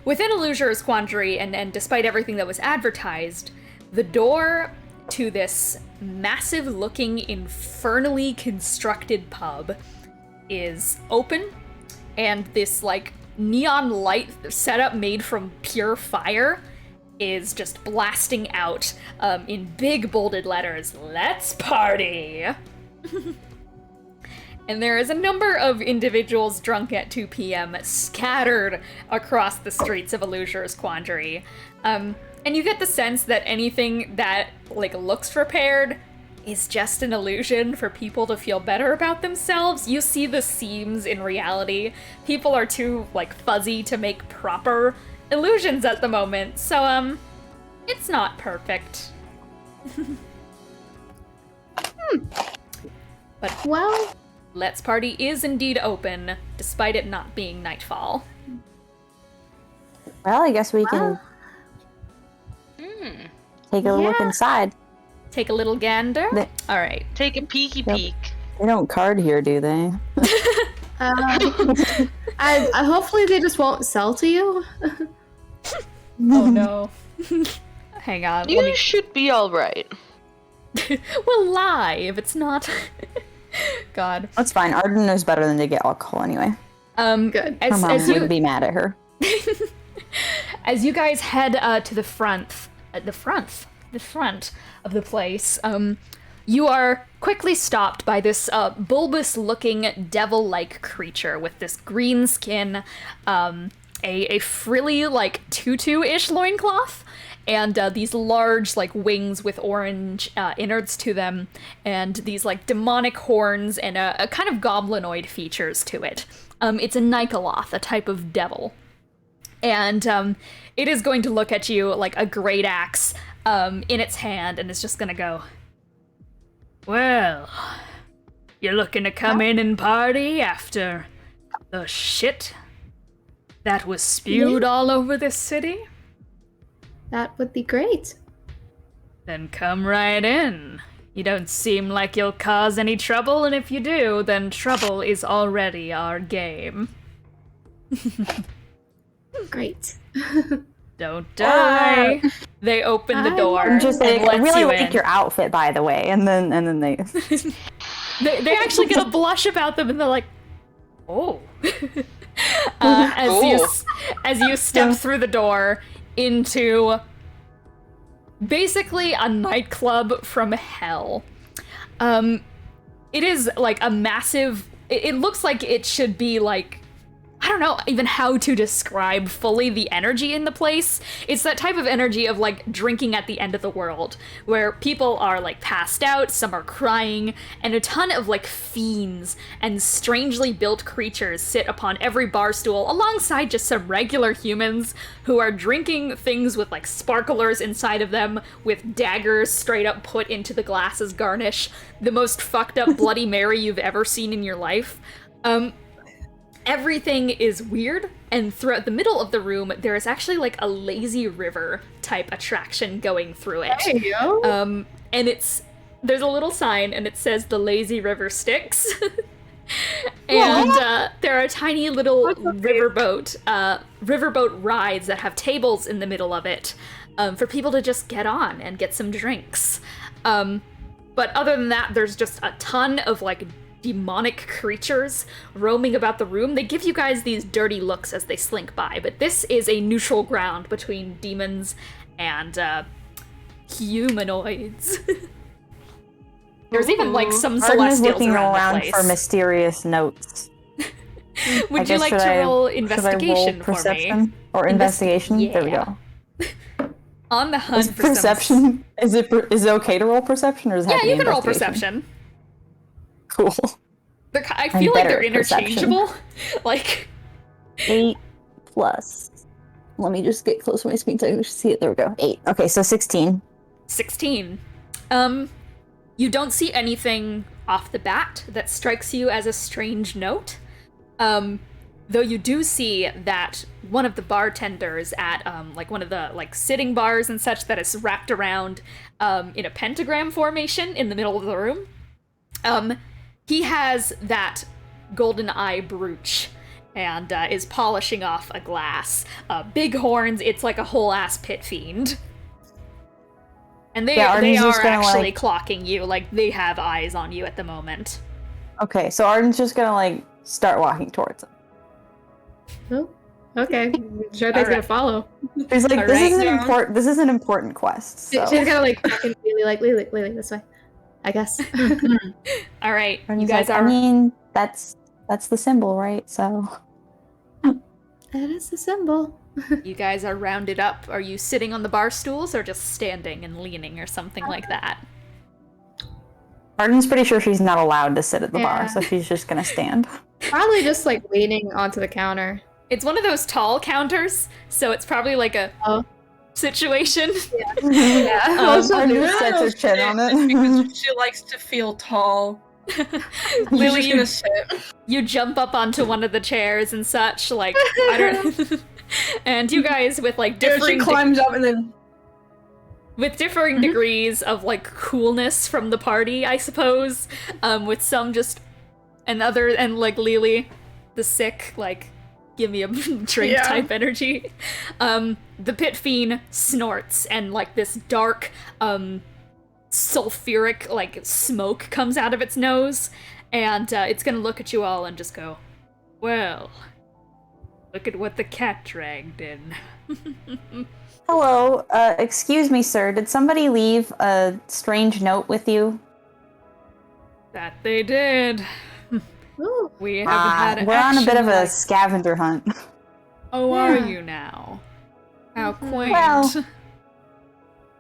within Illusioner's Quandary and despite everything that was advertised, the door to this massive-looking, infernally constructed pub is open, and this, neon light setup made from pure fire is just blasting out in big bolded letters, "Let's party!" And there is a number of individuals drunk at 2 p.m. scattered across the streets of Illusioner's Quandary. And you get the sense that anything that, looks prepared is just an illusion for people to feel better about themselves. You see the seams in reality. People are too, fuzzy to make proper illusions at the moment, so, it's not perfect. But, Well, Let's Party is indeed open, despite it not being nightfall. Well, I guess we can take a look inside. Take a little gander? Alright. Take a peeky peek. They don't card here, do they? I hopefully they just won't sell to you. Oh no. Hang on. You should be alright. We'll lie if it's not. God. That's fine. Arden knows better than to get alcohol anyway. Good. Her mom wouldn't be mad at her. As you guys head to the front of the place, you are quickly stopped by this bulbous-looking devil-like creature with this green skin, a frilly, tutu-ish loincloth, and these large, wings with orange innards to them, and these, demonic horns and a kind of goblinoid features to it. It's a Nikoloth, a type of devil. And it is going to look at you like a great axe in its hand, and it's just gonna go, "Well, you're looking to come in and party after the shit that was spewed all over this city? That would be great. Then come right in. You don't seem like you'll cause any trouble, and if you do, then trouble is already our game." Great. Don't die. They open the door. I'm just and I lets really you like in. your outfit, by the way. And then they. They actually get a blush about them, and they're like, "Oh." As you step through the door into basically a nightclub from hell. It is a massive. It looks like it should be I don't know even how to describe fully the energy in the place. It's that type of energy of drinking at the end of the world, where people are passed out, some are crying, and a ton of fiends and strangely built creatures sit upon every bar stool alongside just some regular humans who are drinking things with sparklers inside of them, with daggers straight up put into the glass as garnish. The most fucked up Bloody Mary you've ever seen in your life. Everything is weird, and throughout the middle of the room, there is actually a lazy river type attraction going through it. There you go. And there's a little sign, and it says the lazy river Styx. And there are tiny little riverboat rides that have tables in the middle of it for people to just get on and get some drinks. But other than that, there's just a ton of demonic creatures roaming about the room. They give you guys these dirty looks as they slink by, but this is a neutral ground between demons and humanoids. There's even some Arden is celestials looking around around the place. for mysterious notes. Would you like to roll investigation for me? Or investigation? Yeah. There we go. On the hunt for perception. Is it okay to roll perception, or is it have Yeah, to you be can roll investigation? perception. Cool. I feel like better they're at perception. interchangeable. 8 plus. Let me just get close to my screen so I can see it. There we go. 8. Okay, so 16. 16. You don't see anything off the bat that strikes you as a strange note. Though you do see that one of the bartenders at like one of the like sitting bars and such that is wrapped around in a pentagram formation in the middle of the room, he has that golden eye brooch and is polishing off a glass. Big horns, it's like a whole ass pit fiend. And they are actually clocking you, like they have eyes on you at the moment. Okay, so Arden's just gonna like start walking towards him. Oh, okay. Charpay's gonna follow. She's like, this is an important quest. So. She's gonna like fucking Lelee, like Lelee, this way. I guess. All right, Arden's you guys like, are. I mean, that's the symbol, right? So. That is the symbol. You guys are rounded up. Are you sitting on the bar stools or just standing and leaning or something like that? Arden's pretty sure she's not allowed to sit at the Yeah. bar, so she's just gonna stand. Probably just like leaning onto the counter. It's one of those tall counters, so it's probably like a situation. Yeah. Arden just sets her chin on it. Because she likes to feel tall. Lily, She's gonna sit. you jump up onto one of the chairs and such, like, I don't and you guys with like She differing climbs up and then with differing degrees of like coolness from the party, I suppose. With some just and like Lelee, the sick, like, give me a drink type energy. The pit fiend snorts and like this dark sulfuric like smoke comes out of its nose, and it's gonna look at you all and just go, well, look at what the cat dragged in. Hello, excuse me, sir. Did somebody leave a strange note with you? That they did. Ooh. We haven't had we're on a bit of a like... scavenger hunt. Oh, are you now? How quaint. Well,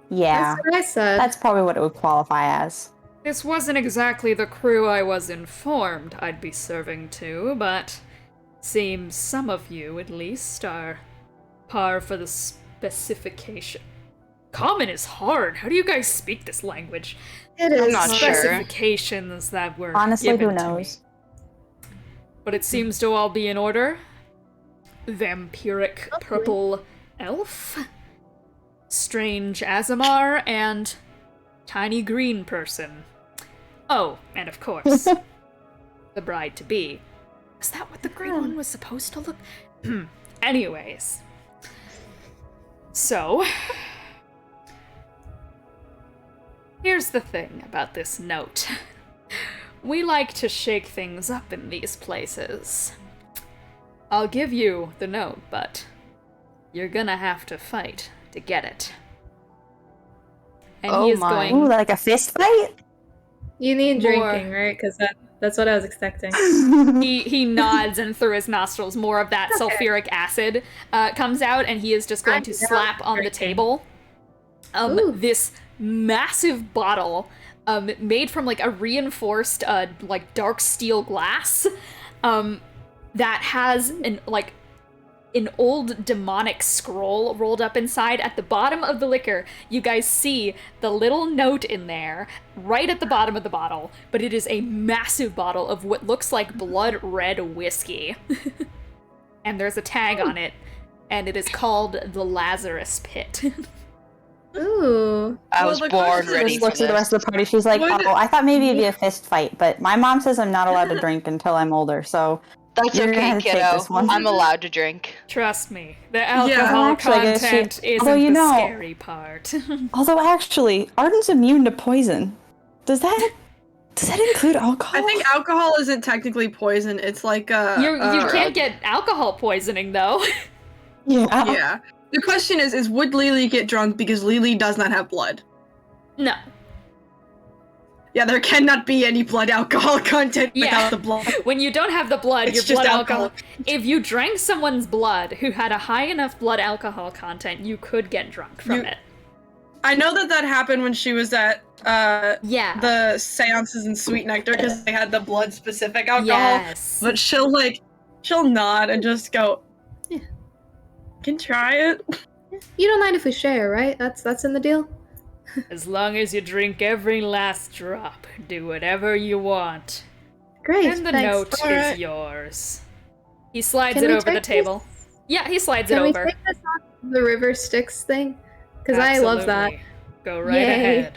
yeah, That's what I said. that's probably what it would qualify as. This wasn't exactly the crew I was informed I'd be serving to, but seems some of you, at least, are par for the specification. Common is hard. How do you guys speak this language? It is. I'm not sure. Specifications that were Honestly, given who to me. knows? But it seems to all be in order. Vampiric purple elf, strange Azamar, and tiny green person. Oh, and of course, the bride-to-be. Is that what the green one was supposed to look? Anyways. So, here's the thing about this note. We like to shake things up in these places. I'll give you the note, but you're gonna have to fight to get it. And he is going... Ooh, like a fist fight? You need More. drinking, right? Because that's what I was expecting. He nods, and through his nostrils more of that sulfuric acid comes out, and he is just going to slap on the table this massive bottle made from like a reinforced like dark steel glass that has an old demonic scroll rolled up inside. At the bottom of the liquor, you guys see the little note in there, right at the bottom of the bottle, but it is a massive bottle of what looks like blood red whiskey. And there's a tag on it, and it is called the Lazarous Pit. Ooh. I was the born question is- ready Just for looks at the this. rest of the party. She's like, Would- oh, I thought maybe it'd be a fist fight, but my mom says I'm not allowed to drink until I'm older, so That's You're gonna okay, have to take kiddo. this one. I'm allowed to drink. Trust me, the alcohol Well, actually, I guess content isn't although, you the know- scary part. although actually, Arden's immune to poison. Does that include alcohol? I think alcohol isn't technically poison. It's like a. You can't get alcohol poisoning, though. Yeah. Yeah. The question is would Lelee get drunk because Lelee does not have blood? No. Yeah, there cannot be any blood alcohol content Yeah. without the blood. When you don't have the blood, It's your just blood alcohol. alcohol. If you drank someone's blood who had a high enough blood alcohol content, you could get drunk from it. I know that happened when she was at Yeah. the seances in Sweet Nectar because they had the blood specific alcohol. Yes. But she'll nod and just go, Yeah. Can try it. You don't mind if we share, right? That's in the deal. As long as you drink every last drop, do whatever you want. Great. And the thanks. note Alright. is yours. He slides Can it we over the take table. this? Yeah, he slides Can it we over. take this off the river Styx thing? Because I love that. Absolutely. Go right Yay. ahead.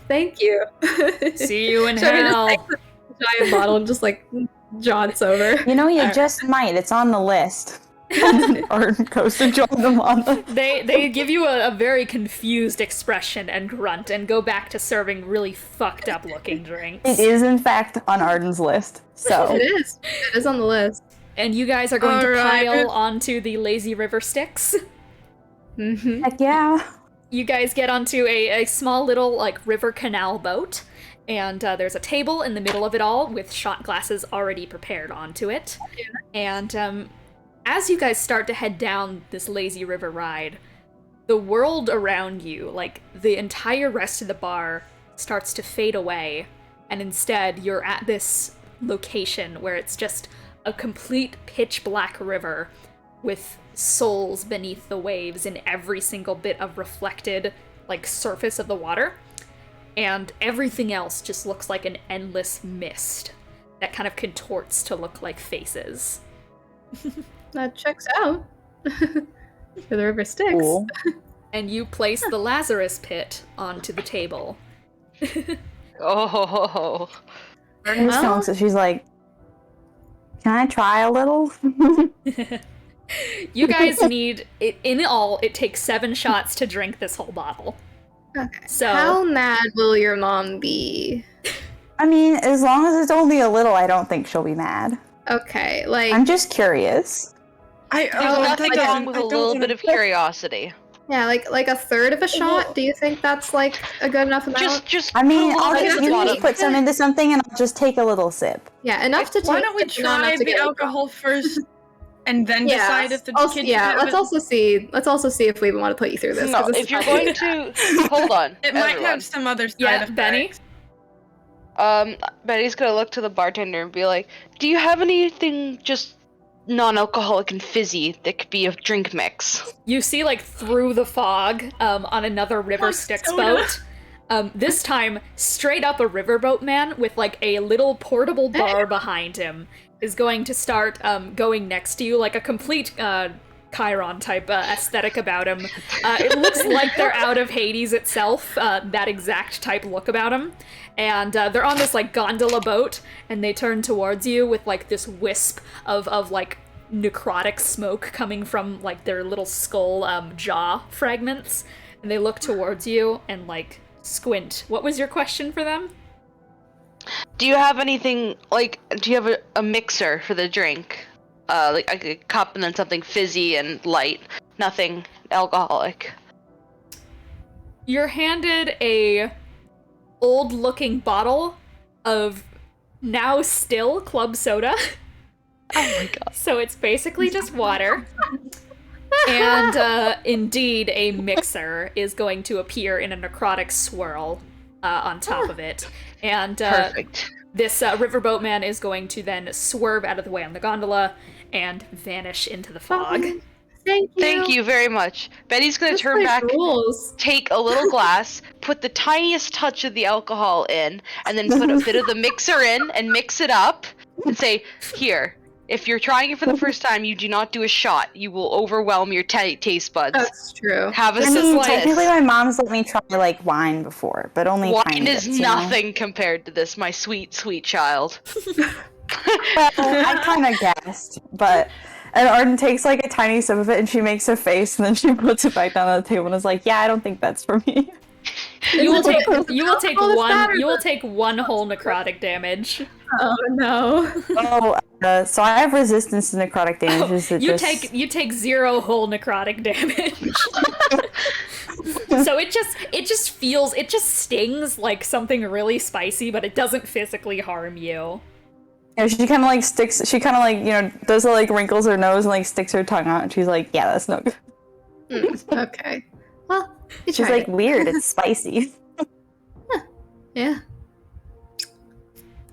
Thank you. See you in Should we just hell. take the giant bottle and just like jaunts over? You know, you just might. It's on the list. Or goes to join them on the. They give you a very confused expression and grunt and go back to serving really fucked up looking drinks. It is, in fact, on Arden's list. So It is. It is on the list. And you guys are going to Alright. pile onto the lazy river sticks. Mm-hmm. heck yeah. You guys get onto a small little like river canal boat, and there's a table in the middle of it all with shot glasses already prepared onto it. And as you guys start to head down this lazy river ride, the world around you, like the entire rest of the bar, starts to fade away, and instead you're at this location where it's just a complete pitch black river with souls beneath the waves in every single bit of reflected like surface of the water, and everything else just looks like an endless mist that kind of contorts to look like faces. That checks out. For the river Styx. Cool. And you place the Lazarous Pit onto the table. Oh. Arden just looks at she's like, can I try a little? You guys need it. In all, it takes 7 shots to drink this whole bottle. Okay. So How mad will your mom be? I mean, as long as it's only a little, I don't think she'll be mad. Okay, like I'm just curious. There's nothing wrong with a little bit of curiosity. yeah, like a third of a shot. Do you think that's like a good enough amount? Just I mean, put a I'll little bit just, at you the can bottom. just put some into something and I'll just take a little sip. Yeah, enough to Why take. don't we but not enough try to the get alcohol first, and then decide if the also, kids yeah. have Let's it? also see. Let's also see if we even want to put you through this. 'cause No, this if is you're probably- going to hold on, It might everyone. have some other side yeah, effects. Benny. Betty's gonna look to the bartender and be like, "Do you have anything just non-alcoholic and fizzy that could be a drink mix?" You see, like, through the fog, on another River Styx soda. boat. This time, straight up a riverboat man with, like, a little portable bar behind him is going to start, going next to you, like a complete, Chiron type aesthetic about him. It looks like they're out of Hades itself, that exact type look about him. And they're on this like gondola boat, and they turn towards you with like this wisp of like necrotic smoke coming from like their little skull jaw fragments. And they look towards you and like squint. What was your question for them? Do you have anything like? Do you have a mixer for the drink? Like a cup and then something fizzy and light. Nothing alcoholic. You're handed a old-looking bottle of now still club soda. Oh my god. So it's basically just water. And indeed, a mixer is going to appear in a necrotic swirl on top of it. And Perfect. this riverboat man is going to then swerve out of the way on the gondola and vanish into the fog. Thank you. Thank you very much. Betty's gonna This turn place back, rules. take a little glass, put the tiniest touch of the alcohol in, and then put a bit of the mixer in and mix it up and say, "Here, if you're trying it for the first time, you do not do a shot. You will overwhelm your taste buds. That's true. Have a I sip mean, of technically this." my mom's let me try like wine before, but only Wine tiny is bits, you know? nothing compared to this, my sweet, sweet child. Well, I kind of guessed, but and Arden takes like a tiny sip of it and she makes a face and then she puts it back down on the table and is like, "Yeah, I don't think that's for me." You will take Alcohol is bad. one whole necrotic damage. Oh no. Oh, so I have resistance to necrotic damage. Is it You just... take 0 whole necrotic damage. So it just stings like something really spicy, but it doesn't physically harm you. Yeah, she kind of like sticks. She kind of like does the like wrinkles her nose and like sticks her tongue out. And she's like, "Yeah, that's no good." Okay. Well, you She's tried like, it. "Weird. It's spicy." Yeah.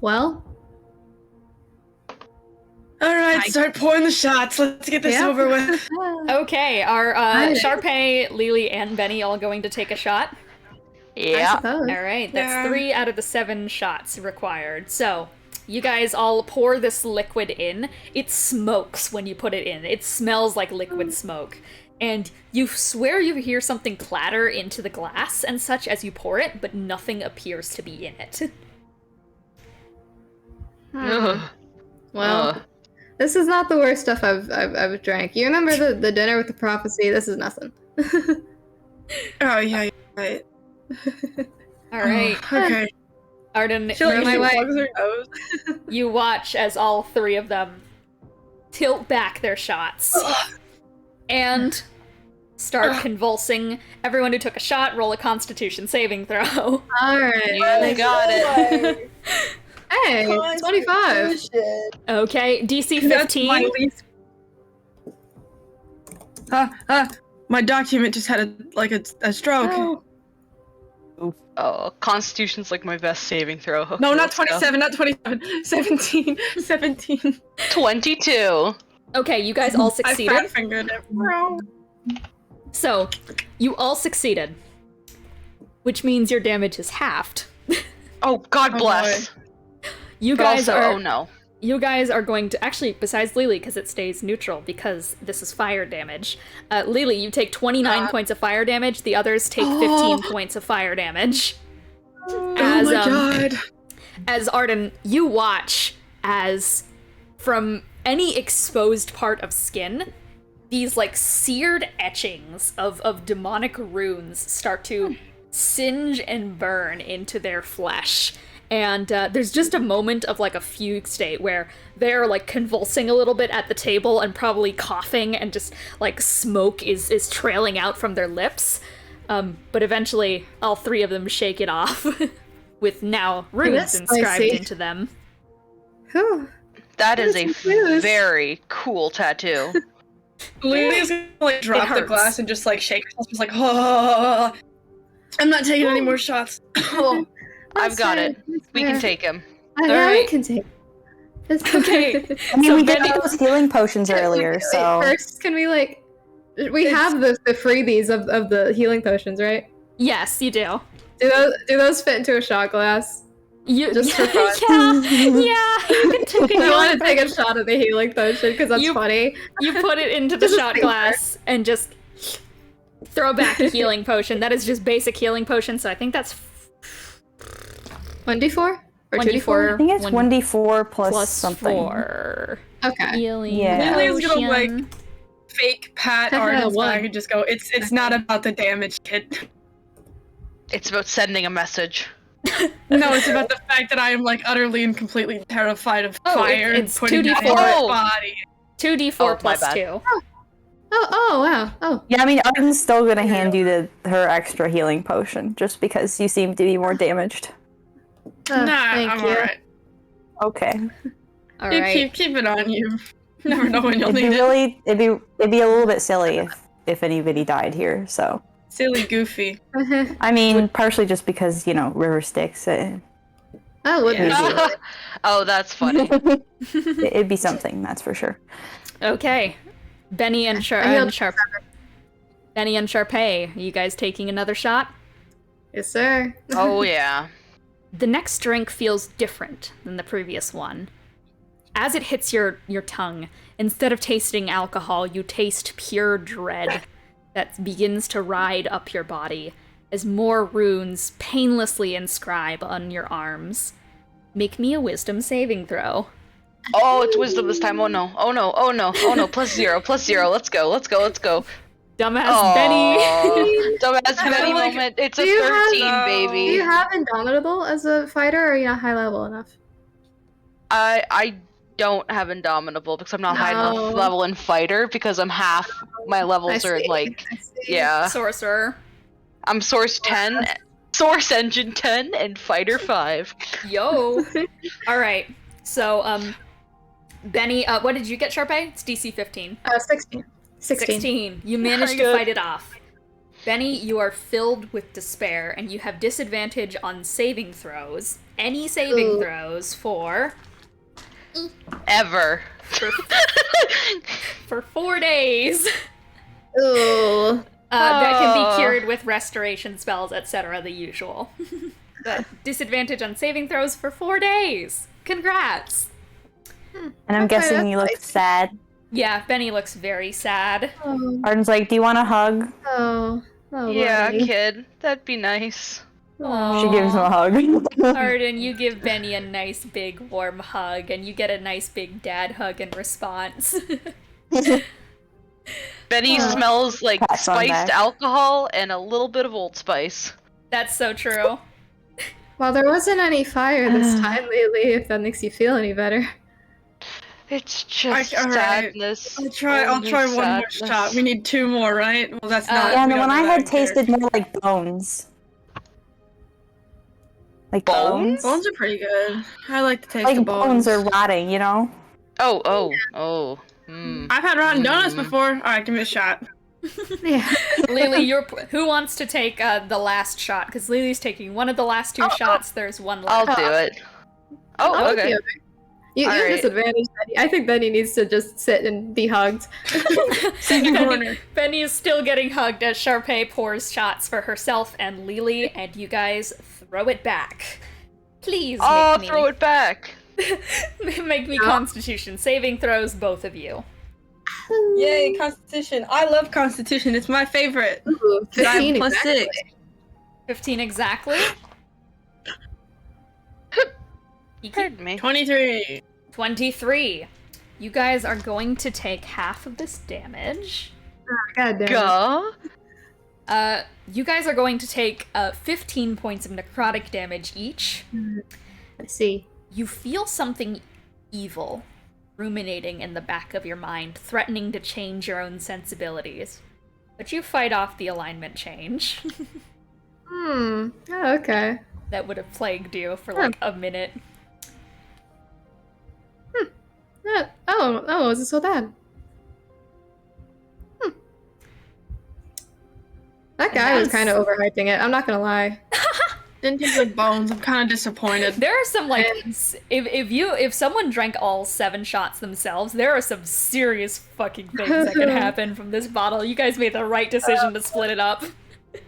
Well. All right, start pouring the shots. Let's get this Yeah. over with. Okay, are Nice. Charpay, Lelee, and Benny all going to take a shot? I Yeah. suppose. All right, that's Yeah. 3 out of the 7 shots required. So, you guys all pour this liquid in. It smokes when you put it in. It smells like liquid smoke. And you swear you hear something clatter into the glass and such as you pour it, but nothing appears to be in it. Ugh. Well, this is not the worst stuff I've drank. You remember the dinner with the prophecy? This is nothing. Oh, yeah, right. All right. Okay. Arden, I feel like my she way. plugs her nose. you watch as all three of them tilt back their shots and start convulsing. Everyone who took a shot, roll a Constitution saving throw. Alright. You got it. Hey, 25. Okay, DC That's my 15. least. My document just had a stroke. Oh, Constitution's like my best saving throw. Okay, No, not let's go. 27, not 27. 17. 17. 22. Okay, you guys all I succeeded. fat fingered it. Bro. So, you all succeeded. Which means your damage is halved. Oh, God Oh, bless. You But guys also, are oh no. You guys are going to actually, besides Lelee, because it stays neutral because this is fire damage. Lelee, you take 29 points of fire damage. The others take 15 points of fire damage. Oh As, my god. As Arden, you watch as from any exposed part of skin, these like seared etchings of demonic runes start to singe and burn into their flesh. And there's just a moment of like a fugue state where they're like convulsing a little bit at the table and probably coughing and just like smoke is trailing out from their lips. But eventually all three of them shake it off with now runes That's inscribed spicy. into them. Whew. That is That's a confused. very cool tattoo. Lily's gonna like drop the hurts. glass and just like shake herself, just like, oh, I'm not taking any more shots. Oh. I've got it. That's We can fair. take him. Yeah, we Alright. can take. It's Okay. I mean, So we did Benny- those healing potions earlier, Wait, so first, can we like? We have the freebies of the healing potions, right? Yes, you do. Do those fit into a shot glass? You Just for fun. yeah, you can take a I want healing to take a shot of the healing potion because that's You- funny. You put it into the Just a shot finger. glass and just throw back the healing potion. That is just basic healing potion, so I think that's 1d4 or 1d4. I think it's 1d4 plus plus something. 4. Okay. Healing Yeah. Lily's gonna, like, potion. Fake pat Arden's One. back and just go, it's not about the damage, kid. It's about sending a message. No, it's about the fact that I am like utterly and completely terrified of Oh, fire it's and putting that 2d4. in my Oh. body. 2d4 Oh, my plus bad. 2. Oh wow. Oh. Yeah, I mean, Arden's still gonna hand you her extra healing potion just because you seem to be more damaged. Nah, thank I'm you. alright. Okay. Alright. Keep it on you. Never know when you'll It'd be need it. really, it'd be a little bit silly if anybody died here. So, Silly goofy. I mean, partially just because river sticks. That would be Yeah. silly. Oh, that's funny. It'd be something, that's for sure. Okay. Bennie and Bennie and Charpay, are you guys taking another shot? Yes, sir. Oh yeah. The next drink feels different than the previous one. As it hits your tongue, instead of tasting alcohol, you taste pure dread that begins to ride up your body as more runes painlessly inscribe on your arms. Make me a wisdom saving throw. Oh, it's wisdom this time. Oh no. Oh no. Oh no. Oh no. +0. +0. Let's go. Let's go. Let's go. Dumbass Bennie. Aw. Dumbass I Bennie feel like- moment. It's a Do you have, 13, Do you baby. have Indomitable as a fighter, or are you not high level enough? I don't have Indomitable because I'm not high No. enough level in fighter because I'm half. My I levels are see. like, I see. yeah. Sorcerer. I'm Source 10, Source Engine 10, and Fighter 5. Yo. Alright. So, Bennie, what did you get, Charpay? It's DC 15. 16. 16. You managed Very to good. fight it off. Bennie, you are filled with despair, and you have disadvantage on saving throws. Any saving Ooh. throws for Ever. for 4 days. Ooh. That can Oh. be cured with restoration spells, etc. The usual. But disadvantage on saving throws for 4 days. Congrats. And I'm Okay, guessing that's you look nice. sad. Yeah, Bennie looks very sad. Oh, Arden's like, do you want a hug? oh, Yeah, buddy. kid. That'd be nice. She gives him a hug. Arden, you give Bennie a nice big warm hug, and you get a nice big dad hug in response. Benny smells like Pats on spiced back. alcohol and a little bit of Old Spice. That's so true. Well, there wasn't any fire this time lately, if that makes you feel any better. It's just Alright. sadness. I'll try Only one more sadness. shot. We need 2 more, right? Well, that's not. Yeah, and we the don't one I know had that character. tasted more like bones. Like bones? Bones are pretty good. I like the taste Like of bones bones. are rotting, you know? Oh. Hmm. I've had rotten donuts Mm. before. Alright, give me a shot. Yeah. Lelee, who wants to take the last shot? Because Lelee's taking one of the last 2 shots. There's one I'll left. do it. Oh, I'll okay. do it. You have Alright. disadvantage, Benny. I think Benny needs to just sit and be hugged. Bennie is still getting hugged as Charpay pours shots for herself and Lelee, and you guys throw it back. Please Oh, make me throw it back. make me Constitution saving throws, both of you. Yay, Constitution. I love Constitution. It's my favorite. Ooh, 15 plus exactly. 6. 15 exactly. Pardon me. 23. 23. You guys are going to take half of this damage. God damn. Gah. You guys are going to take 15 points of necrotic damage each. I see. You feel something evil ruminating in the back of your mind, threatening to change your own sensibilities. But you fight off the alignment change Oh, okay. that would have plagued you for like a minute. Oh, is it so bad? That guy was kind of overhyping it. I'm not gonna lie. Didn't taste like bones. I'm kind of disappointed. There are some like if someone drank all 7 shots themselves, there are some serious fucking things that could happen from this bottle. You guys made the right decision to split it up.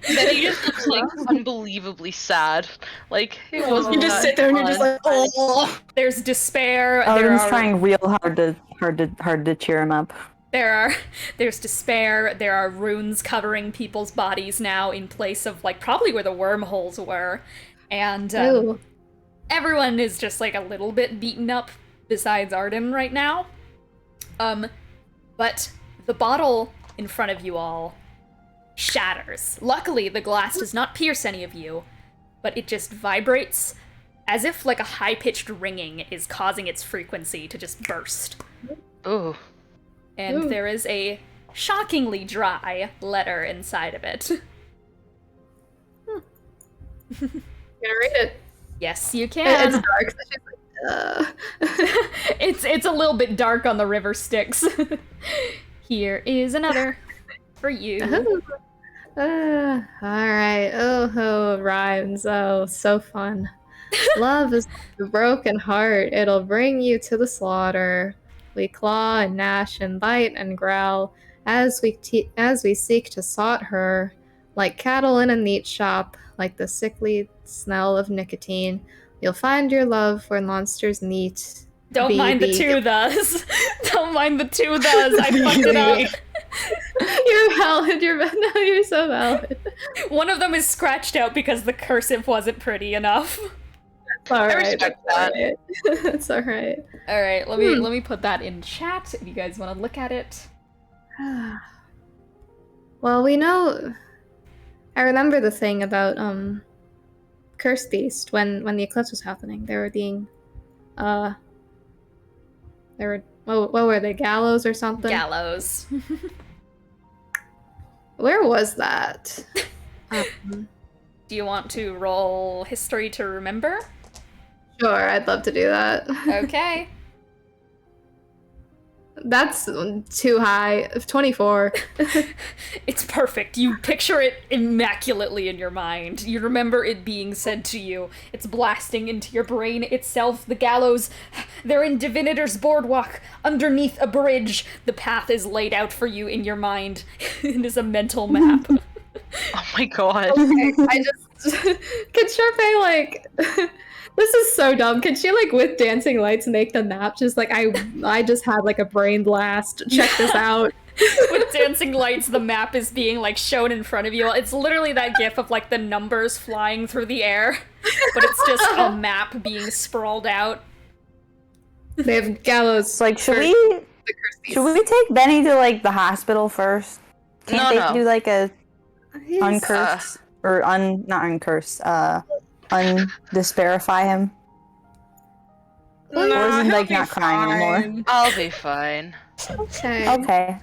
Benny just looks like unbelievably sad. Like it was. You just sit there and you're just like, oh. There's despair. Arden's trying real hard to cheer him up. There's despair. There are runes covering people's bodies now in place of like probably where the wormholes were, and Ooh. everyone is just like a little bit beaten up besides Arden right now. But the bottle in front of you all shatters. Luckily, the glass does not pierce any of you, but it just vibrates as if like a high-pitched ringing is causing its frequency to just burst. Ooh. And Ooh. there is a shockingly dry letter inside of it. Gonna read it. Yes, you It's can. dark. So she's like, It's a little bit dark on the river Styx. Here is another for you. Alright. Oh, rhymes. Oh, so fun. Love is like a broken heart. It'll bring you to the slaughter. We claw and gnash and bite and growl as we seek to sot her, like cattle in a meat shop, like the sickly smell of nicotine. You'll find your love where monsters meet. Don't mind the 2 thes. Don't mind the 2 thes. I fucked it up. You're valid. No, you're so valid. One of them is scratched out because the cursive wasn't pretty enough. It's alright. respect that. It's alright. All right, let me put that in chat if you guys want to look at it. Well, we know. I remember the thing about Curse Beast when the eclipse was happening. They were being, what were they? Gallows or something? Gallows. Where was that? Do you want to roll history to remember? Sure, I'd love to do that. Okay. That's too high. 24. It's perfect. You picture it immaculately in your mind. You remember it being said to you. It's blasting into your brain itself. The gallows, they're in Divinitor's boardwalk, underneath a bridge. The path is laid out for you in your mind. It is a mental map. Oh my god. Okay, I just could Charpay This is so dumb. Can she like with dancing lights make the map? Just like I just had like a brain blast. Check this out. With dancing lights, the map is being like shown in front of you. It's literally that gif of like the numbers flying through the air, but it's just a map being sprawled out. They have Gallows. It's like, should we take Benny to like the hospital first? Can't they do like a uncursed or not uncursed, undisparify him? Or is he like not crying anymore? I'll be fine. Okay. Okay.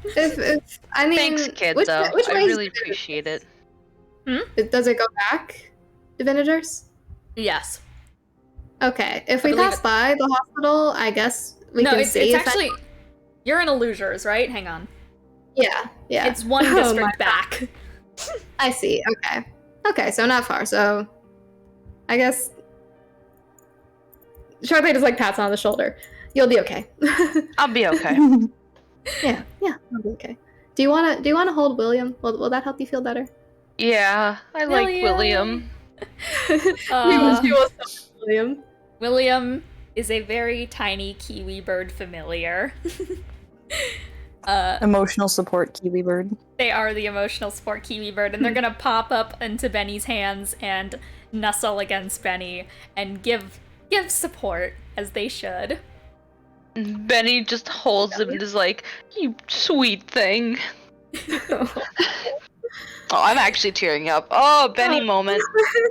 If I mean, Thanks, kid. which Though way I is really it? appreciate it. Does it go back, Divinators? Yes. Okay. If we believe pass by the hospital, I guess we No, can it's see. actually you're in Illusers, right? Hang on. Yeah. It's one Oh, district my back. I see. Okay, so not far. So, I guess Charpay just like pats on the shoulder. You'll be okay. I'll be okay. yeah, I'll be okay. Do you wanna hold William? Will that help you feel better? Yeah, I like William. She was so William. William is a very tiny kiwi bird familiar. Emotional support kiwi bird. They are the emotional support kiwi bird, and they're gonna pop up into Benny's hands and nuzzle against Benny and give support as they should. Benny just holds him and is like, "You sweet thing." Oh, I'm actually tearing up. Oh, Benny moment.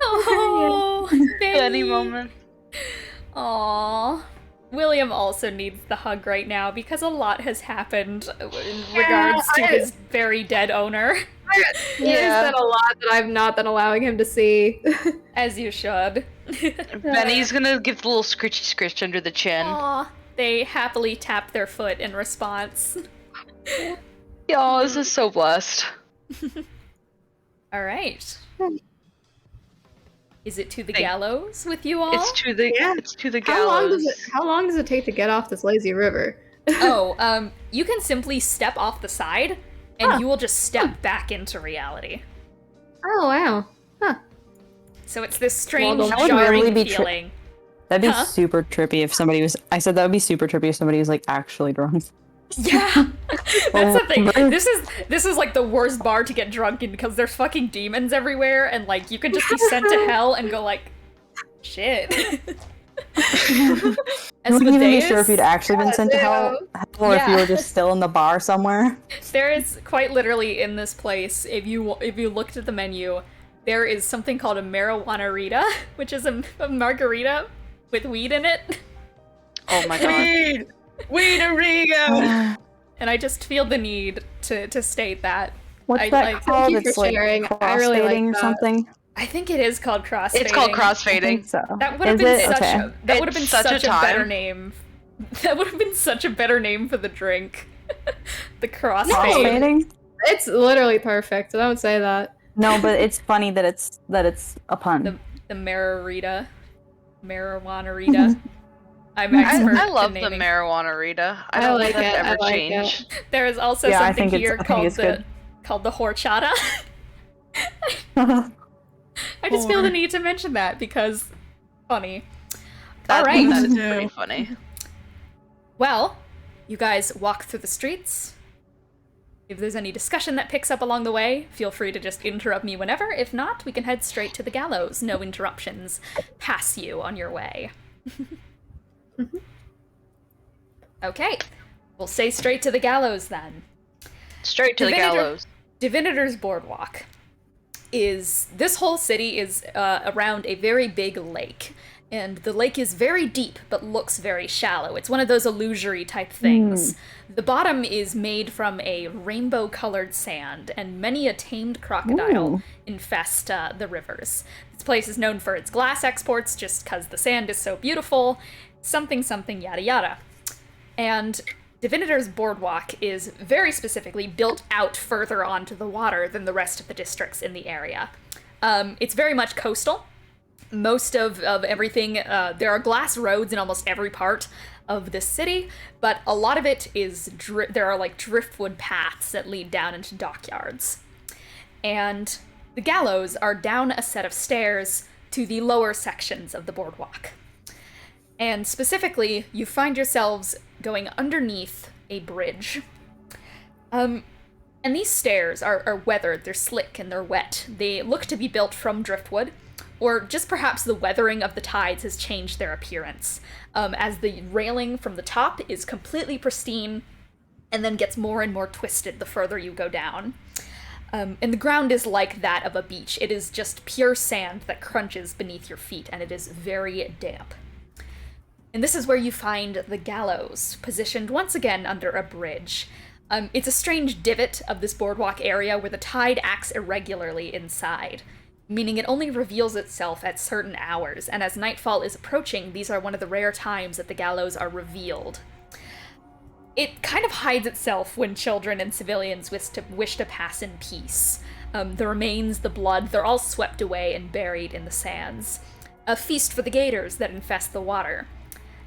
Oh, Benny moment. Aww. William also needs the hug right now because a lot has happened in regards to his very dead owner. There's been a lot that I've not been allowing him to see. As you should. Benny's gonna give the little scritchy scritch under the chin. Aww. They happily tap their foot in response. Oh, this is so blessed. Alright. Is it to the gallows with you all? It's to the How long gallows. how long does it take to get off this lazy river? You can simply step off the side, and you will just step back into reality. Oh wow. Huh. So it's this strange, Well, that would jarring really be feeling. That'd be super trippy if somebody was. I said that would be super trippy if somebody was like actually drunk. Yeah, that's the thing. This is like the worst bar to get drunk in because there's fucking demons everywhere, and like you could just be sent to hell and go like, shit. You wouldn't even be sure if you'd actually been sent to hell, or if you were just still in the bar somewhere. There is quite literally in this place. If you looked at the menu, there is something called a marijuana-rita, which is a margarita with weed in it. Oh my god. Weed-a-rigo! And I just feel the need to state that. What's I that like- called? Thank you It's for like sharing. I crossfading really like or that. something. I think it is called crossfading. It's called I crossfading. think so. That would have Is been it? such Okay. a that would have been It's such such a a better time. name. That would have been such a better name for the drink. The crossfade. Crossfading? It's literally perfect. Don't say that. No, but it's funny that it's a pun. The marijuana-rita. Marijuana-rita. I'm expert I love in the naming. marijuana-rita. I I don't like think it, that I ever like change. There is also Yeah, I something think here it's good. called the horchata. I just feel the need to mention that because funny. All right. That is pretty funny. Well, you guys walk through the streets. If there's any discussion that picks up along the way, feel free to just interrupt me whenever. If not, we can head straight to the gallows. No interruptions pass you on your way. Okay, we'll say straight to the gallows then. Straight to the gallows. Divinator's Boardwalk is, this whole city is around a very big lake. And the lake is very deep, but looks very shallow. It's one of those illusory type things. The bottom is made from a rainbow-colored sand, and many a tamed crocodile infest the rivers. This place is known for its glass exports, just because the sand is so beautiful. Something, something, yada yada. And Divinator's Boardwalk is very specifically built out further onto the water than the rest of the districts in the area. It's very much coastal. Most of everything, there are glass roads in almost every part of this city, but a lot of it is, there are like driftwood paths that lead down into dockyards. And the gallows are down a set of stairs to the lower sections of the boardwalk. And specifically, you find yourselves going underneath a bridge. And these stairs are weathered, they're slick, and they're wet. They look to be built from driftwood, or just perhaps the weathering of the tides has changed their appearance, as the railing from the top is completely pristine, and then gets more and more twisted the further you go down. And the ground is like that of a beach. It is just pure sand that crunches beneath your feet, and it is very damp. And this is where you find the Gallows, positioned once again under a bridge. It's a strange divot of this boardwalk area where the tide acts irregularly inside, meaning it only reveals itself at certain hours, and as nightfall is approaching, these are one of the rare times that the Gallows are revealed. It kind of hides itself when children and civilians wish to pass in peace. The remains, the blood, they're all swept away and buried in the sands. A feast for the gators that infest the water.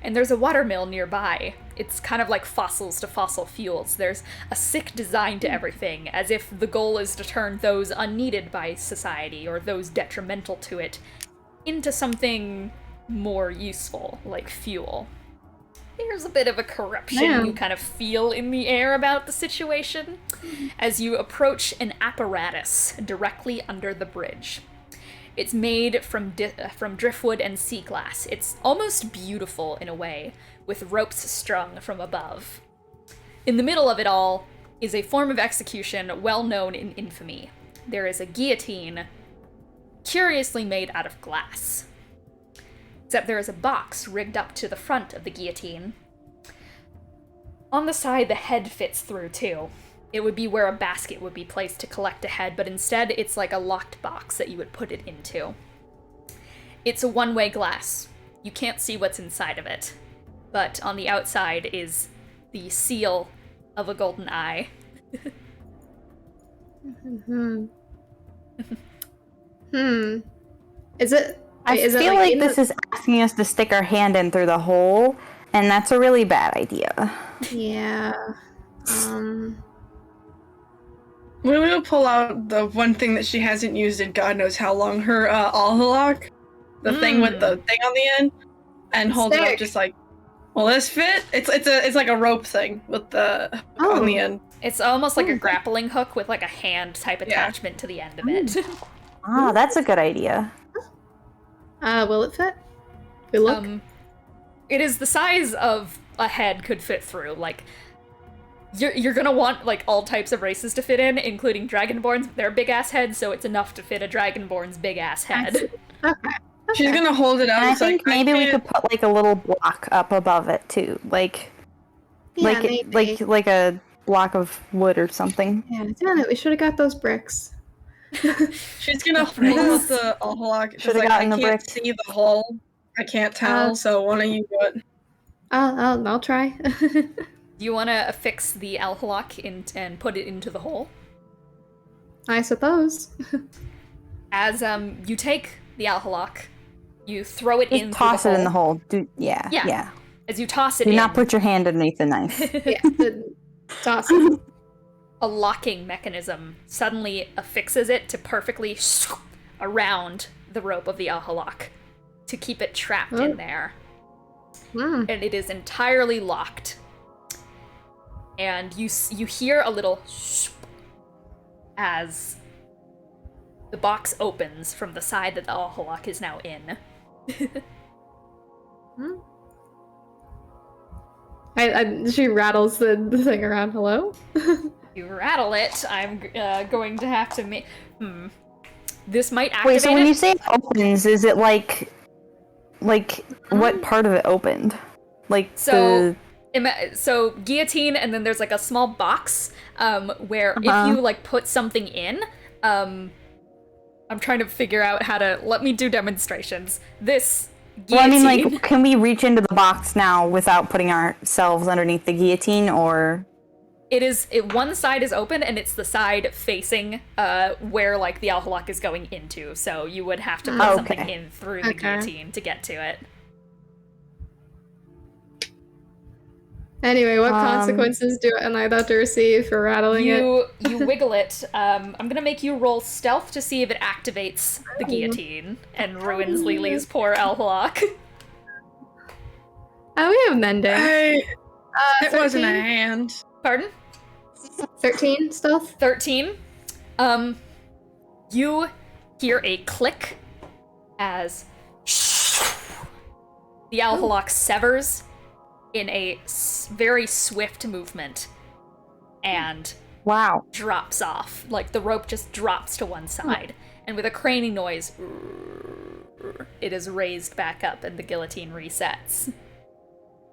And there's a watermill nearby. It's kind of like fossils to fossil fuels. There's a sick design to everything, as if the goal is to turn those unneeded by society, or those detrimental to it, into something more useful, like fuel. There's a bit of a corruption you kind of feel in the air about the situation as you approach an apparatus directly under the bridge. It's made from driftwood and sea glass. It's almost beautiful in a way, with ropes strung from above. In the middle of it all is a form of execution well known in infamy. There is a guillotine, curiously made out of glass. Except there is a box rigged up to the front of the guillotine. On the side, the head fits through too. It would be where a basket would be placed to collect a head, but instead it's like a locked box that you would put it into. It's a one-way glass. You can't see what's inside of it. But on the outside is the seal of a golden eye. Is it... I feel like this is asking us to stick our hand in through the hole, and that's a really bad idea. Yeah. We will pull out the one thing that she hasn't used in God knows how long, her Alhalak, the thing with the thing on the end, and hold it up just like, will this fit? It's like a rope thing with the hook on the end. It's almost like a grappling hook with like a hand type attachment to the end of it. Ah, that's a good idea. Will it fit? Good luck. It is the size of a head could fit through. Like, you're gonna want like all types of races to fit in, including Dragonborns. They're big ass heads, so it's enough to fit a Dragonborn's big ass head. Okay. She's gonna hold it up. And I think maybe we could put like a little block up above it too, like a block of wood or something. Yeah, damn it, we should have got those bricks. She's gonna hold up the Alhalak. She's like, I can't see the hole. I can't tell, so why don't you do it? I'll try. Do you want to affix the Alhalak and put it into the hole? I suppose. As you take the Alhalak, you throw it in. Toss the it in the hole. Yeah. As you toss it Do in. not put your hand underneath the knife. Toss it. A locking mechanism suddenly affixes it to perfectly around the rope of the Alhalak to keep it trapped in there. And it is entirely locked. And you hear a little as the box opens from the side that the Alhalak is now in. She rattles the thing around. Hello? You rattle it. I'm going to have to make... This might activate Wait, so when it. you say it opens, is it like what part of it opened? Like so guillotine, and then there's like a small box where if you like put something in, I'm trying to figure out how to... Let me do demonstrations. This guillotine... Well, I mean, like, can we reach into the box now without putting ourselves underneath the guillotine, or... One side is open, and it's the side facing where like the Alhalak is going into. So you would have to put something in through the guillotine to get to it. Anyway, what consequences am I about to receive for rattling it? You wiggle it. I'm gonna make you roll stealth to see if it activates the guillotine and ruins Lelee's poor Elflock. Oh, we have mending. It 13? wasn't a hand. Pardon? 13 stealth? 13. You hear a click as the Alphalok severs in a very swift movement and Wow. drops off. Like the rope just drops to one side, and with a craning noise, it is raised back up and the guillotine resets.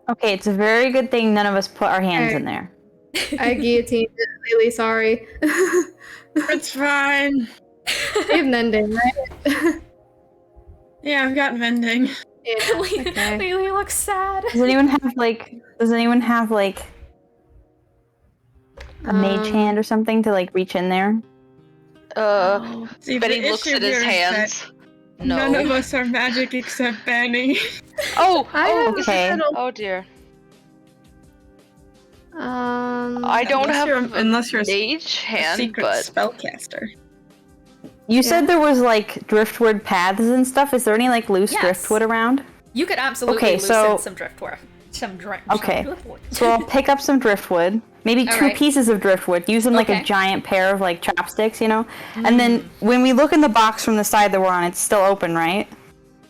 Okay, it's a very good thing none of us put our hands in there. I guillotined it, really sorry. It's fine. We have mending, right? Yeah, I've got mending. Yeah, okay. Lelee looks sad. Does anyone have like a mage hand or something to like reach in there? See, Benny the looks issue at his here is hands. that No. None of us are magic except Benny. Okay. Oh dear. I I don't Unless have you're- a unless you're a mage hand, secret but spellcaster. You said there was like driftwood paths and stuff. Is there any like loose Yes. driftwood around? You could absolutely Okay, loosen so- some driftwood. Okay. So I'll pick up some driftwood, maybe two Alright. pieces of driftwood, use them like Okay. a giant pair of like chopsticks, you know? And then when we look in the box from the side that we're on, it's still open, right?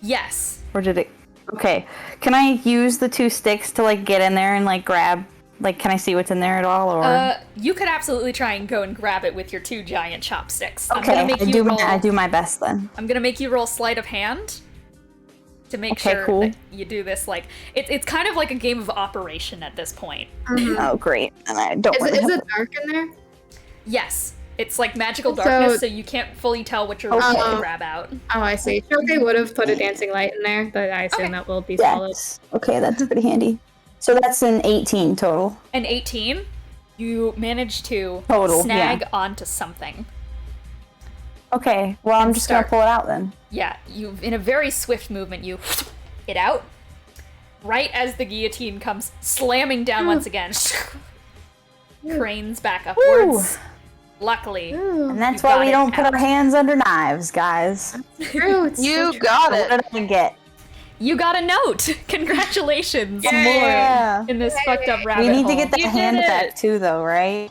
Yes. Or did it? Okay. Can I use the two sticks to like get in there and like grab? Like, can I see what's in there at all? Or You could absolutely try and go and grab it with your two giant chopsticks. I'm okay, gonna make I you do roll. I do my best then. I'm gonna make you roll sleight of hand to make Okay, sure cool. that you do this. Like it's kind of like a game of operation at this point. Oh, great. And I don't. Is really it have- dark in there? Yes, it's like magical So- darkness, so you can't fully tell what you're Okay. going to grab out. Oh, I see. Charpay would have put a dancing light in there, but I assume Okay. that will be followed. Yes. Okay, that's pretty handy. So that's an 18 total. An 18, you manage to Total, snag yeah. onto something. Okay, well I'm And just start. gonna pull it out then. Yeah, you in a very swift movement, you it out. Right as the guillotine comes slamming down once again, cranes back upwards. Luckily, And that's You why got we it don't put out. our hands under knives, guys. True, it's you so got What it. did I get? you got a note. Congratulations! Yeah. In this fucked up rabbit We need to hole. get that You did hand it. back too, though, right?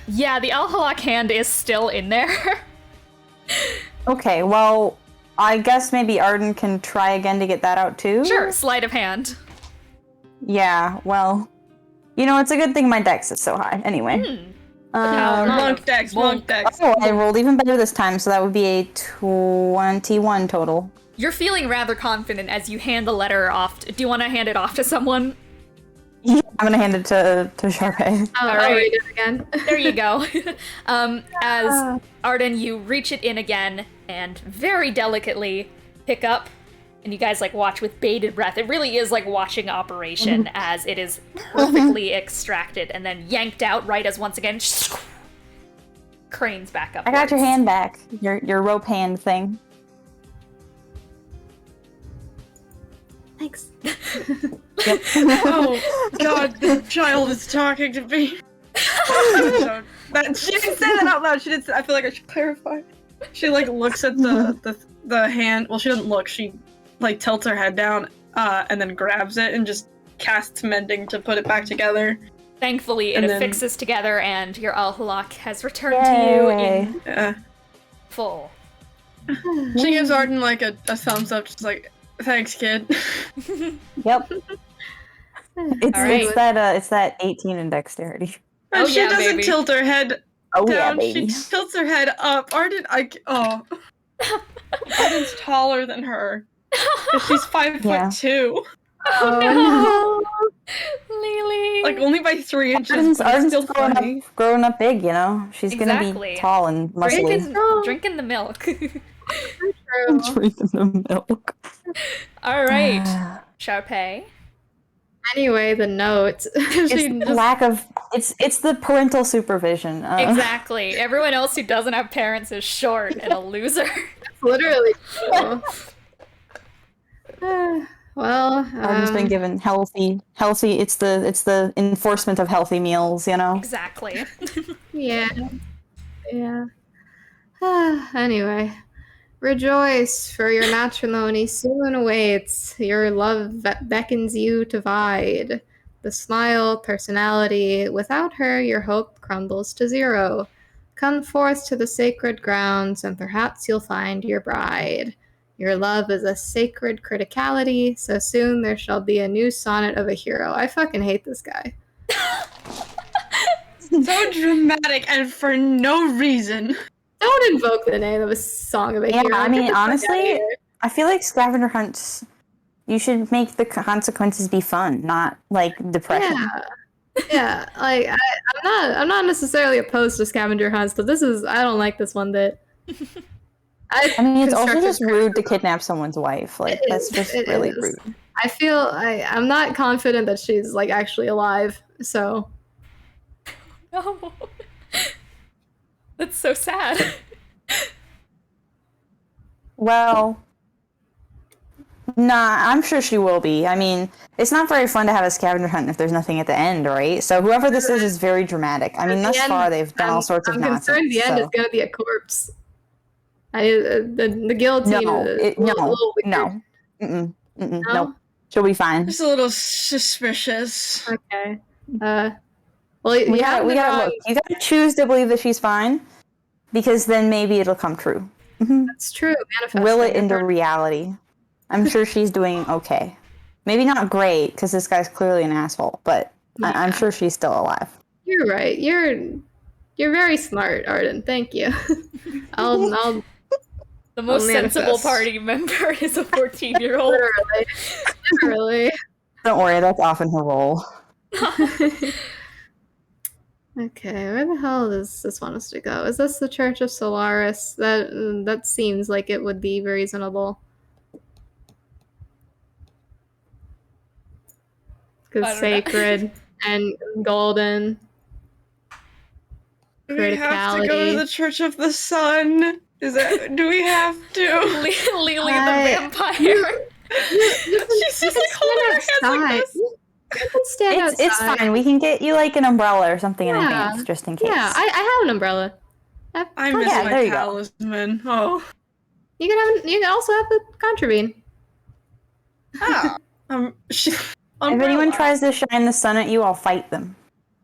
Yeah, the Alhalak hand is still in there. Okay, well, I guess maybe Arden can try again to get that out too. Sure, sleight of hand. Yeah, well, you know, it's a good thing my dex is so high. Anyway. Now, Monk dex, monk dex. Oh, I rolled even better this time, so that would be a 21 total. You're feeling rather confident as you hand the letter off. Do you want to hand it off to someone? Yeah, I'm gonna hand it to Charpay. I'll right. read it again. There you go. As Arden, you reach it in again and very delicately pick up, and you guys like watch with bated breath. It really is like watching operation as it is perfectly extracted and then yanked out right as once again cranes back up. I got your hand back. Your rope hand thing. Thanks. Oh God, the child is talking to me. She didn't say that out loud. She did. I feel like I should clarify. She like looks at the hand. Well, she doesn't look. She like tilts her head down and then grabs it and just casts mending to put it back together. Thankfully, it And then- affixes together, and your Alhalak has returned to you in Yeah. full. She gives Arden like a thumbs up, just like, thanks, kid. Yep. Alright. It's that 18 in dexterity. And Oh, she yeah, doesn't baby. tilt her head Oh down. yeah, baby. She tilts her head up. Arden's taller than her. And she's 5'2". Oh no, Lelee. Like only by 3 inches. but it's Arden's still funny. growing up big, you know. She's gonna Exactly. be tall and muscly. Drinking the milk. True. Drinking the milk. All right, Charpay. Anyway, the note. It's the lack of it's the parental supervision. Exactly. Everyone else who doesn't have parents is short and a loser. Literally. True. Well, Arden's been given healthy. It's the enforcement of healthy meals, you know. Exactly. yeah. Anyway, rejoice, for your matrimony soon awaits. Your love beckons you to vide. The smile, personality, without her your hope crumbles to zero. Come forth to the sacred grounds, and perhaps you'll find your bride. Your love is a sacred criticality, so soon there shall be a new sonnet of a hero. I fucking hate this guy. So dramatic and for no reason. Don't invoke the name of a song of a hero. I Get mean, the fuck outta honestly, here. I feel like scavenger hunts. You should make the consequences be fun, not like depression. Yeah, like I'm not necessarily opposed to scavenger hunts, but I don't like this one bit. I mean, it's also Constructive just rude to kidnap someone's wife. Like, that's just really rude. I feel I'm not confident that she's like actually alive, so No. That's so sad. Well, nah, I'm sure she will be. I mean, it's not very fun to have a scavenger hunt if there's nothing at the end, right? So whoever this is very dramatic. I mean, thus far they've done all sorts of nonsense. I'm concerned the end is going to be a corpse. The guillotine is a little weird. Nope. She'll be fine. Just a little suspicious. Okay. We gotta look. You gotta choose to believe that she's fine, because then maybe it'll come true. That's true. Will it into reality? I'm sure she's doing okay. Maybe not great, because this guy's clearly an asshole, but I'm sure she's still alive. You're right. You're very smart, Arden. Thank you. I'll The most sensible party member is a 14-year-old. Literally. Don't worry, that's often her role. Okay, where the hell does this want us to go? Is this the Church of Solaris? That seems like it would be reasonable. Because sacred and golden. Do we have to go to the Church of the Sun? Do we have to? Lelee the vampire. She's just like holding her hands like this. You can stand outside. It's fine. We can get you like an umbrella or something in advance, just in case. Yeah, I have an umbrella. I miss my talisman. Oh. You can also have the contravene. If anyone tries to shine the sun at you, I'll fight them.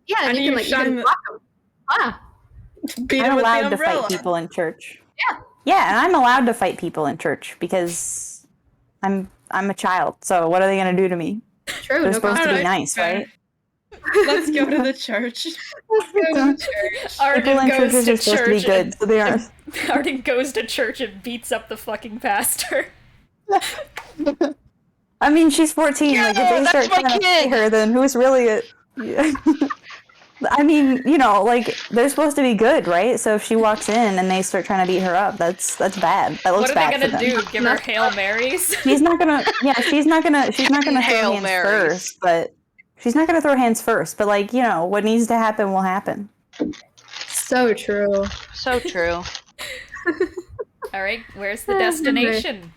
Yeah, and you can block them. I'm allowed to fight people in church. Yeah. Yeah, and I'm allowed to fight people in church because I'm a child. So what are they gonna do to me? True. They're supposed to be nice, right? Let's go to the church. Arden goes to supposed to be good, so they are. Arden goes to church and beats up the fucking pastor. I mean, she's 14. Yeah, like, if they start trying to fight her, then who's really it? Yeah. I mean, like, they're supposed to be good, right? So if she walks in and they start trying to beat her up, that's bad. That looks bad. What are they gonna do? Give her Hail Marys? She's not gonna throw hands first, but she's not gonna throw hands first. But like, what needs to happen will happen. So true. So true. All right, where's the destination?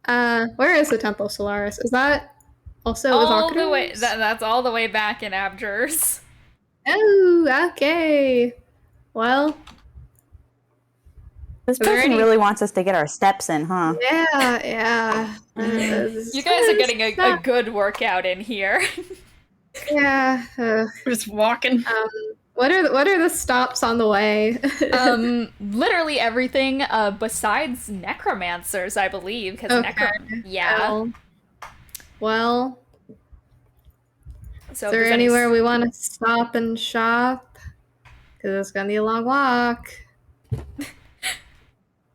Where is the Temple of Solaris? Is that also with all the way? That's all the way back in Abjur's. Oh, okay. Well, this person really wants us to get our steps in, huh? Yeah. You guys are getting a good workout in here. Yeah. We're just walking. What are the stops on the way? Literally everything besides necromancers, I believe. Because yeah. Well. So is there anywhere we want to stop and shop? Because it's gonna be a long walk.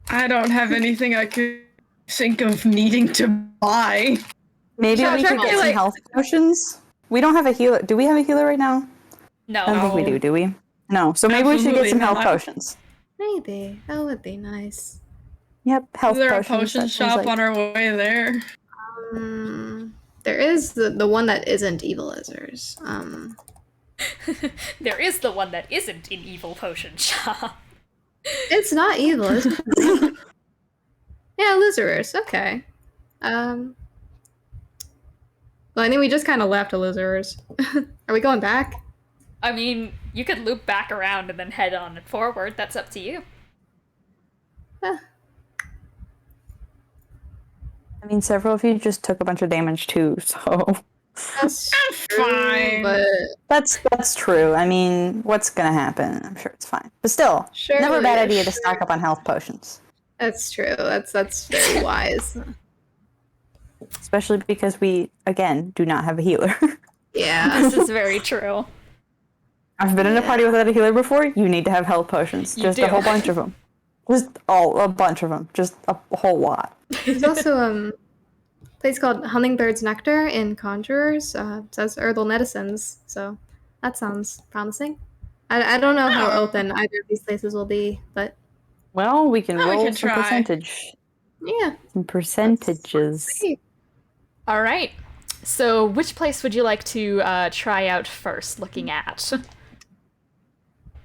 I don't have anything I could think of needing to buy. Maybe we could get some health potions. We don't have a healer. Do we have a healer right now? No. I don't think we do. Do we? No. So maybe we should get some health potions. Maybe that would be nice. Yep, health potions. Is there a potion shop on our way there? There is the one that isn't Evil Lizards. There is the one that isn't in Evil Potion Shop. It's not evil. It's yeah, Lizards. Okay. Well, I think we just kind of left the losers. Are we going back? I mean, you could loop back around and then head on forward. That's up to you. Huh. I mean, several of you just took a bunch of damage too, so That's fine. But that's true. I mean, what's gonna happen? I'm sure it's fine. But still, Surely, never a bad idea to stock up on health potions. that's true. That's very wise. Especially because we, again, do not have a healer. Yeah. This is very true. I've been in a party without a healer before. You need to have health potions. You Just do. a whole bunch of them. Just a bunch of them. Just a whole lot. There's also a place called Hummingbird's Nectar in Conjurers. It says herbal medicines, so that sounds promising. I don't know how open either of these places will be, but Well, we can Well, we roll can some try. percentage. yeah. Some percentages. Great. All right. So, which place would you like to try out first? Looking at.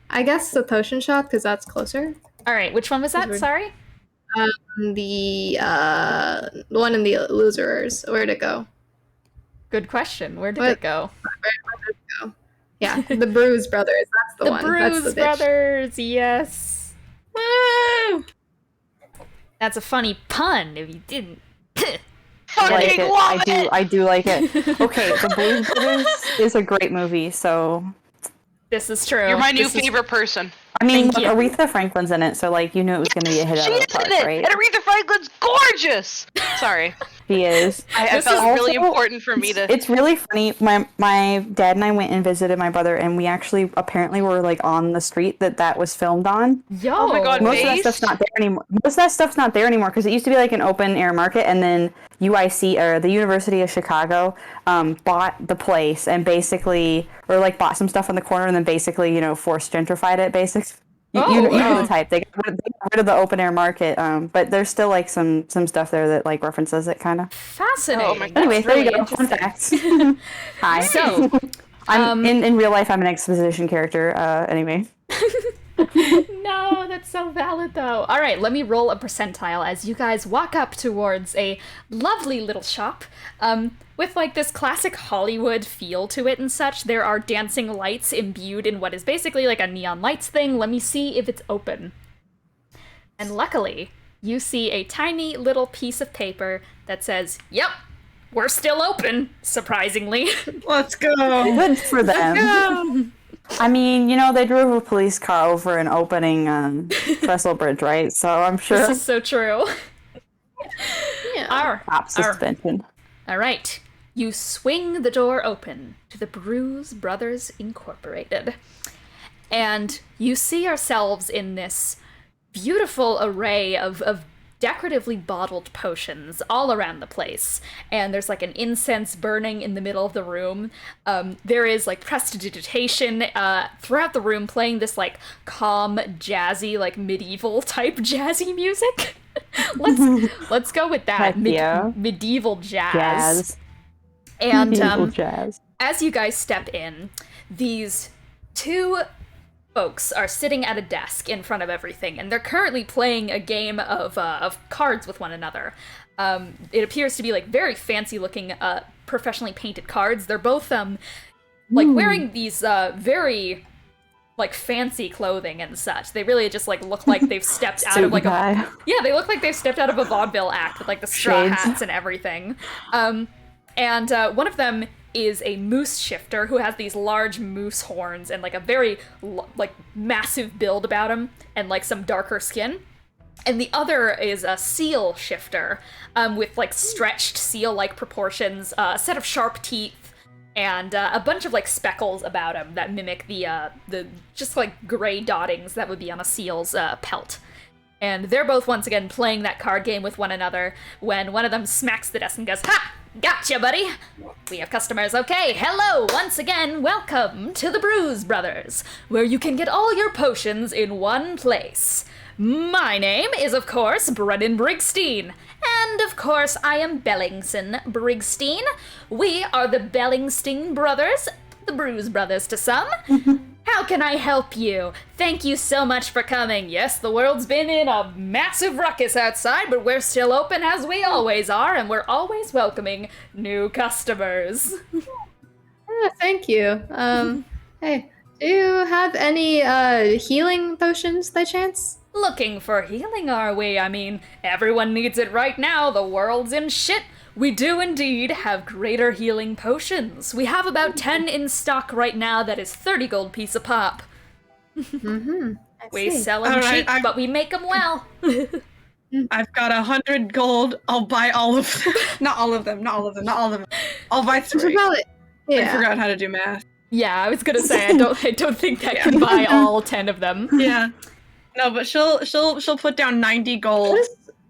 I guess the potion shop because that's closer. All right. Which one was that? Weird. Sorry. The one in the losers. Where'd it go? Good question. Where did What? it go? Where did it go? Yeah, the Bruise Brothers. That's the one. That's Bruise the bitch. Brothers. Yes. Woo! That's a funny pun. If you didn't. I like Fucking it. love it! I do like it. Okay, The Blues Brothers is a great movie, so This is true. You're my new This is- favorite person. I mean, Thank look, you. Aretha Franklin's in it, so like you knew it was gonna be a hit She out of is the park, in it! right? And Aretha Franklin's gorgeous! Sorry. She is. I This felt is really also- important for me to... It's really funny. My dad and I went and visited my brother, and we actually apparently were like on the street that was filmed on. Yo. Oh my God, Most of that Base? stuff's not there anymore. Most of that stuff's not there anymore because it used to be like an open air market, and then UIC or the University of Chicago bought the place and basically, or like bought some stuff on the corner and then basically, forced gentrified it. You know the type. They got rid of the open air market, but there's still like some stuff there that like references it kind of. Fascinating. Oh my God. Anyway, That's there really you go. Fun interesting. facts. Hi. So, I'm in real life. I'm an exposition character. Anyway. no, that's so valid though. All right, let me roll a percentile as you guys walk up towards a lovely little shop with like this classic Hollywood feel to it and such. There are dancing lights imbued in what is basically like a neon lights thing. Let me see if it's open. And luckily, you see a tiny little piece of paper that says, "Yep, we're still open," surprisingly. Let's go. Good for them. I mean, they drove a police car over an opening trestle bridge, right? So I'm sure This is so true. Yeah. top suspension. All right. You swing the door open to the Bruise Brothers Incorporated. And you see yourselves in this beautiful array of decoratively bottled potions all around the place. And there's like an incense burning in the middle of the room. There is like prestidigitation throughout the room playing this like calm, jazzy, like medieval type jazzy music. Let's go with that. Heck yeah. Medieval jazz. Jazz. And Medieval jazz. as you guys step in, these two folks are sitting at a desk in front of everything, and they're currently playing a game of cards with one another. It appears to be like very fancy-looking, professionally painted cards. They're both like wearing these very like fancy clothing and such. They really just like look like they've stepped out of like a they look like they've stepped out of a vaudeville act with like the straw Shades. hats and everything. And one of them is a moose shifter who has these large moose horns and like a very like massive build about him and like some darker skin. And the other is a seal shifter with like stretched seal-like proportions, a set of sharp teeth, and a bunch of like speckles about him that mimic the just like gray dottings that would be on a seal's pelt. And they're both once again playing that card game with one another when one of them smacks the desk and goes, "Ha! Gotcha, buddy! We have customers, okay? Hello, once again, welcome to the Bruise Brothers, where you can get all your potions in one place. My name is, of course, Brennan Brigstein, and of course, I am Bellingson Brigstein. We are the Bellingstein Brothers, the Bruise Brothers to some. How can I help you? Thank you so much for coming. Yes, the world's been in a massive ruckus outside, but we're still open as we always are, and we're always welcoming new customers. Thank you. Hey, do you have any healing potions by chance? Looking for healing, are we? I mean, everyone needs it right now. The world's in shit. We do indeed have greater healing potions. We have about 10 in stock right now that is 30 gold piece a pop. Mm-hmm. We sell them cheap, but we make them well. I've got 100 gold. I'll buy all of them. Not all of them. I'll buy 3. I forgot how to do math. Yeah, I was gonna say I don't think I can buy all 10 of them. Yeah. No, but she'll put down 90 gold.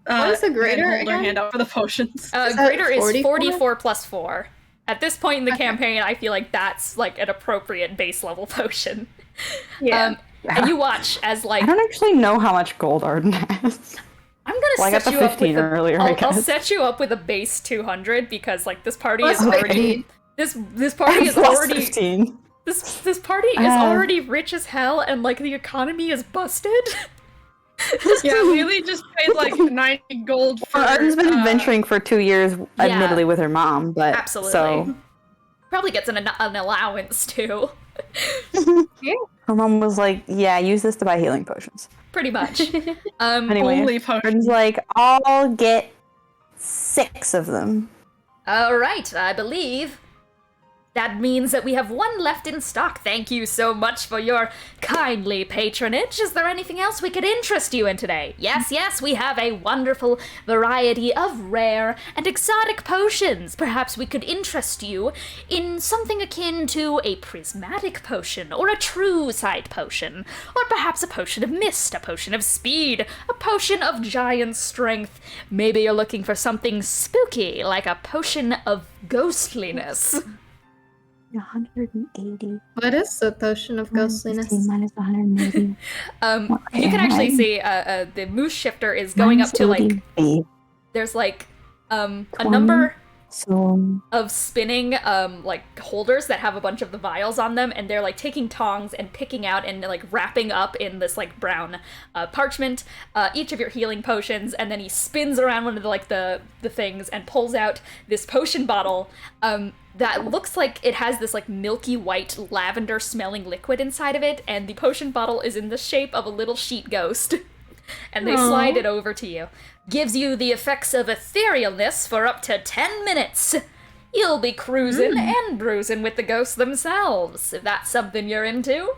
What is the greater and hold her again? hand out for the potions. Greater is 44? 44 plus 4. At this point in the campaign, I feel like that's like an appropriate base level potion. Yeah. And you watch as like I don't actually know how much gold Arden has. I'm gonna Well, I got set the you up 15 with earlier, I I'll guess. set you up with a base 200 because like this party is Plus already this party is Plus already 15. this party is already rich as hell and like the economy is busted. Yeah, Lelee just paid like 90 gold for. Well, Arden's been adventuring for 2 years, admittedly with her mom, but Absolutely. so Probably gets an allowance too. her mom was like, "Yeah, use this to buy healing potions." Pretty much. Anyway, Only potions. Arden's like, "I'll get 6 of them." All right, I believe that means that we have 1 left in stock. Thank you so much for your kindly patronage. Is there anything else we could interest you in today? Yes, we have a wonderful variety of rare and exotic potions. Perhaps we could interest you in something akin to a prismatic potion, or a true sight potion, or perhaps a potion of mist, a potion of speed, a potion of giant strength. Maybe you're looking for something spooky, like a potion of ghostliness. 180. What is the potion of ghostliness? Minus 180. You can actually see the moose shifter is going up to like there's like a number of spinning like holders that have a bunch of the vials on them, and they're like taking tongs and picking out and like wrapping up in this like brown parchment each of your healing potions, and then he spins around one of the things and pulls out this potion bottle that looks like it has this like milky white lavender smelling liquid inside of it, and the potion bottle is in the shape of a little sheet ghost. And they slide it over to you. Gives you the effects of etherealness for up to 10 minutes. You'll be cruising and bruising with the ghosts themselves, if that's something you're into.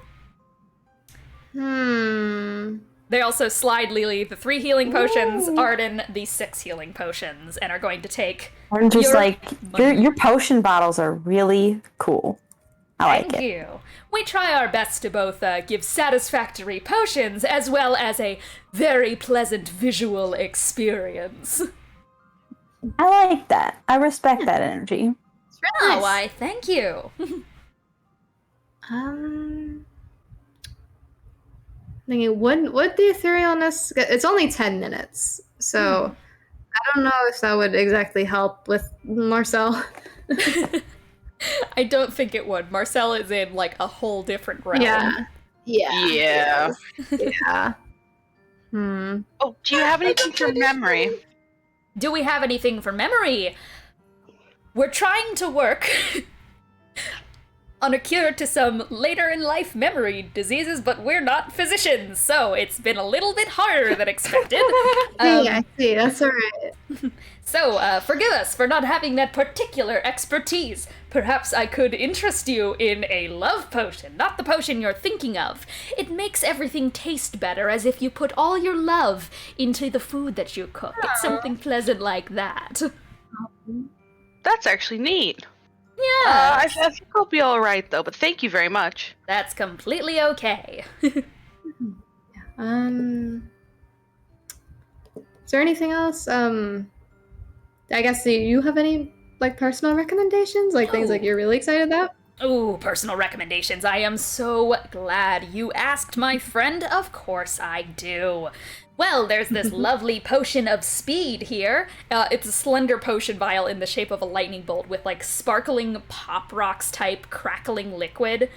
They also slide Lelee the 3 healing potions, Arden the 6 healing potions, and are going to take Arden's just your like, money. your potion bottles are really cool. I like Thank it. you. We try our best to both give satisfactory potions as well as a very pleasant visual experience. I like that. I respect that energy. It's really nice. Why, thank you. Thinking, would the etherealness? It's only 10 minutes, so I don't know if that would exactly help with Marcel. I don't think it would. Marcel is in like a whole different realm. Yeah. Yeah. Oh, do you have anything from memory? Do we have anything for memory? We're trying to work on a cure to some later in life memory diseases, but we're not physicians, so it's been a little bit harder than expected. I see. That's all right. So, forgive us for not having that particular expertise. Perhaps I could interest you in a love potion, not the potion you're thinking of. It makes everything taste better, as if you put all your love into the food that you cook. It's something pleasant like that. That's actually neat. Yeah, I think I'll be alright though, but thank you very much. that's completely okay. Is there anything else? I guess, do you have any like personal recommendations, like things like you're really excited about? Ooh, personal recommendations. I am so glad you asked, my friend. Of course I do. Well, there's this lovely potion of speed here. It's a slender potion vial in the shape of a lightning bolt with like sparkling pop rocks type crackling liquid.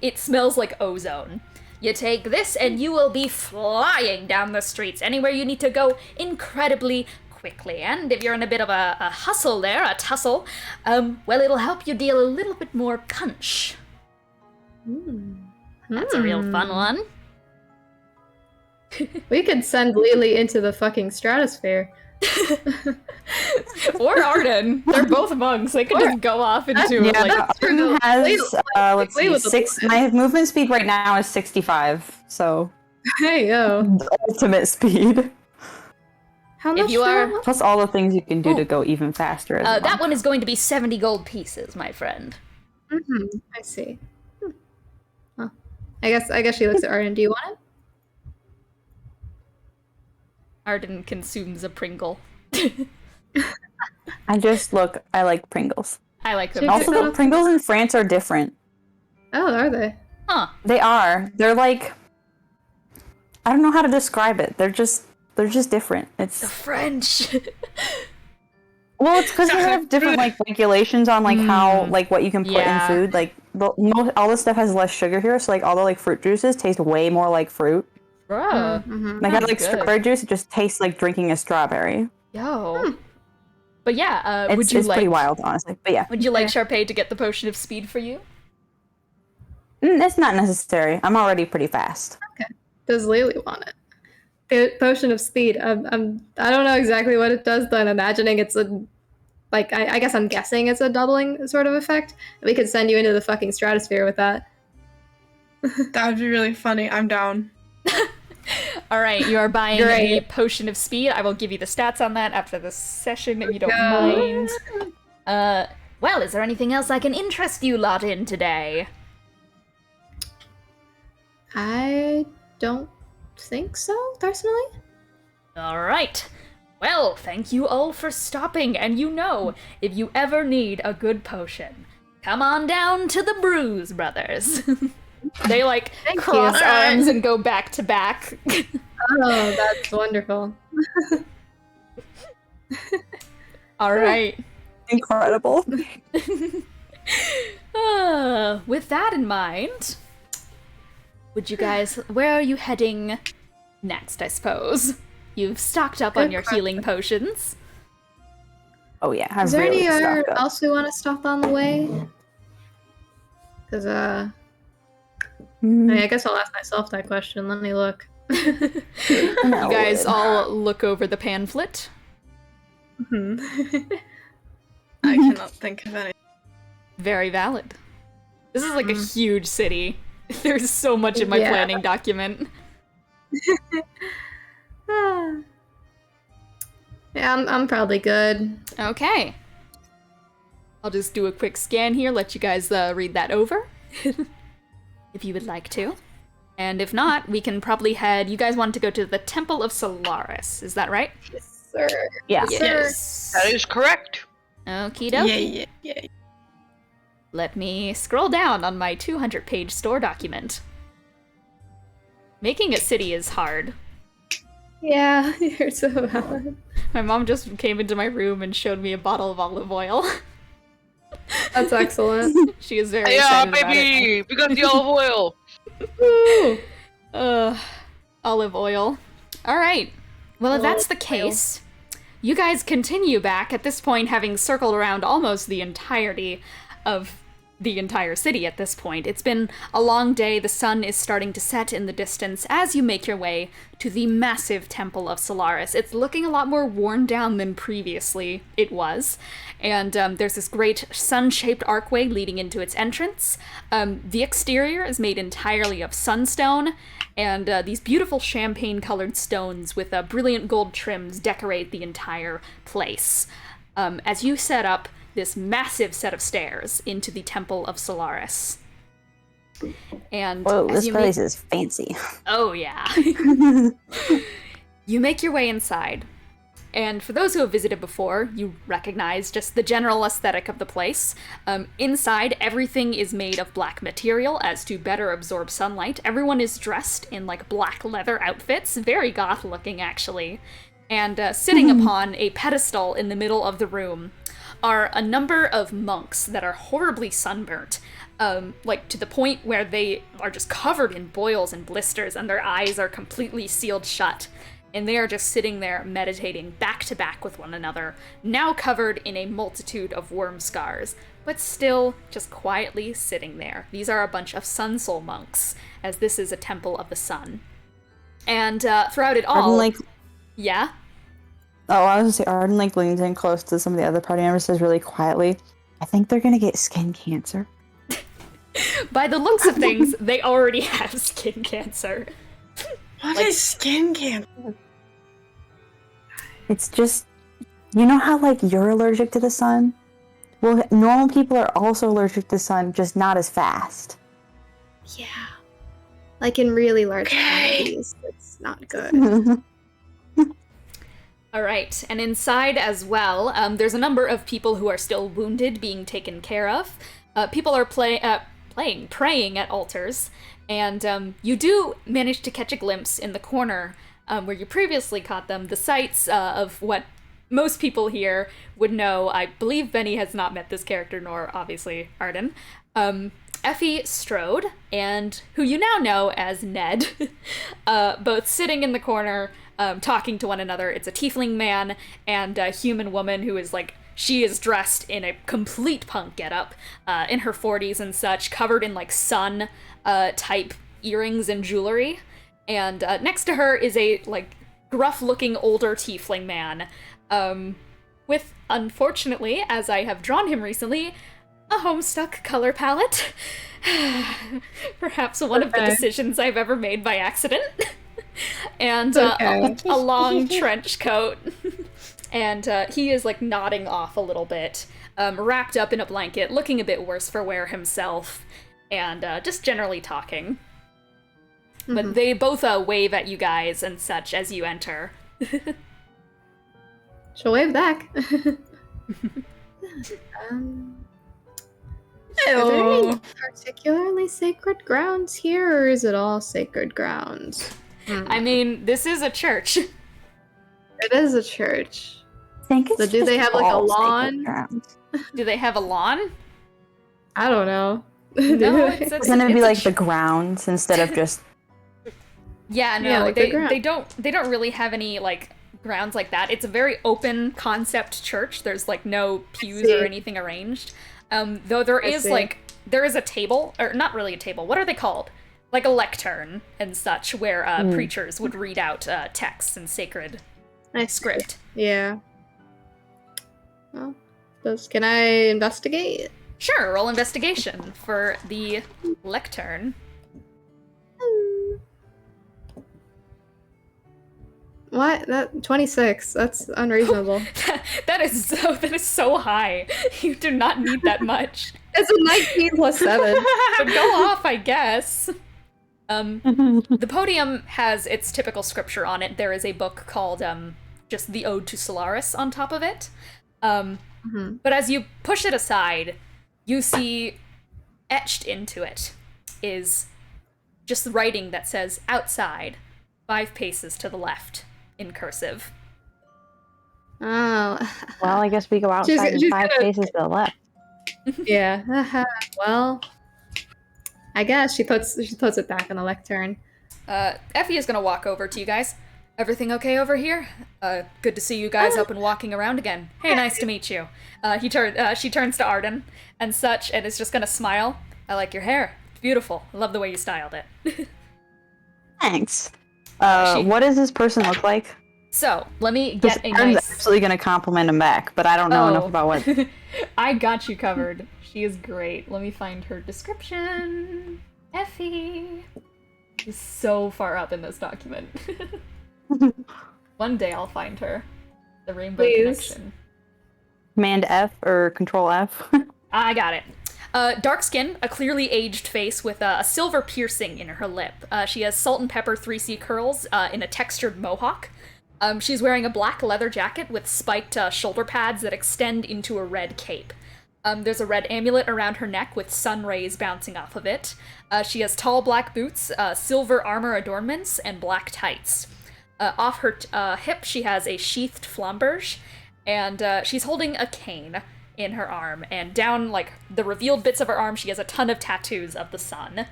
It smells like ozone. You take this and you will be flying down the streets anywhere you need to go incredibly quickly. And if you're in a bit of a hustle there, a tussle, well, it'll help you deal a little bit more punch. That's a real fun one. We could send Lelee into the fucking stratosphere. Or Arden. They're both monks. They could just go off into Yeah, like. Arden has, let's Lee see, was a six. boy. My movement speed right now is 65, so Hey yo. ultimate speed. How If much you are- now? Plus all the things you can do to go even faster. As well. That one is going to be 70 gold pieces, my friend. I see. Huh. I guess she looks at Arden. Do you want it? Arden consumes a Pringle. I like Pringles. I like them. Should- Also, the Pringles in France are different. Oh, are they? Huh. They are. They're like, I don't know how to describe it. They're just different. The It's French. well, it's because they have different like regulations on like how like what you can put Yeah. in food. Like all this stuff has less sugar here, so like all the like fruit juices taste way more like fruit. Bruh. Like I That's like good. strawberry juice, it just tastes like drinking a strawberry. Yo. But yeah, It's pretty wild, honestly. But yeah, Would you like Charpay to get the potion of speed for you? It's not necessary. I'm already pretty fast. Does Lelee want it? Potion of speed. I don't know exactly what it does, but I'm imagining it's a like I guess I'm guessing it's a doubling sort of effect. We could send you into the fucking stratosphere with that. That would be really funny. I'm down. All right, you are buying Great. a potion of speed. I will give you the stats on that after the session if you don't mind. Well, is there anything else I can interest you lot in today? I don't think so, personally. All right. Well, thank you all for stopping, and if you ever need a good potion, come on down to the Bruise Brothers. They like Thank cross you. arms and go back to back. Oh, that's wonderful. All right. Incredible. With that in mind, where are you heading next, I suppose? You've stocked up on Good your question. healing potions. Oh yeah, I've Is there really anywhere stocked up. else we want to stop on the way? Because, I mean, I guess I'll ask myself that question. Let me look. You guys all look over the pamphlet. I cannot think of any. Very valid. This is like a huge city. There's so much in my Yeah. planning document. Yeah, I'm probably good. Okay. I'll just do a quick scan here, let you guys read that over. If you would like to. And if not, we can probably head... You guys want to go to the Temple of Solaris, is that right? Yes, sir. Yeah. Yes. That is correct. Okie doke. Yeah. Let me scroll down on my 200-page store document. Making a city is hard. Yeah, you're so valid. My mom just came into my room and showed me a bottle of olive oil. That's excellent. She is very Yeah, excited about it. baby! We got the olive oil! Olive oil. Alright. Well, if that's the case, you guys continue back, at this point having circled around almost the entirety of the entire city at this point. It's been a long day. The sun is starting to set in the distance as you make your way to the massive Temple of Solaris. It's looking a lot more worn down than previously it was. And there's this great sun-shaped archway leading into its entrance. The exterior is made entirely of sunstone, and these beautiful champagne-colored stones with brilliant gold trims decorate the entire place. As you set up this massive set of stairs into the Temple of Solaris. And Whoa, as this you place is fancy. Oh, yeah. You make your way inside, And for those who have visited before, you recognize just the general aesthetic of the place. Inside, everything is made of black material as to better absorb sunlight. Everyone is dressed in like black leather outfits, very goth looking actually. And sitting upon a pedestal in the middle of the room are a number of monks that are horribly sunburnt. Like to the point where they are just covered in boils and blisters and their eyes are completely sealed shut. And they are just sitting there meditating back to back with one another, now covered in a multitude of worm scars, but still just quietly sitting there. These are a bunch of Sun Soul monks, as this is a temple of the sun. And throughout it all... Arden, like... Yeah? Oh, I was gonna say, Arden like leans in close to some of the other party members, says really quietly, I think they're gonna get skin cancer. By the looks of things, they already have skin cancer. What is skin cancer? It's just, you know how like you're allergic to the sun? Well, normal people are also allergic to the sun, just not as fast. Yeah. Like in really large quantities. It's not good. All right, and inside as well, there's a number of people who are still wounded being taken care of. People are praying at altars, and you do manage to catch a glimpse in the corner where you previously caught them, the sights of what most people here would know. I believe Bennie has not met this character, nor obviously Arden. Efie Strode, and who you now know as Ned, both sitting in the corner, talking to one another. It's a tiefling man and a human woman who is like, she is dressed in a complete punk getup, in her 40s and such, covered in like sun type earrings and jewelry. And next to her is a like gruff-looking older tiefling man, with, unfortunately, as I have drawn him recently, a Homestuck color palette. Perhaps one of the decisions I've ever made by accident. And a long trench coat. And he is like nodding off a little bit, wrapped up in a blanket, looking a bit worse for wear himself, and just generally talking. Mm-hmm. But they both wave at you guys and such as you enter. She'll wave back. Are there any particularly sacred grounds here, or is it all sacred grounds? I mean, this is a church. It is a church. I think it's So do they have like a all lawn? sacred grounds. Do they have a lawn? I don't know. No, It's gonna be like the grounds instead of just. Yeah, no, Yeah, like the ground. they don't really have any like grounds like that. It's a very open concept church. There's like no pews or anything arranged. Though there is there is a table, or not really a table. What are they called? Like a lectern and such, where preachers would read out texts and sacred script. Yeah. Well, can I investigate? Sure, roll investigation for the lectern. What? That 26. That's unreasonable. that is so high. You do not need that much. It's a 19 plus 7. But go off, I guess. The podium has its typical scripture on it. There is a book called just the Ode to Solaris on top of it. But as you push it aside, you see etched into it is just writing that says outside, 5 paces to the left, in cursive. Oh. Well, I guess we go outside and 5 paces to the left. Yeah. Well, I guess she puts it back on the lectern. Efie is gonna walk over to you guys. Everything okay over here? Good to see you guys up and walking around again. Hey, nice to meet you. She turns to Arden and such, and is just gonna smile. I like your hair. It's beautiful. I love the way you styled it. Thanks. What does this person look like? So, let me get a I'm nice... absolutely gonna compliment him back, but I don't know enough about what. I got you covered. She is great. Let me find her description. Efie is so far up in this document. One day I'll find her. The Rainbow Connection. Command F or Control F? I got it. Dark skin, a clearly aged face with a silver piercing in her lip. She has salt and pepper 3C curls in a textured mohawk. She's wearing a black leather jacket with spiked shoulder pads that extend into a red cape. There's a red amulet around her neck with sun rays bouncing off of it. She has tall black boots, silver armor adornments, and black tights. Off her hip, she has a sheathed flamberge, and she's holding a cane in her arm. And down, like, the revealed bits of her arm, she has a ton of tattoos of the sun.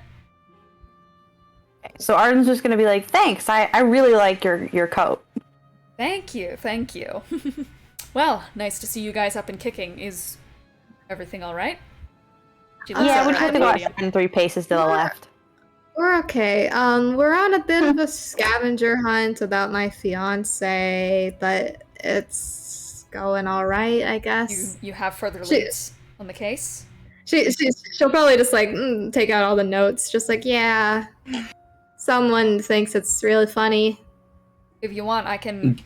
So Arden's just gonna be like, thanks, I really like your coat. Thank you. Well, nice to see you guys up and kicking. Is everything alright? Yeah, we just have to go 3 paces to the left. We're okay. We're on a bit of a scavenger hunt about my fiance, but it's going all right, I guess. You have further leads on the case? She'll probably just like take out all the notes, just like, yeah, someone thinks it's really funny. If you want, I can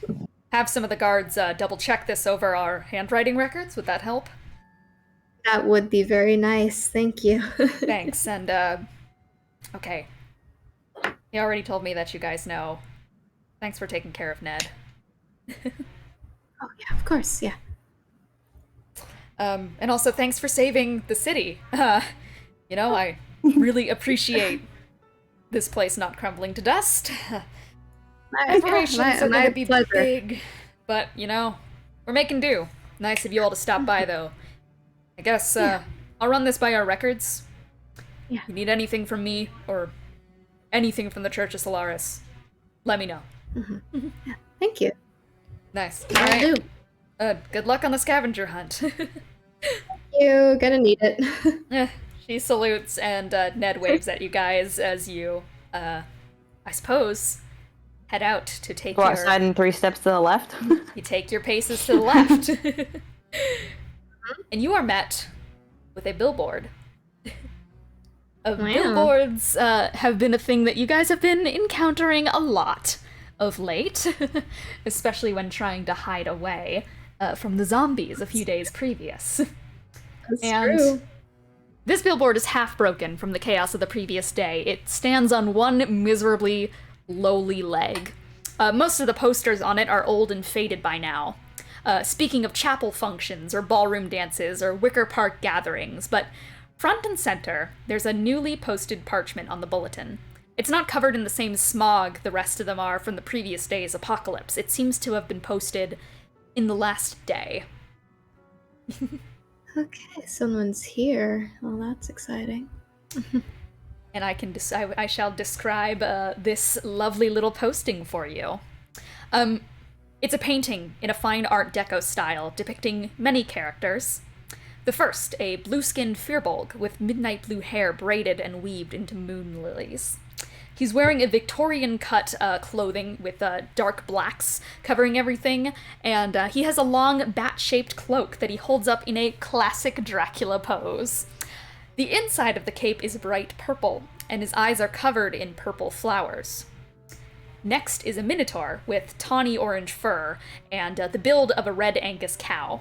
have some of the guards double check this over our handwriting records. Would that help? That would be very nice. Thank you. Thanks. And okay. He already told me that you guys know. Thanks for taking care of Ned. Oh yeah, of course, yeah. And also thanks for saving the city. You know, I really appreciate this place not crumbling to dust. Operations are going to be big, but, you know, we're making do. Nice of you all to stop by, though. I guess I'll run this by our records. Yeah. If you need anything from me, or anything from the Church of Solaris, let me know. Mm-hmm. Yeah, thank you. Nice. All right. Good luck on the scavenger hunt. You're gonna need it. She salutes, and Ned waves at you guys as you, I suppose, head out to take Go outside and 3 steps to the left. You take your paces to the left. And you are met with a billboard. Billboards have been a thing that you guys have been encountering a lot of late, especially when trying to hide away from the zombies a few days previous. That's and true. This billboard is half broken from the chaos of the previous day. It stands on one miserably lowly leg. Most of the posters on it are old and faded by now. Speaking of chapel functions, or ballroom dances, or Wicker Park gatherings, but front and center, there's a newly posted parchment on the bulletin. It's not covered in the same smog the rest of them are from the previous day's apocalypse. It seems to have been posted in the last day. Okay, someone's here. Well, that's exciting. And I shall describe this lovely little posting for you. It's a painting in a fine Art Deco style depicting many characters. The first, a blue-skinned firbolg with midnight blue hair braided and weaved into moon lilies. He's wearing a Victorian-cut clothing with dark blacks covering everything, and he has a long bat-shaped cloak that he holds up in a classic Dracula pose. The inside of the cape is bright purple, and his eyes are covered in purple flowers. Next is a minotaur with tawny orange fur and the build of a red Angus cow.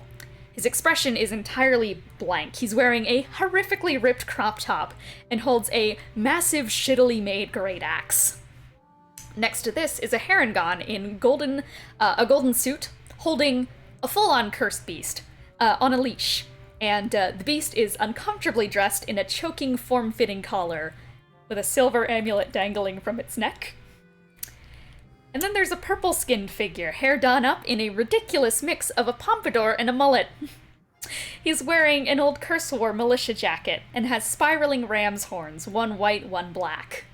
His expression is entirely blank. He's wearing a horrifically ripped crop top and holds a massive, shittily made great axe. Next to this is a Harengon in a golden suit, holding a full-on cursed beast on a leash. And the beast is uncomfortably dressed in a choking, form-fitting collar with a silver amulet dangling from its neck. And then there's a purple-skinned figure, hair done up in a ridiculous mix of a pompadour and a mullet. He's wearing an old Curse War militia jacket and has spiraling ram's horns, one white, one black.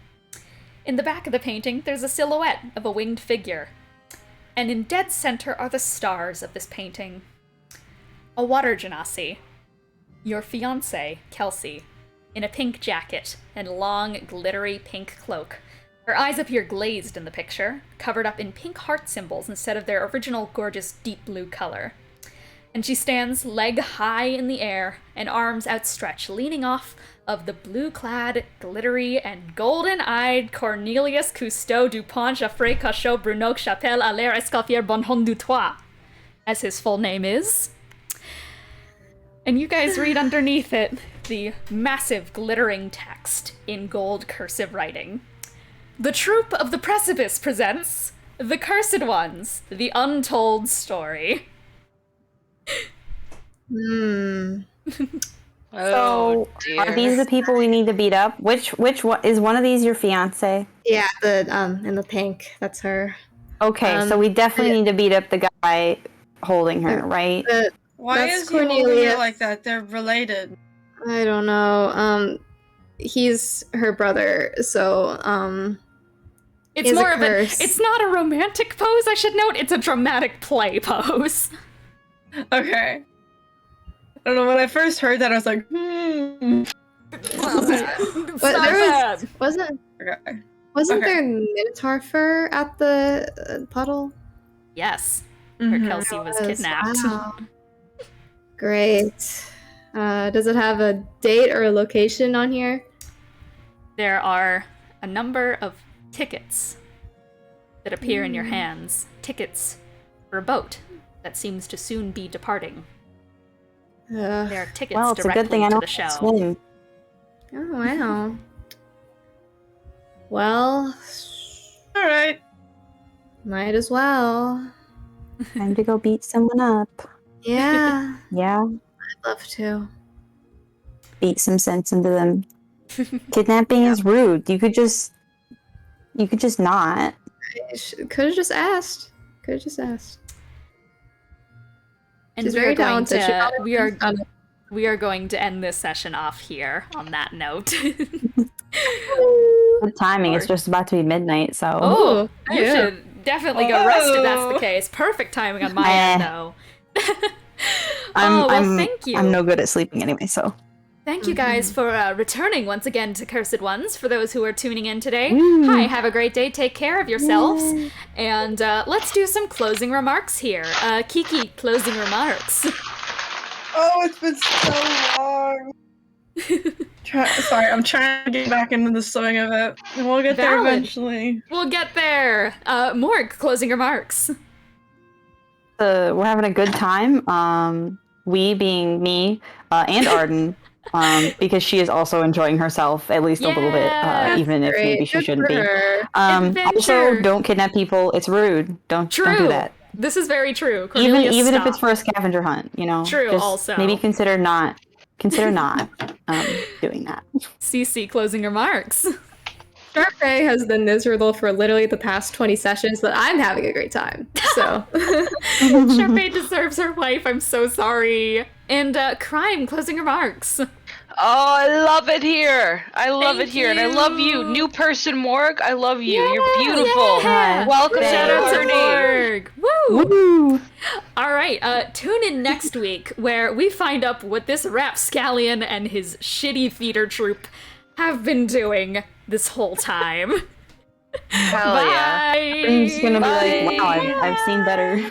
In the back of the painting, there's a silhouette of a winged figure. And in dead center are the stars of this painting. A water genasi, your fiancée, Kelsey, in a pink jacket and long, glittery pink cloak. Her eyes appear glazed in the picture, covered up in pink heart symbols instead of their original gorgeous deep blue color. And she stands leg high in the air and arms outstretched, leaning off of the blue-clad, glittery, and golden-eyed Cornelius Cousteau Dupont Jaffray Cachot Brunoc Chapelle Allaire Escoffier Bonhomme du Toit, as his full name is. And you guys read underneath it the massive glittering text in gold cursive writing. The Troop of the Precipice presents The Cursed Ones, the untold story. Hmm. Oh, So, are these the people we need to beat up? Which one is one of these your fiance? Yeah, in the pink. That's her. Okay, so we definitely need to beat up the guy holding her, right? Why That's is he holding Cornelius. her like that? They're related. I don't know. He's her brother, so It's Is a more of a. curse. It's not a romantic pose, I should note. It's a dramatic play pose. Okay. I don't know, when I first heard that, I was like, It's But not there bad. wasn't Okay. wasn't Okay. there Minotaur fur at the puddle? Yes, where Mhm. Kelsey was Yes, kidnapped. wow. Great. Does it have a date or a location on here? There are a number of tickets that appear in your hands. Tickets for a boat that seems to soon be departing. There are tickets Well, it's a directly good thing I to know the how show. to swim. Oh, wow. Well, Alright. might as well. Time to go beat someone up. Yeah, Yeah, I'd love to. beat some sense into them. Kidnapping is rude. You could just not. Could have just asked. Could have just asked. And She's we very are going talented. She to probably we are could've done it. we are going to end this session off here on that note. Good timing. It's just about to be midnight, so. Oh, you yeah. should definitely go rest if that's the case. Perfect timing on my end, though. Thank you. I'm no good at sleeping anyway, so. Thank you guys for returning once again to Cursed Ones. For those who are tuning in today, Woo. hi, have a great day, take care of yourselves, and let's do some closing remarks here. Kiki, closing remarks. Oh, it's been so long. Sorry, I'm trying to get back into the swing of it. And we'll get there Valid. eventually. We'll get there. Morg, closing remarks. We're having a good time. We being me and Arden, because she is also enjoying herself at least a little bit, Yeah, even if Great. maybe she Good shouldn't for be. her. Also, Adventure. don't kidnap people. It's rude. Don't do True. that. This is very true. Even Cornelius, if stop. it's for a scavenger hunt, you know. True, Just also. maybe consider not doing that. CC, closing remarks. Charpay has been miserable for literally the past 20 sessions, but I'm having a great time. So, Charpay deserves her wife. I'm so sorry. And Crime, closing remarks. Oh, I love it here. I love Thank it here. And I love you. you. New person, Morg. I love you. You're beautiful. Yeah. Welcome Shout to out to the party. Morg. Woo! Woo! All right, tune in next week where we find out what this rapscallion and his shitty theater troupe have been doing this whole time. Hell yeah. Bye. It's gonna be like, Bye. wow, I've seen better.